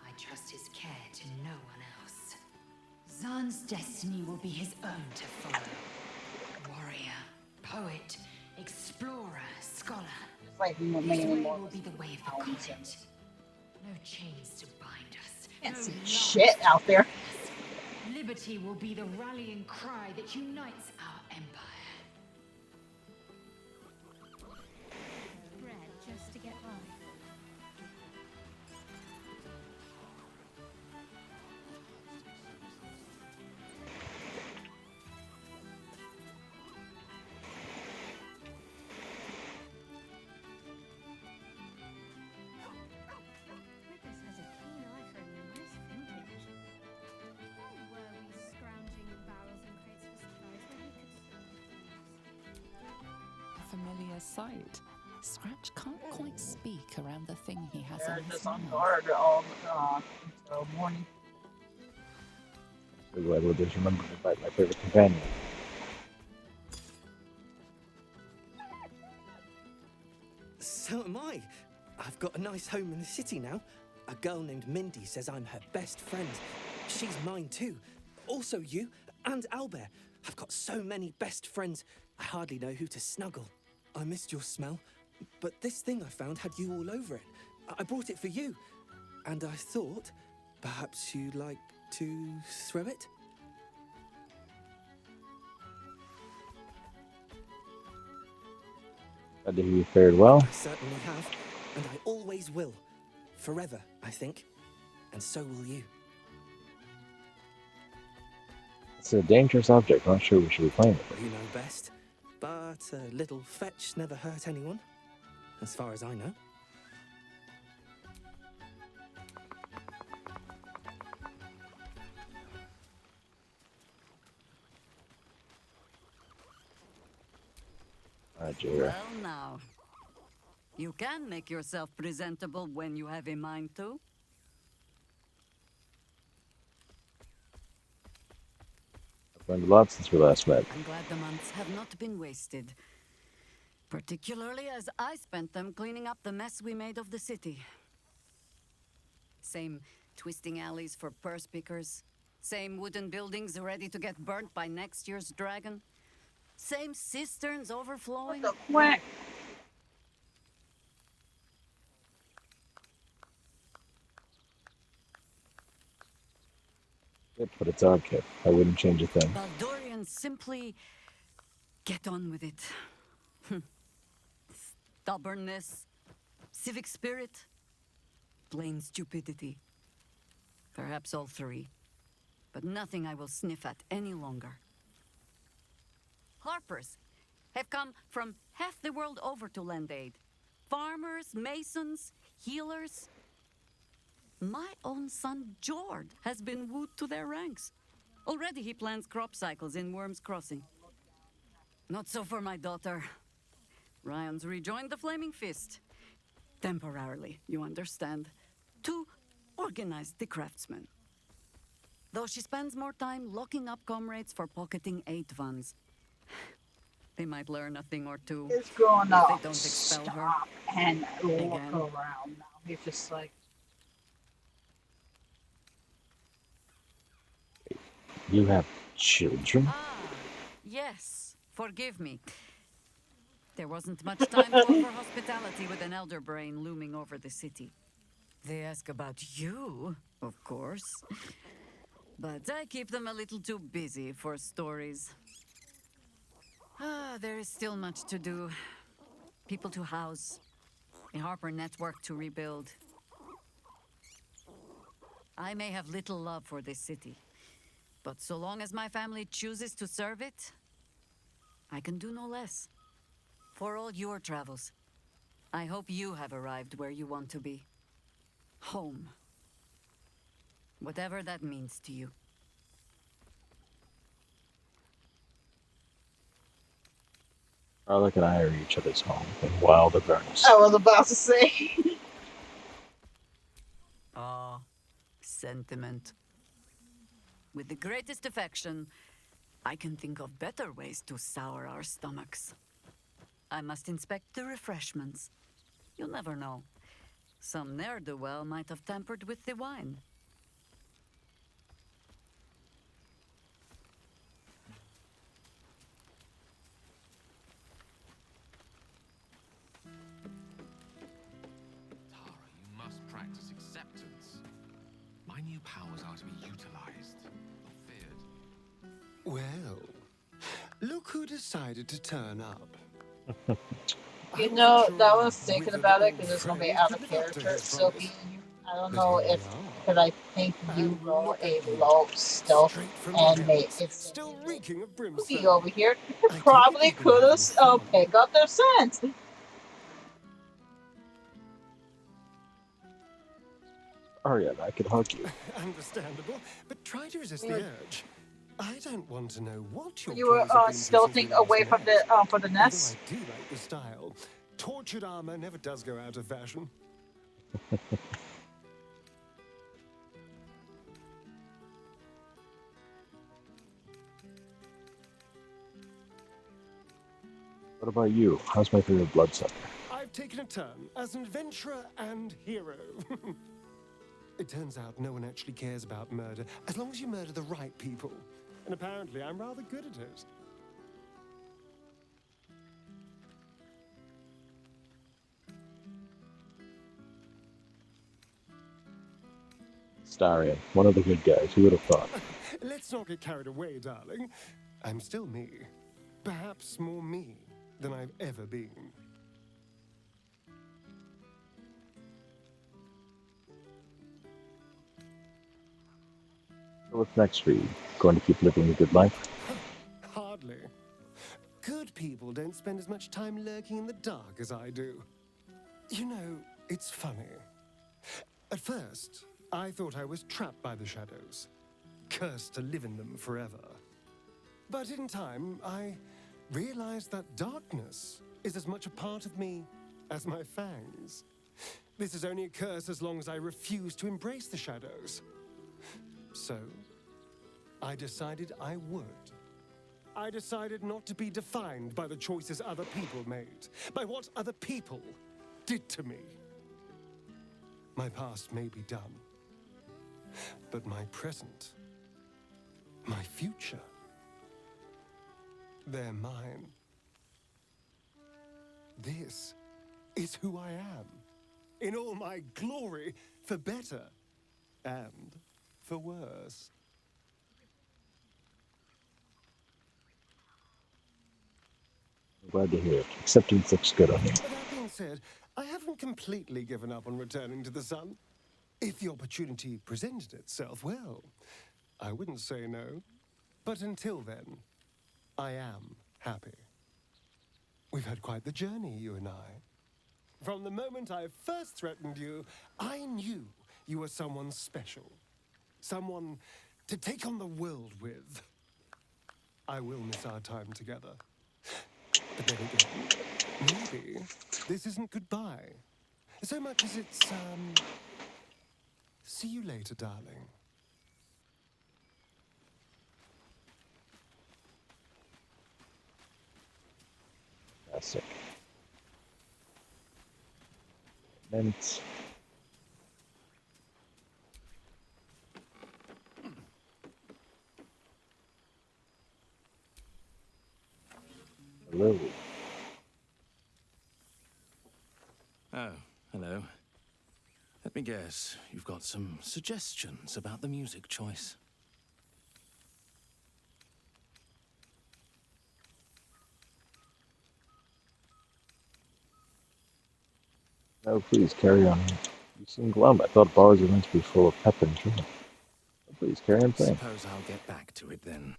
I trust his care to no one else. Zan's destiny will be his own to follow. Warrior, poet, explorer, scholar. His way will be the way of the comet. No chains to bind us. Can't no see lies shit to out there. bind us. Liberty will be the rallying cry that unites our empire. Bread just to get by. Witness has a keen eye for a nice vintage. Why were we scrounging in barrels and crates for supplies when we could A familiar sight. Scratch can't quite speak around the thing he has They're in his just on mouth. guard all until morning. Maybe I will just remember to invite my favorite companion. So am I. I've got a nice home in the city now. A girl named Mindy says I'm her best friend. She's mine too. Also you and Albert. I've got so many best friends, I hardly know who to snuggle. I missed your smell, but this thing I found had you all over it. I brought it for you, and I thought perhaps you'd like to throw it? Glad to hear you fared well. I certainly have, and I always will. Forever, I think. And so will you. It's a dangerous object. I'm not sure we should be playing with it. You know best. But a little fetch never hurt anyone, as far as I know. Well now, you can make yourself presentable when you have a mind to. I've learned a lot since we last met. I'm glad the months have not been wasted. Particularly as I spent them cleaning up the mess we made of the city. Same twisting alleys for purse pickers. Same wooden buildings ready to get burnt by next year's dragon. Same cisterns overflowing. What? But it's our kit. I wouldn't change a thing. Baldorians simply get on with it. Stubbornness, civic spirit, plain stupidity. Perhaps all three. But nothing I will sniff at any longer. Harpers have come from half the world over to lend aid. Farmers, masons, healers. My own son, Jord, has been wooed to their ranks. Already he plans crop cycles in Worm's Crossing. Not so for my daughter. Ryan's rejoined the Flaming Fist. Temporarily, you understand. To organize the craftsmen. Though she spends more time locking up comrades for pocketing aid funds. They might learn a thing or two. He's growing if up. they don't expel her. And look Again. around now. He's just like, You have children? Yes, forgive me. There wasn't much time to offer hospitality with an elder brain looming over the city. They ask about you, of course. But I keep them a little too busy for stories. There is still much to do. People to house. A Harper network to rebuild. I may have little love for this city. But so long as my family chooses to serve it, I can do no less. For all your travels, I hope you have arrived where you want to be. Home. Whatever that means to you. Karlach and I are each other's home in Wild Avernus. I was about to say. Ah, sentiment. With the greatest affection, I can think of better ways to sour our stomachs. I must inspect the refreshments. You'll never know. Some ne'er-do-well might have tampered with the wine. Tara, you must practice acceptance. My new powers are to be utilized, not feared. Well, look who decided to turn up. You know, that was thinking about it because it's going to be out of character. So, I don't know if, because I think you roll a low stealth and make it Still reeking of spooky brimstone. over here. You probably could have picked up their scent. Ariana, I could hug you. Understandable, but try to resist the urge. I don't want to know what your You were plans have been stealthing since we away last from met. the for the Although nest. I do like the style. Tortured armor never does go out of fashion. about you? How's my favorite bloodsucker? I've taken a turn as an adventurer and hero. It turns out no one actually cares about murder as long as you murder the right people. And apparently I'm rather good at it. Starion, one of the good guys. Who would have thought? Let's not get carried away, darling. I'm still me. Perhaps more me than I've ever been. So what's next for you? Going to keep living a good life? Hardly. Good people don't spend as much time lurking in the dark as I do. You know, it's funny. At first, I thought I was trapped by the shadows, cursed to live in them forever. But in time, I realized that darkness is as much a part of me as my fangs. This is only a curse as long as I refuse to embrace the shadows. So, I decided I would. I decided not to be defined by the choices other people made, by what other people did to me. My past may be done, but my present, my future, they're mine. This is who I am, in all my glory, for better and for worse. I'm glad to hear it. Acceptance looks good on you. That being said, I haven't completely given up on returning to the sun. If the opportunity presented itself, well, I wouldn't say no. But until then, I am happy. We've had quite the journey, you and I. From the moment I first threatened you, I knew you were someone special. Someone to take on the world with. I will miss our time together. But then again, maybe this isn't goodbye. So much as it's, see you later, darling. Fantastic. Mint. Hello. Oh, hello. Let me guess, you've got some suggestions about the music choice. No, please, carry on. You seem glum. I thought bars were meant to be full of pep and joy. Please, carry on playing. Suppose I'll get back to it then.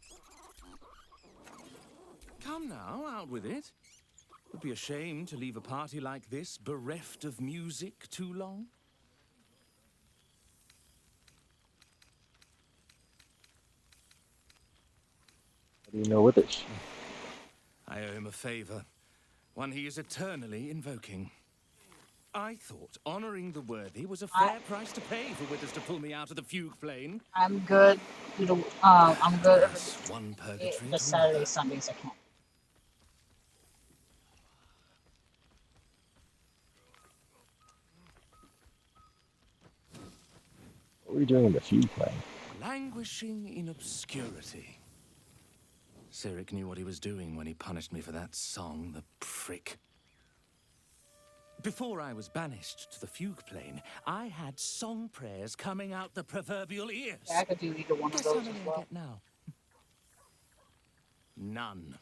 Come now, out with it. Would be a shame to leave a party like this bereft of music too long. What do you know with it? I owe him a favor, one he is eternally invoking. I thought honoring the worthy was a fair price to pay for Withers to pull me out of the fugue plane. I'm good. I'm good. That's one purgatory The to Saturday, another. Sundays I can't. What were you doing in the fugue plane? Languishing in obscurity. Cyric knew what he was doing when he punished me for that song, the prick. Before I was banished to the fugue plane, I had song prayers coming out the proverbial ears. Yeah, I could do either one of Guess those how as many I well. get now? None.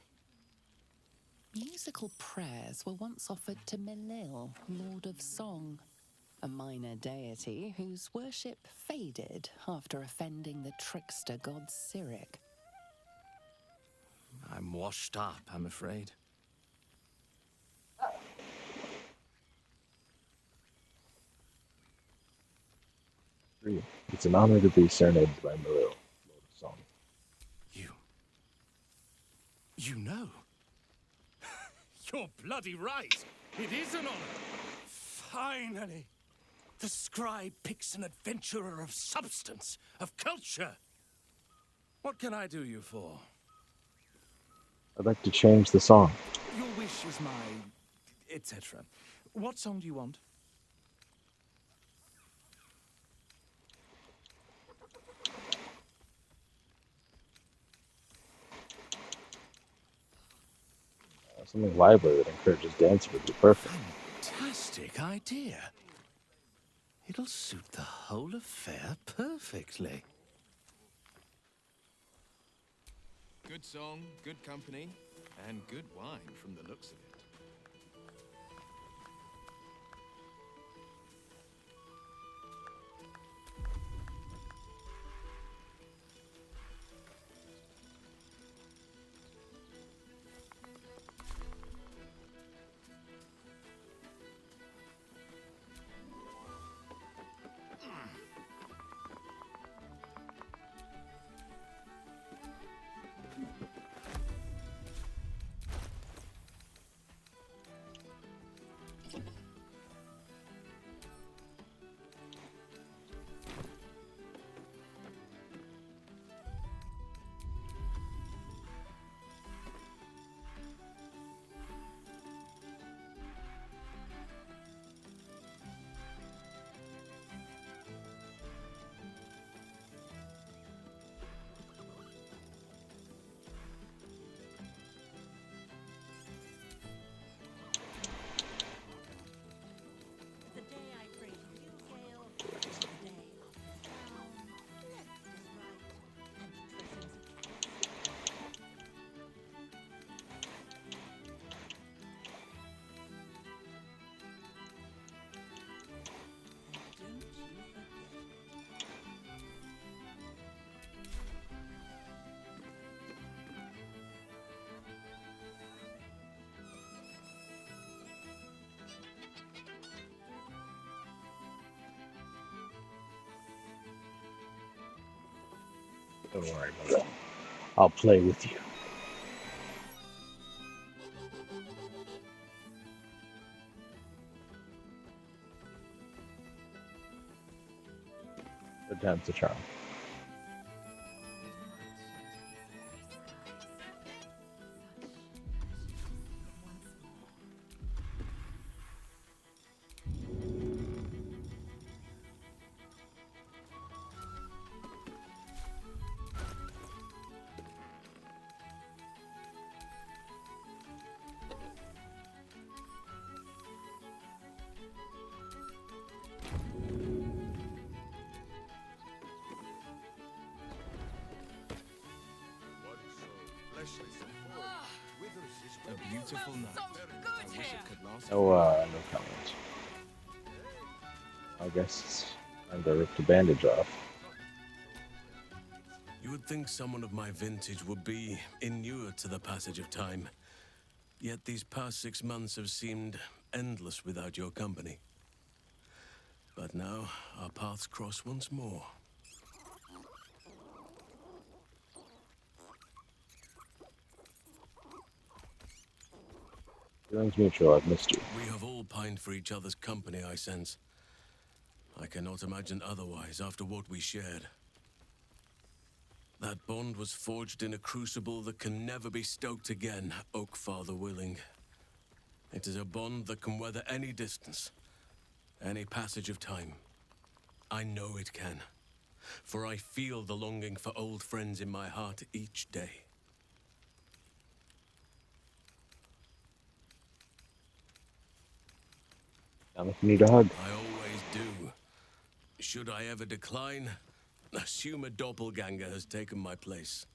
Musical prayers were once offered to Melil, Lord of Song, a minor deity whose worship faded after offending the trickster god Cyric. I'm washed up, I'm afraid. It's an honor to be serenaded by Melil, Lord of Song. You know? You're bloody right! It is an honor! Finally! The scribe picks an adventurer of substance, of culture! What can I do you for? I'd like to change the song. Your wish is my... etc. What song do you want? Something lively that encourages dancing would be perfect. Fantastic idea. It'll suit the whole affair perfectly. Good song, good company, and good wine from the looks of it. Don't worry about that. I'll play with you. Good times to charm. A beautiful night. I wish it could last. No comments. I guess it's time to rip the bandage off. You would think someone of my vintage would be inured to the passage of time. Yet these past 6 months have seemed endless without your company. But now, our paths cross once more. Feelings mutual, I've missed you. We have all pined for each other's company, I sense. I cannot imagine otherwise after what we shared. That bond was forged in a crucible that can never be stoked again, Oak Father willing. It is a bond that can weather any distance, any passage of time. I know it can, for I feel the longing for old friends in my heart each day. Sound like you need a hug. I always do. Should I ever decline, assume a doppelganger has taken my place.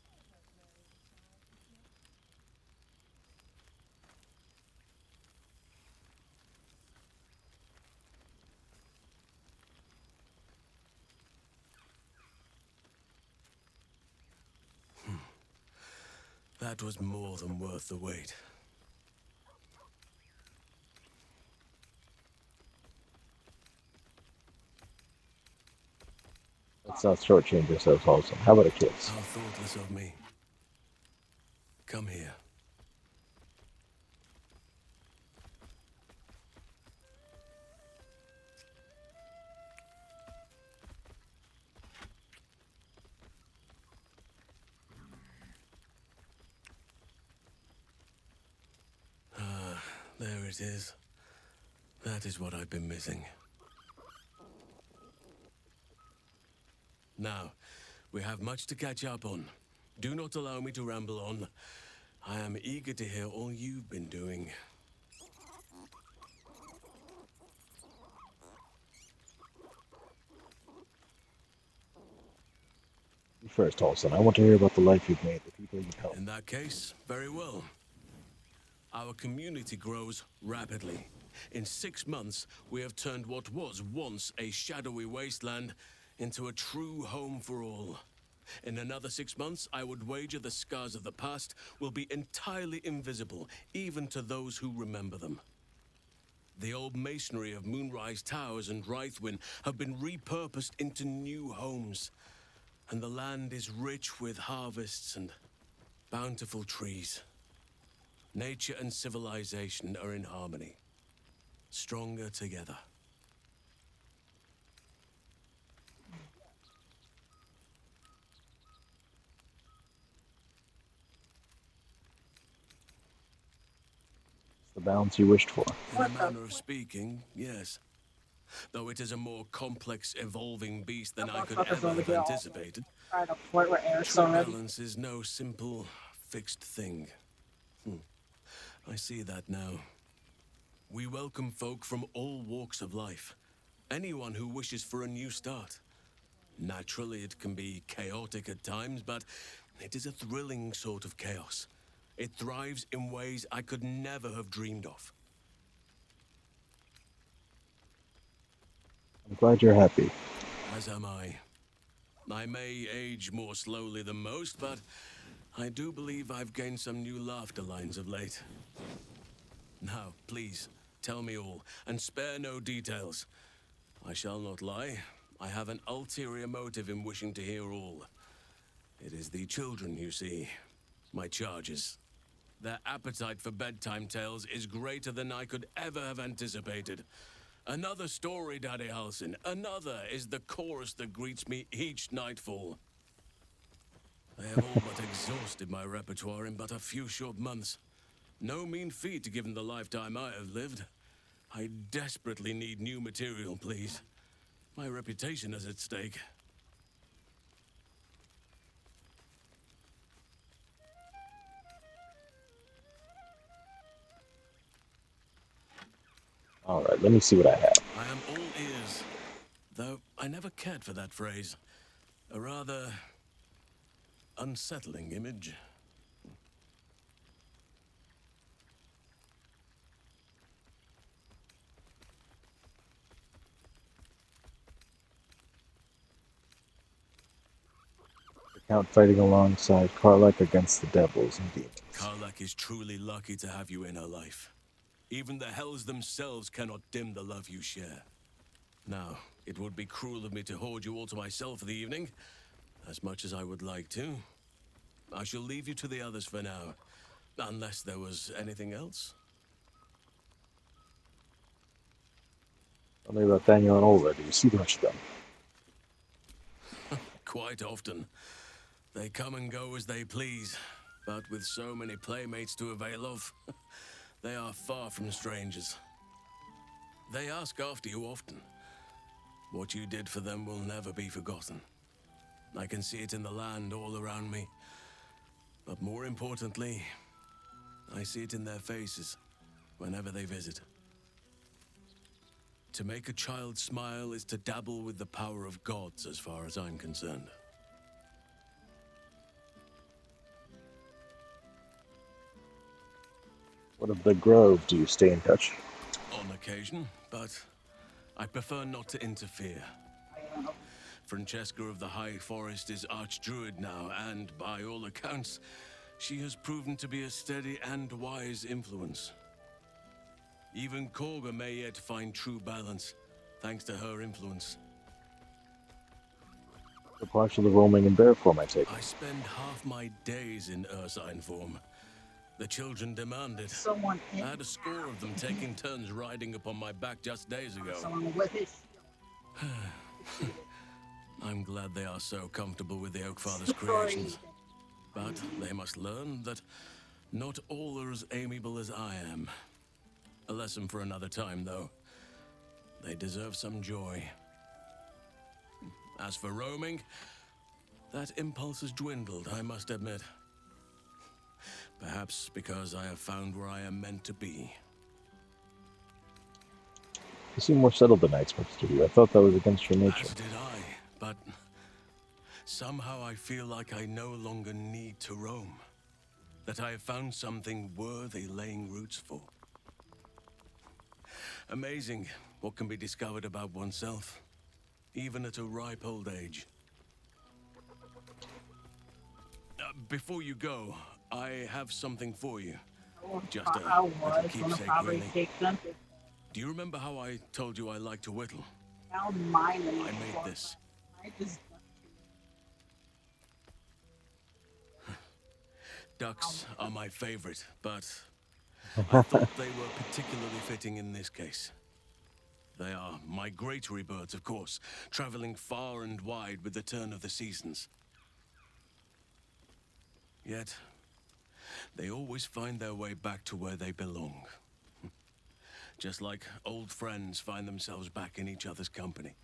That was more than worth the wait. Let's not shortchange ourselves also. How about a kiss? How thoughtless of me. Come here. it is. That is what I've been missing. Now, we have much to catch up on. Do not allow me to ramble on. I am eager to hear all you've been doing. First, Olsen, I want to hear about the life you've made, the people you've helped. In that case, very well. Our community grows rapidly. In 6 months, we have turned what was once a shadowy wasteland into a true home for all. In another 6 months, I would wager the scars of the past will be entirely invisible, even to those who remember them. The old masonry of Moonrise Towers and Rythwin have been repurposed into new homes, and the land is rich with harvests and bountiful trees. Nature and civilization are in harmony, stronger together. The balance you wished for. In a manner of speaking, yes. Though it is a more complex, evolving beast than I could ever have anticipated. Try to flirt with Eris True already. balance is no simple, fixed thing. I see that now. We welcome folk from all walks of life. Anyone who wishes for a new start. Naturally, it can be chaotic at times, but it is a thrilling sort of chaos. It thrives in ways I could never have dreamed of. I'm glad you're happy. As am I. I may age more slowly than most, but I do believe I've gained some new laughter lines of late. Now, please, tell me all, and spare no details. I shall not lie. I have an ulterior motive in wishing to hear all. It is the children, you see. My charges. Their appetite for bedtime tales is greater than I could ever have anticipated. Another story, Daddy Halsin. Another is the chorus that greets me each nightfall. They have all but exhausted my repertoire in but a few short months. No mean feat given the lifetime I have lived. I desperately need new material, please. My reputation is at stake. All right, let me see what I have. I am all ears. Though I never cared for that phrase. A rather unsettling image. The Count fighting alongside Karlach against the devils and demons. Karlach is truly lucky to have you in her life. Even the hells themselves cannot dim the love you share. Now, it would be cruel of me to hoard you all to myself for the evening, as much as I would like to. I shall leave you to the others for now, unless there was anything else. Tell me about Daniel and Olga. Do you see much of them? Quite often. They come and go as they please, but with so many playmates to avail of, they are far from strangers. They ask after you often. What you did for them will never be forgotten. I can see it in the land all around me. But more importantly, I see it in their faces whenever they visit. To make a child smile is to dabble with the power of gods as far as I'm concerned. What of the Grove? Do you stay in touch? On occasion, but I prefer not to interfere. Francesca of the High Forest is Archdruid now, and by all accounts, she has proven to be a steady and wise influence. Even Korga may yet find true balance, thanks to her influence. The partial of roaming in bear form, I take it. I spend half my days in Ursine form. The children demand it. Someone I had a score of them taking turns riding upon my back just days ago. Someone with his I'm glad they are so comfortable with the Oakfather's creations. But they must learn that not all are as amiable as I am. A lesson for another time, though. They deserve some joy. As for roaming, that impulse has dwindled, I must admit. Perhaps because I have found where I am meant to be. You seem more settled than I expected you. I thought that was against your nature. As did I, but somehow I feel like I no longer need to roam. That I have found something worthy laying roots for. Amazing what can be discovered about oneself, even at a ripe old age. Before you go, I have something for you. Just a little keepsake, really. Do you remember how I told you I like to whittle? I made this. Ducks are my favorite, but I thought they were particularly fitting in this case. They are migratory birds, of course, traveling far and wide with the turn of the seasons. Yet, they always find their way back to where they belong. Just like old friends find themselves back in each other's company.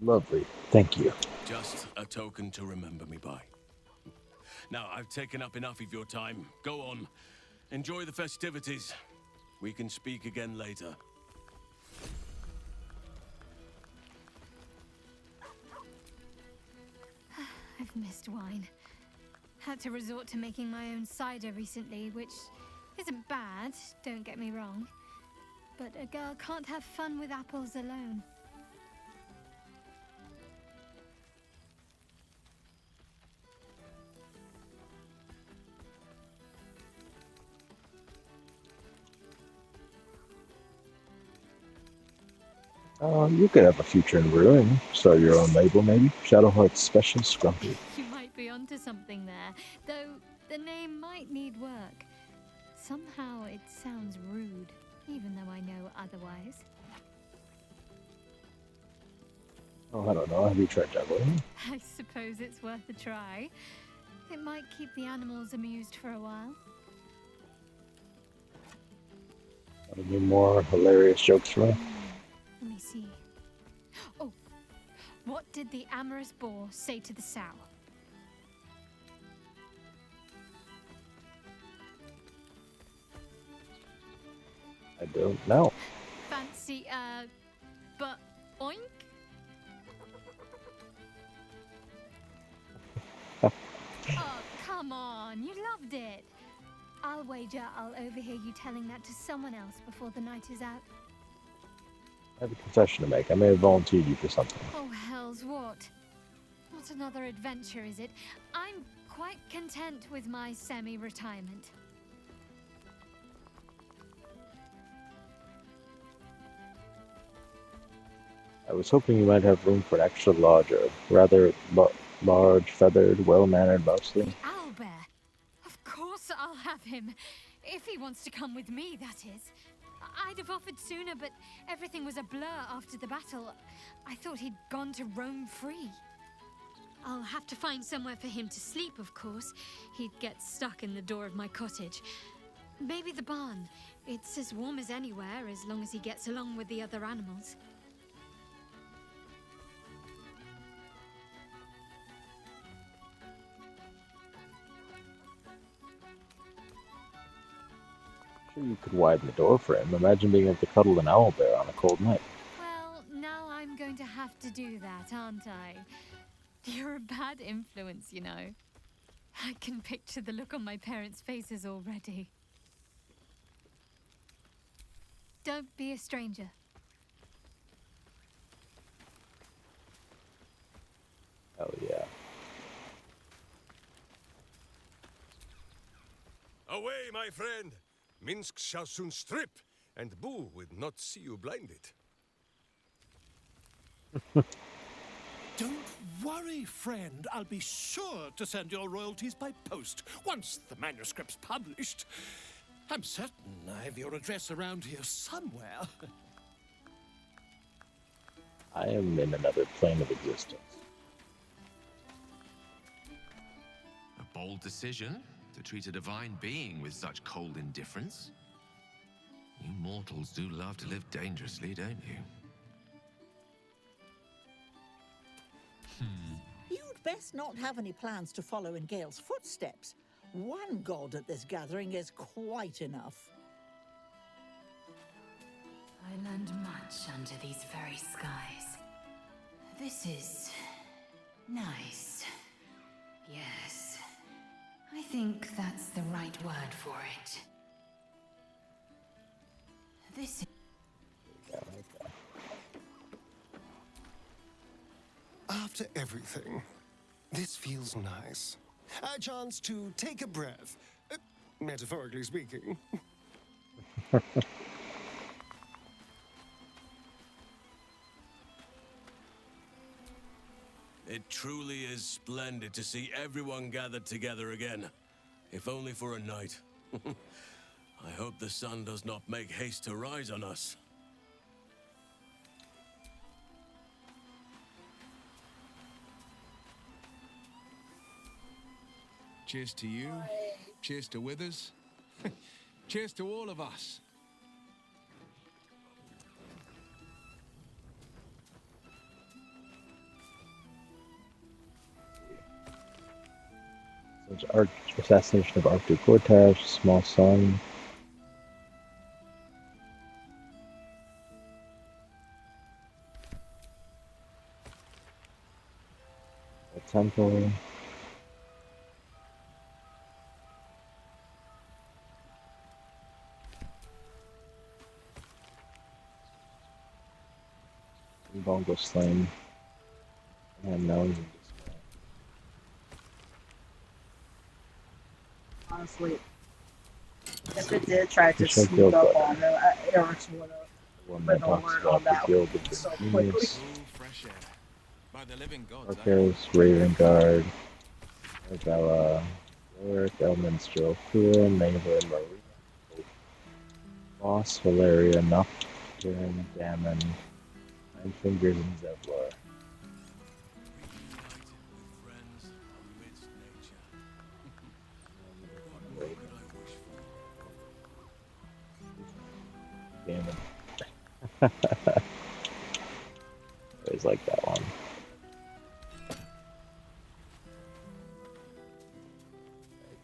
Lovely. Thank you. Just a token to remember me by. Now, I've taken up enough of your time. Go on. Enjoy the festivities. We can speak again later. I've missed wine. Had to resort to making my own cider recently, which isn't bad, don't get me wrong. But a girl can't have fun with apples alone. You could have a future in brewing. Start your own label, maybe. Shadowheart's Special Scrumpy. You might be onto something there, though the name might need work. Somehow it sounds rude, even though I know otherwise. Oh, I don't know. Have you tried juggling? I suppose it's worth a try. It might keep the animals amused for a while. Any more hilarious jokes for me? Let me see. Oh, what did the amorous boar say to the sow? I don't know. Fancy, but oink? Oh, come on, you loved it. I'll wager I'll overhear you telling that to someone else before the night is out. I have a confession to make. I may have volunteered you for something. Oh, hells, what? Not another adventure, is it? I'm quite content with my semi-retirement. I was hoping you might have room for an extra lodger. Rather large, feathered, well-mannered mostly. Owlbear! Of course I'll have him. If he wants to come with me, that is. I'd have offered sooner, but everything was a blur after the battle. I thought he'd gone to roam free. I'll have to find somewhere for him to sleep, of course. He'd get stuck in the door of my cottage. Maybe the barn. It's as warm as anywhere, as long as he gets along with the other animals. You could widen the door for him. Imagine being able to cuddle an owlbear on a cold night. Well, now I'm going to have to do that, aren't I? You're a bad influence, you know. I can picture the look on my parents' faces already. Don't be a stranger. Oh, yeah. Away, my friend! Minsk shall soon strip, and Boo would not see you blinded. Don't worry, friend. I'll be sure to send your royalties by post once the manuscript's published. I'm certain I have your address around here somewhere. I am in another plane of existence. A bold decision to treat a divine being with such cold indifference. You mortals do love to live dangerously, don't you? You'd best not have any plans to follow in Gale's footsteps. One god at this gathering is quite enough. I learned much under these very skies. This is nice. Yes. I think that's the right word for it. This is... After everything, this feels nice. A chance to take a breath, metaphorically speaking. It truly is splendid to see everyone gathered together again, if only for a night. I hope the sun does not make haste to rise on us. Cheers to you. Cheers to Withers. Cheers to all of us. There's assassination of Arctic Cortege, small sun. A temple. Bongo slain. And now he's in display. Honestly, if it did try to sneak up on them, Eric's would have been alert on that one so quickly. Fresh air. By the living gods. Arceus, Raven Guard, Argella, Lyric, Elminster, Ophira, Naylor, Maria, Boss, Valeria, Nocturne, Gammon, Nine Fingers, and Zevlor. Gammon. Always like that one.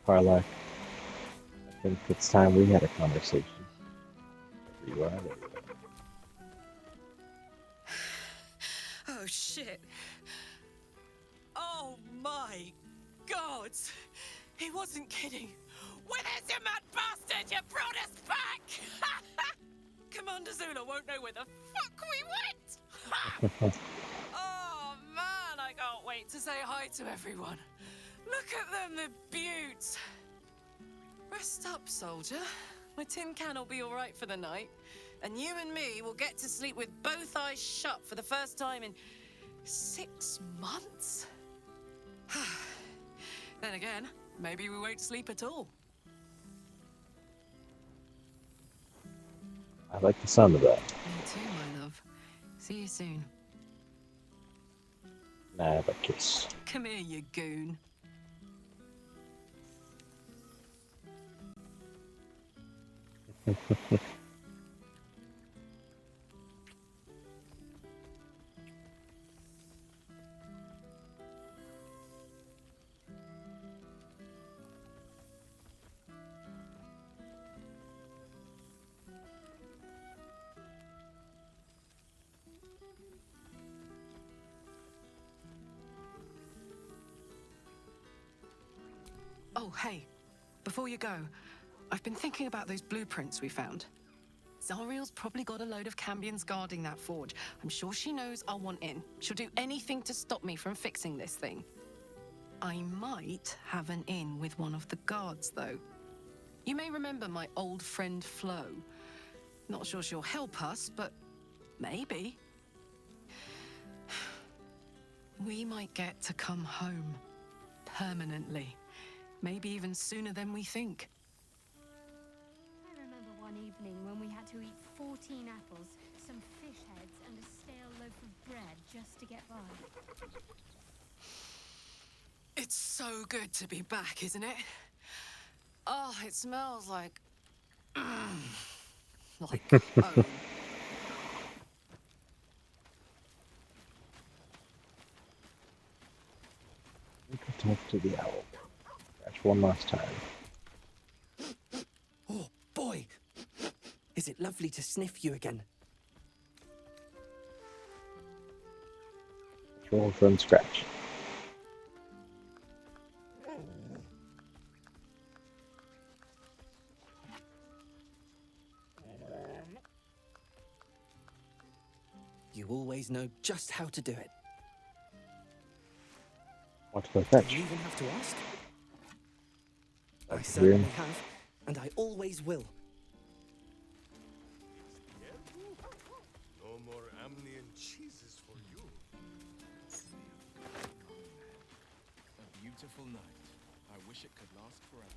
Karlach, I think it's time we had a conversation. There you are. There you are. Oh, shit. Oh, my God. He wasn't kidding. Withers, you mad bastard! You brought us back! Commander Zula won't know where the fuck we went! Oh, man, I can't wait to say hi to everyone. Look at them, the beauts. Rest up, soldier. My tin can will be all right for the night. And you and me will get to sleep with both eyes shut for the first time in 6 months? Then again, maybe we won't sleep at all. I like the sound of that. Me too, my love. See you soon. Now I have a kiss. Come here, you goon. Oh, hey. Before you go, I've been thinking about those blueprints we found. Zariel's probably got a load of Cambions guarding that forge. I'm sure she knows I'll want in. She'll do anything to stop me from fixing this thing. I might have an in with one of the guards, though. You may remember my old friend Flo. Not sure she'll help us, but maybe. We might get to come home. Permanently. Maybe even sooner than we think. I remember one evening when we had to eat 14 apples, some fish heads, and a stale loaf of bread just to get by. It's so good to be back, isn't it? Oh, it smells like... like home. We could talk to the owl. That's one last time. Oh, boy! Is it lovely to sniff you again? Roll from scratch. You always know just how to do it. What to Do fetch? you even have to ask? I Here. certainly have, and I always will. No more Amnian cheeses for you. A beautiful night. I wish it could last forever.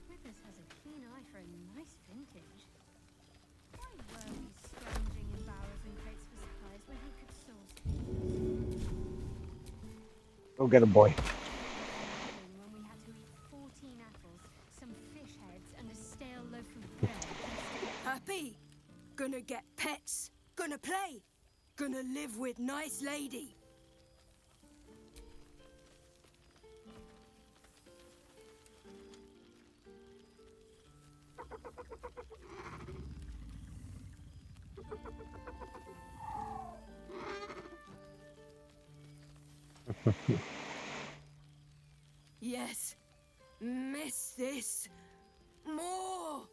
Withers has a keen eye for a nice vintage. Why were we scrounging in barrels and crates for supplies when he could source Go get a boy. when we had to eat 14 apples, some fish heads, and a stale loaf of bread? Happy? Gonna get pets? Gonna play? Gonna live with nice lady? Yes. Miss this. More.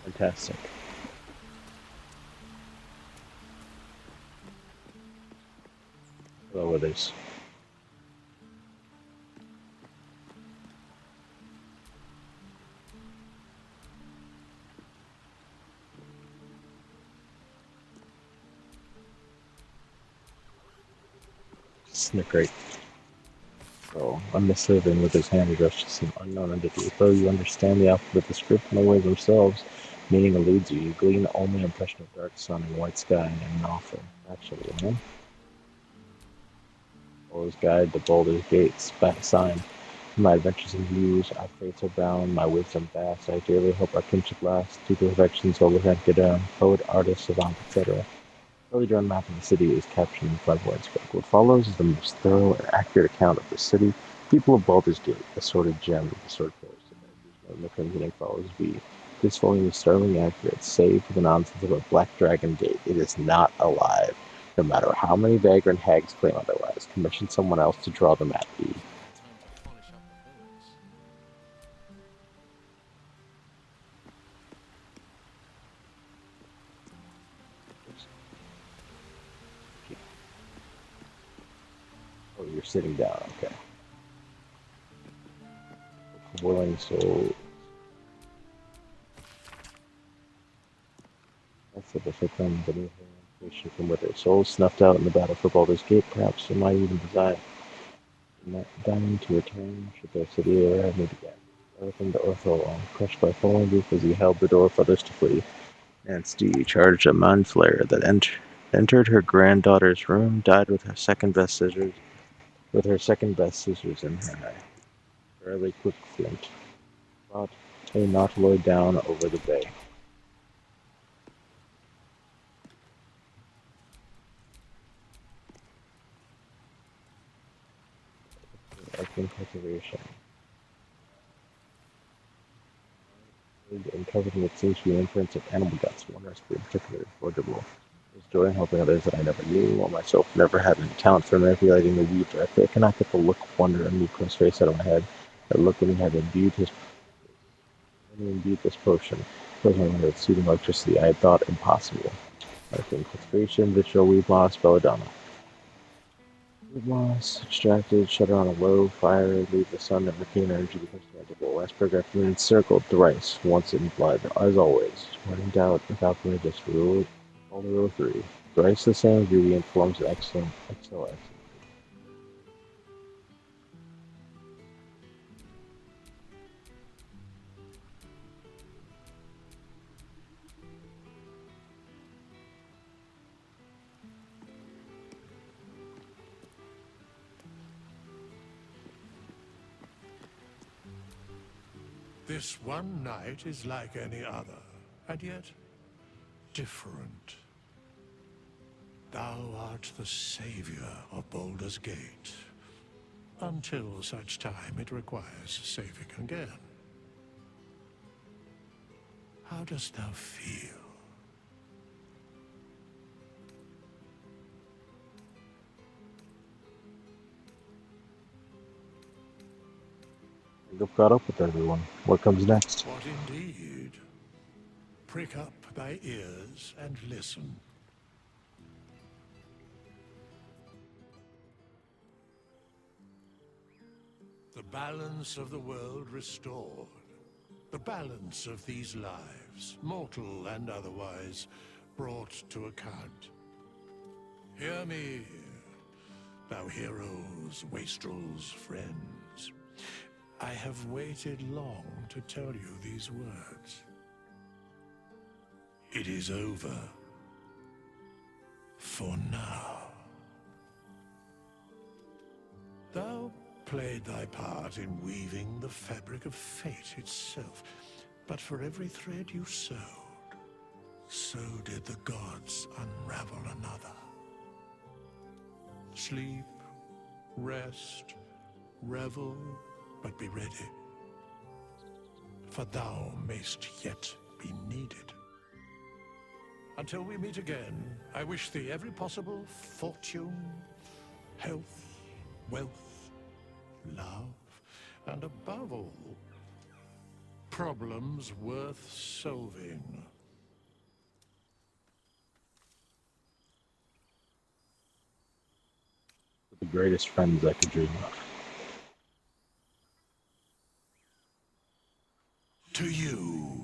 Fantastic. Hello, Withers. Snickering. So, on the serving with his hand addressed to some unknown entity. Though you understand the alphabet, the script, and the words themselves, meaning eludes you. You glean only an impression of dark sun and white sky and nothing. Actually, huh? Always guide the Boulder's Gates, sign. My adventures and views, our fates are bound, my wisdom vast. I dearly hope our kinship lasts. To perfections, all the get down. Poet, artist, savant, etc. Early drawn map of the city is captioned in clairvoyant script. What follows is the most thorough and accurate account of the city. People of Baldur's Gate, assorted gem, the sword pillars to the crimson ink follows B. This volume is startlingly accurate, save for the nonsense of a black dragon gate. It is not alive. No matter how many vagrant hags claim otherwise, commission someone else to draw the map B. Oh, you're sitting down, okay. Willing soul. That's the different thing beneath her. She can with her soul snuffed out in the battle for Baldur's Gate, perhaps she might even design dying to return should their city ever have need again. Everything to Ortho alone, crushed by falling roof as he held the door for others to flee. Nance D charged a mind flayer that entered her granddaughter's room, died with her second best scissors in her eye. Fairly quick flint. Brought a nautiloid down over the bay. Arcane cultivation. covered with safety imprints of animal guts, one recipe in particular, forgeable. There's joy in helping others that I never knew, while myself never had any talent for manipulating the weed directly. I cannot get the look of wonder on Nico's face out of my head. That look when he had imbued this potion. Fills my mind with soothing electricity I had thought impossible. Like cultivation, vitriol, weed moss, belladonna. Weed moss, extracted, shutter on a low fire, leave the sun and retain energy becomes tangible. Last paragraph remains circled thrice, once in blood, as always. When in doubt, if alchemy just rule, only rule 3. Thrice the same ingredient forms an excellent. This one night is like any other, and yet different. Thou art the savior of Baldur's Gate, until such time it requires saving again. How dost thou feel? I've caught up with everyone. What comes next? What indeed? Prick up thy ears and listen. The balance of the world restored. The balance of these lives, mortal and otherwise, brought to account. Hear me, thou heroes, wastrels, friends. I have waited long to tell you these words. It is over. For now. Thou played thy part in weaving the fabric of fate itself, but for every thread you sewed, so did the gods unravel another. Sleep, rest, revel, but be ready, for thou mayst yet be needed. Until we meet again, I wish thee every possible fortune, health, wealth, love, and above all, problems worth solving. The greatest friends I could dream of. To you.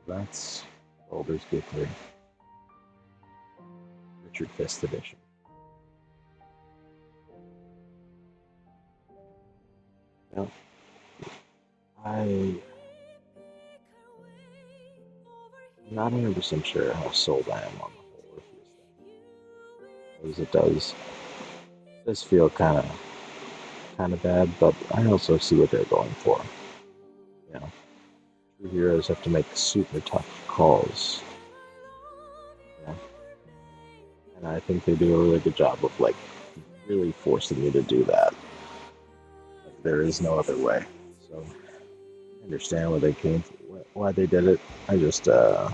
That's Baldur's Gate 3. Richard Fist Edition. Well, I'm not 100% sure how sold I am on the whole Orpheus thing. As it does feel kind of bad, but I also see what they're going for. You know, true heroes have to make super tough calls. You know? And I think they do a really good job of like really forcing you to do that. Like, there is no other way. So I understand where they came, why they did it. I just yeah.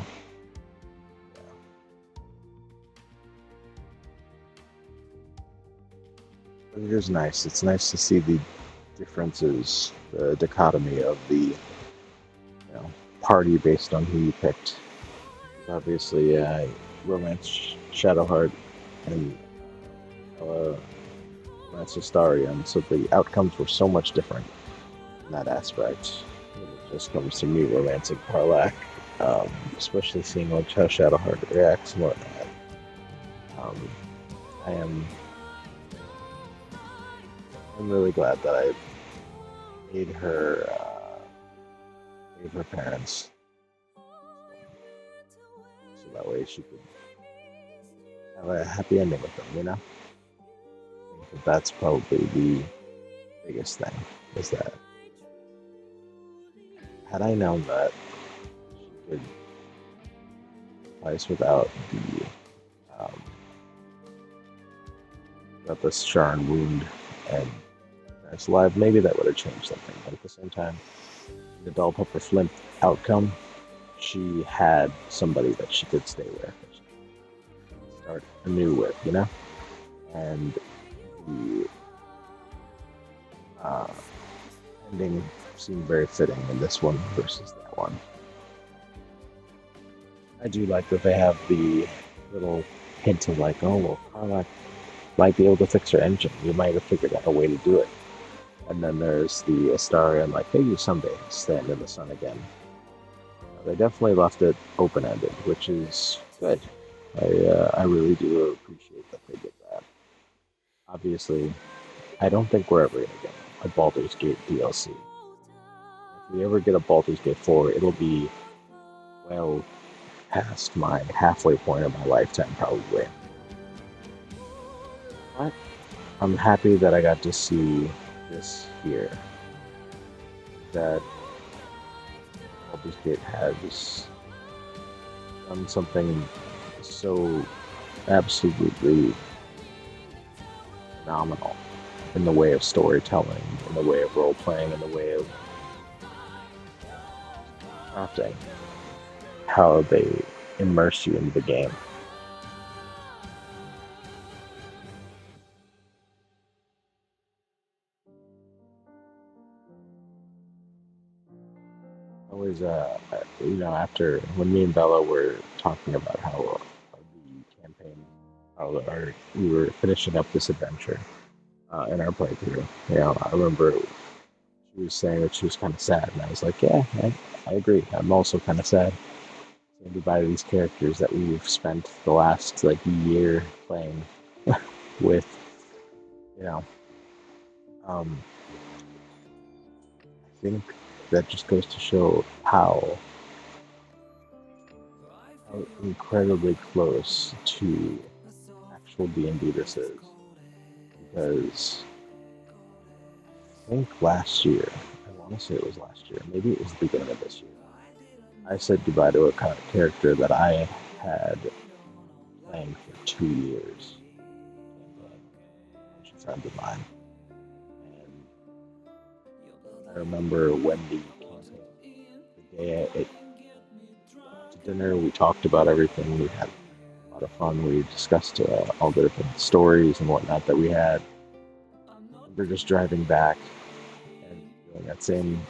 But it is nice. It's nice to see the differences, the dichotomy of the party based on who you picked. Obviously, Romance Shadowheart and Romance Astarion, so the outcomes were so much different in that aspect. It just comes to me romancing Karlach, especially seeing like how Shadowheart reacts and whatnot. I'm really glad that I made her parents That way she could have a happy ending with them, you know? I think that's probably the biggest thing, is that had I known that she could suffice without this scar and wound and it's alive, maybe that would have changed something. But at the same time, the Bell Pepper Flint outcome, she had somebody that she could stay with, that she could start anew with, you know? And the ending seemed very fitting in this one versus that one. I do like that they have the little hint of like, oh, well, Karlach might be able to fix her engine. You might have figured out a way to do it. And then there's the Astarion, like, maybe someday stand in the sun again. They definitely left it open-ended, which is good. I really do appreciate that they did that. Obviously, I don't think we're ever going to get a Baldur's Gate DLC. If we ever get a Baldur's Gate 4, it'll be well past my halfway point of my lifetime, probably. But I'm happy that I got to see this here. That Baldur's Gate has done something so absolutely phenomenal in the way of storytelling, in the way of role-playing, in the way of crafting, how they immerse you into the game. Always, after when me and Bella were talking about how the campaign, we were finishing up this adventure in our playthrough. I remember she was saying that she was kind of sad, and I was like, yeah, I agree. I'm also kind of sad. Saying goodbye to these characters that we've spent the last year playing with. I think that just goes to show how incredibly close to actual D&D this is. Because I think last year, I want to say it was last year, maybe it was the beginning of this year, I said goodbye to a character that I had playing for 2 years. A friend of mine. And I remember when the day it went to dinner, we talked about everything, we had a lot of fun, we discussed all the different stories and whatnot that we had. We're just driving back and feeling that same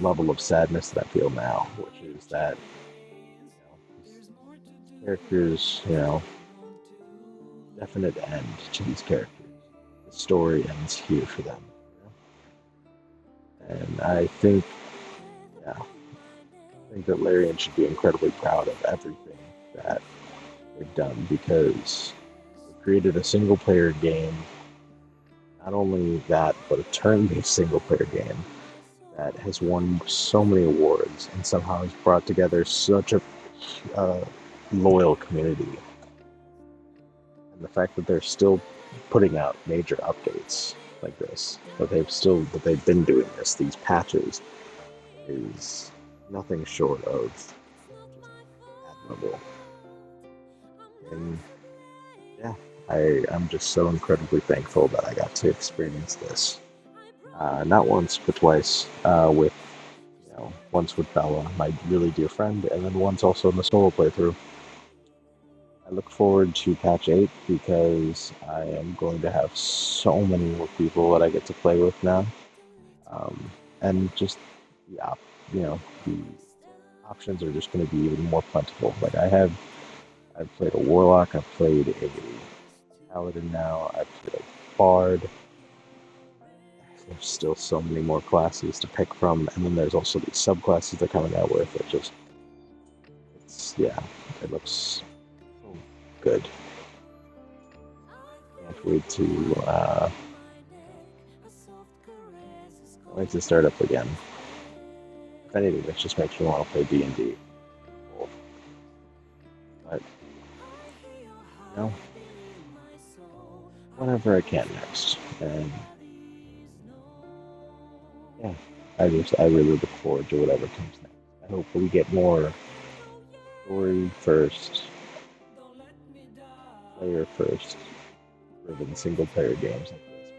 level of sadness that I feel now, which is that characters, definite end to these characters. The story ends here for them. And I think that Larian should be incredibly proud of everything that they've done, because they created a single-player game. Not only that, but a turn-based single-player game that has won so many awards and somehow has brought together such a loyal community. And the fact that they're still putting out major updates like this, that they've been doing these patches, is nothing short of admirable. And yeah, I'm just so incredibly thankful that I got to experience this. Not once, but twice, once with Bella, my really dear friend, and then once also in the solo playthrough. I look forward to patch 8 because I am going to have so many more people that I get to play with now. And just, the options are just going to be even more plentiful. I've played a Warlock, I've played a Paladin now, I've played a Bard. There's still so many more classes to pick from, and then there's also these subclasses they're coming out with. It looks so good. Can't wait to start up again. If anything, this just makes me want to play D&D. But, whenever I can next. And yeah, I really look forward to whatever comes next. I hope we get more story first, player first, driven single player games like this.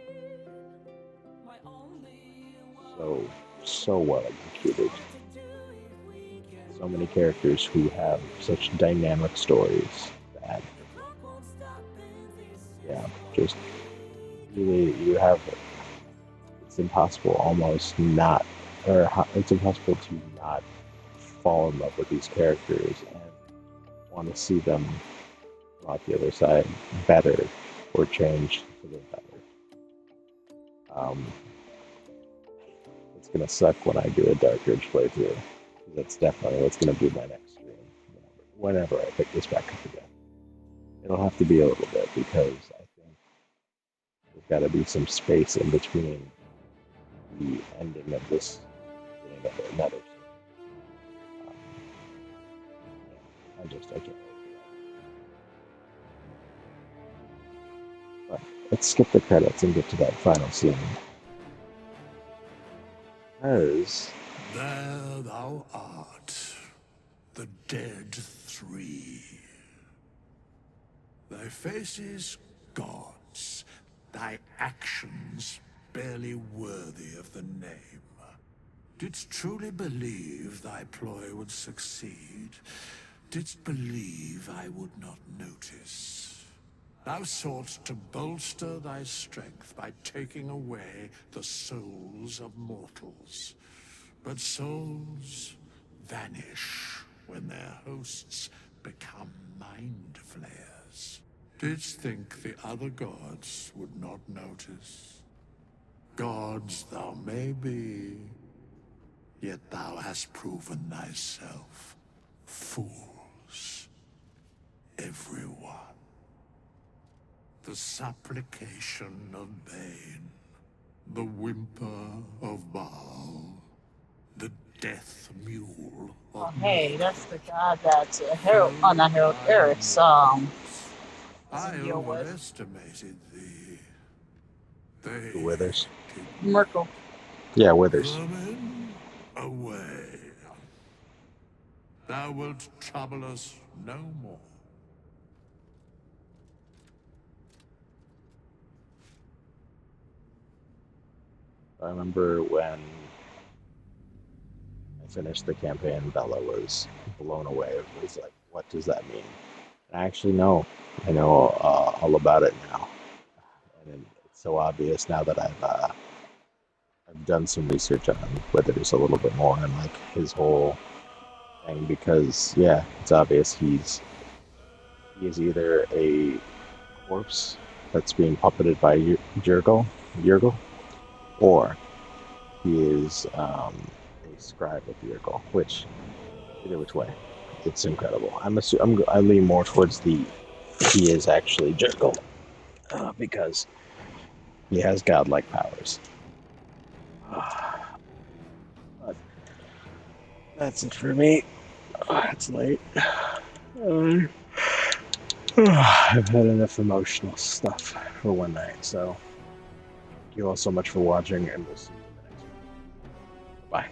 So well executed. So many characters who have such dynamic stories that, yeah, just really, you have, it's impossible almost not, or it's impossible to not fall in love with these characters and want to see them come out the other side better or change for the better. It's gonna suck when I do a Dark Ridge playthrough. That's definitely what's gonna be my next stream. Whenever I pick this back up again, it'll have to be a little bit because I think there's got to be some space in between the ending of this beginning of another. I can't wait for that. But let's skip the credits and get to that final scene. Because There thou art, the dead three. Thy faces gods, thy actions barely worthy of the name. Didst truly believe thy ploy would succeed? Didst believe I would not notice? Thou soughtst to bolster thy strength by taking away the souls of mortals. But souls vanish when their hosts become mind flayers. Didst think the other gods would not notice? Gods thou may be, yet thou hast proven thyself fools, everyone. The supplication of Bane, the whimper of Baal, the death mule Oh, of hey, that's the god that's Harold. Oh, not Harold. Eric's I deal with overestimated thee. the Withers. Merkel. Yeah, Withers. Vermin, away. Thou wilt trouble us no more. I remember when I finished the campaign, Bella was blown away. It was like, what does that mean? And I actually know. I know all about it now. And it's so obvious now that I've done some research on Withers a little bit more and like his whole thing because, yeah, it's obvious he is either a corpse that's being puppeted by Jurgle, or he is a scribe of Jurgle, which, either which way, it's incredible. I lean more towards he is actually Jurgle, because he has godlike powers. But that's it for me. It's late. I've had enough emotional stuff for one night, so thank you all so much for watching, and we'll see you in the next one. Bye.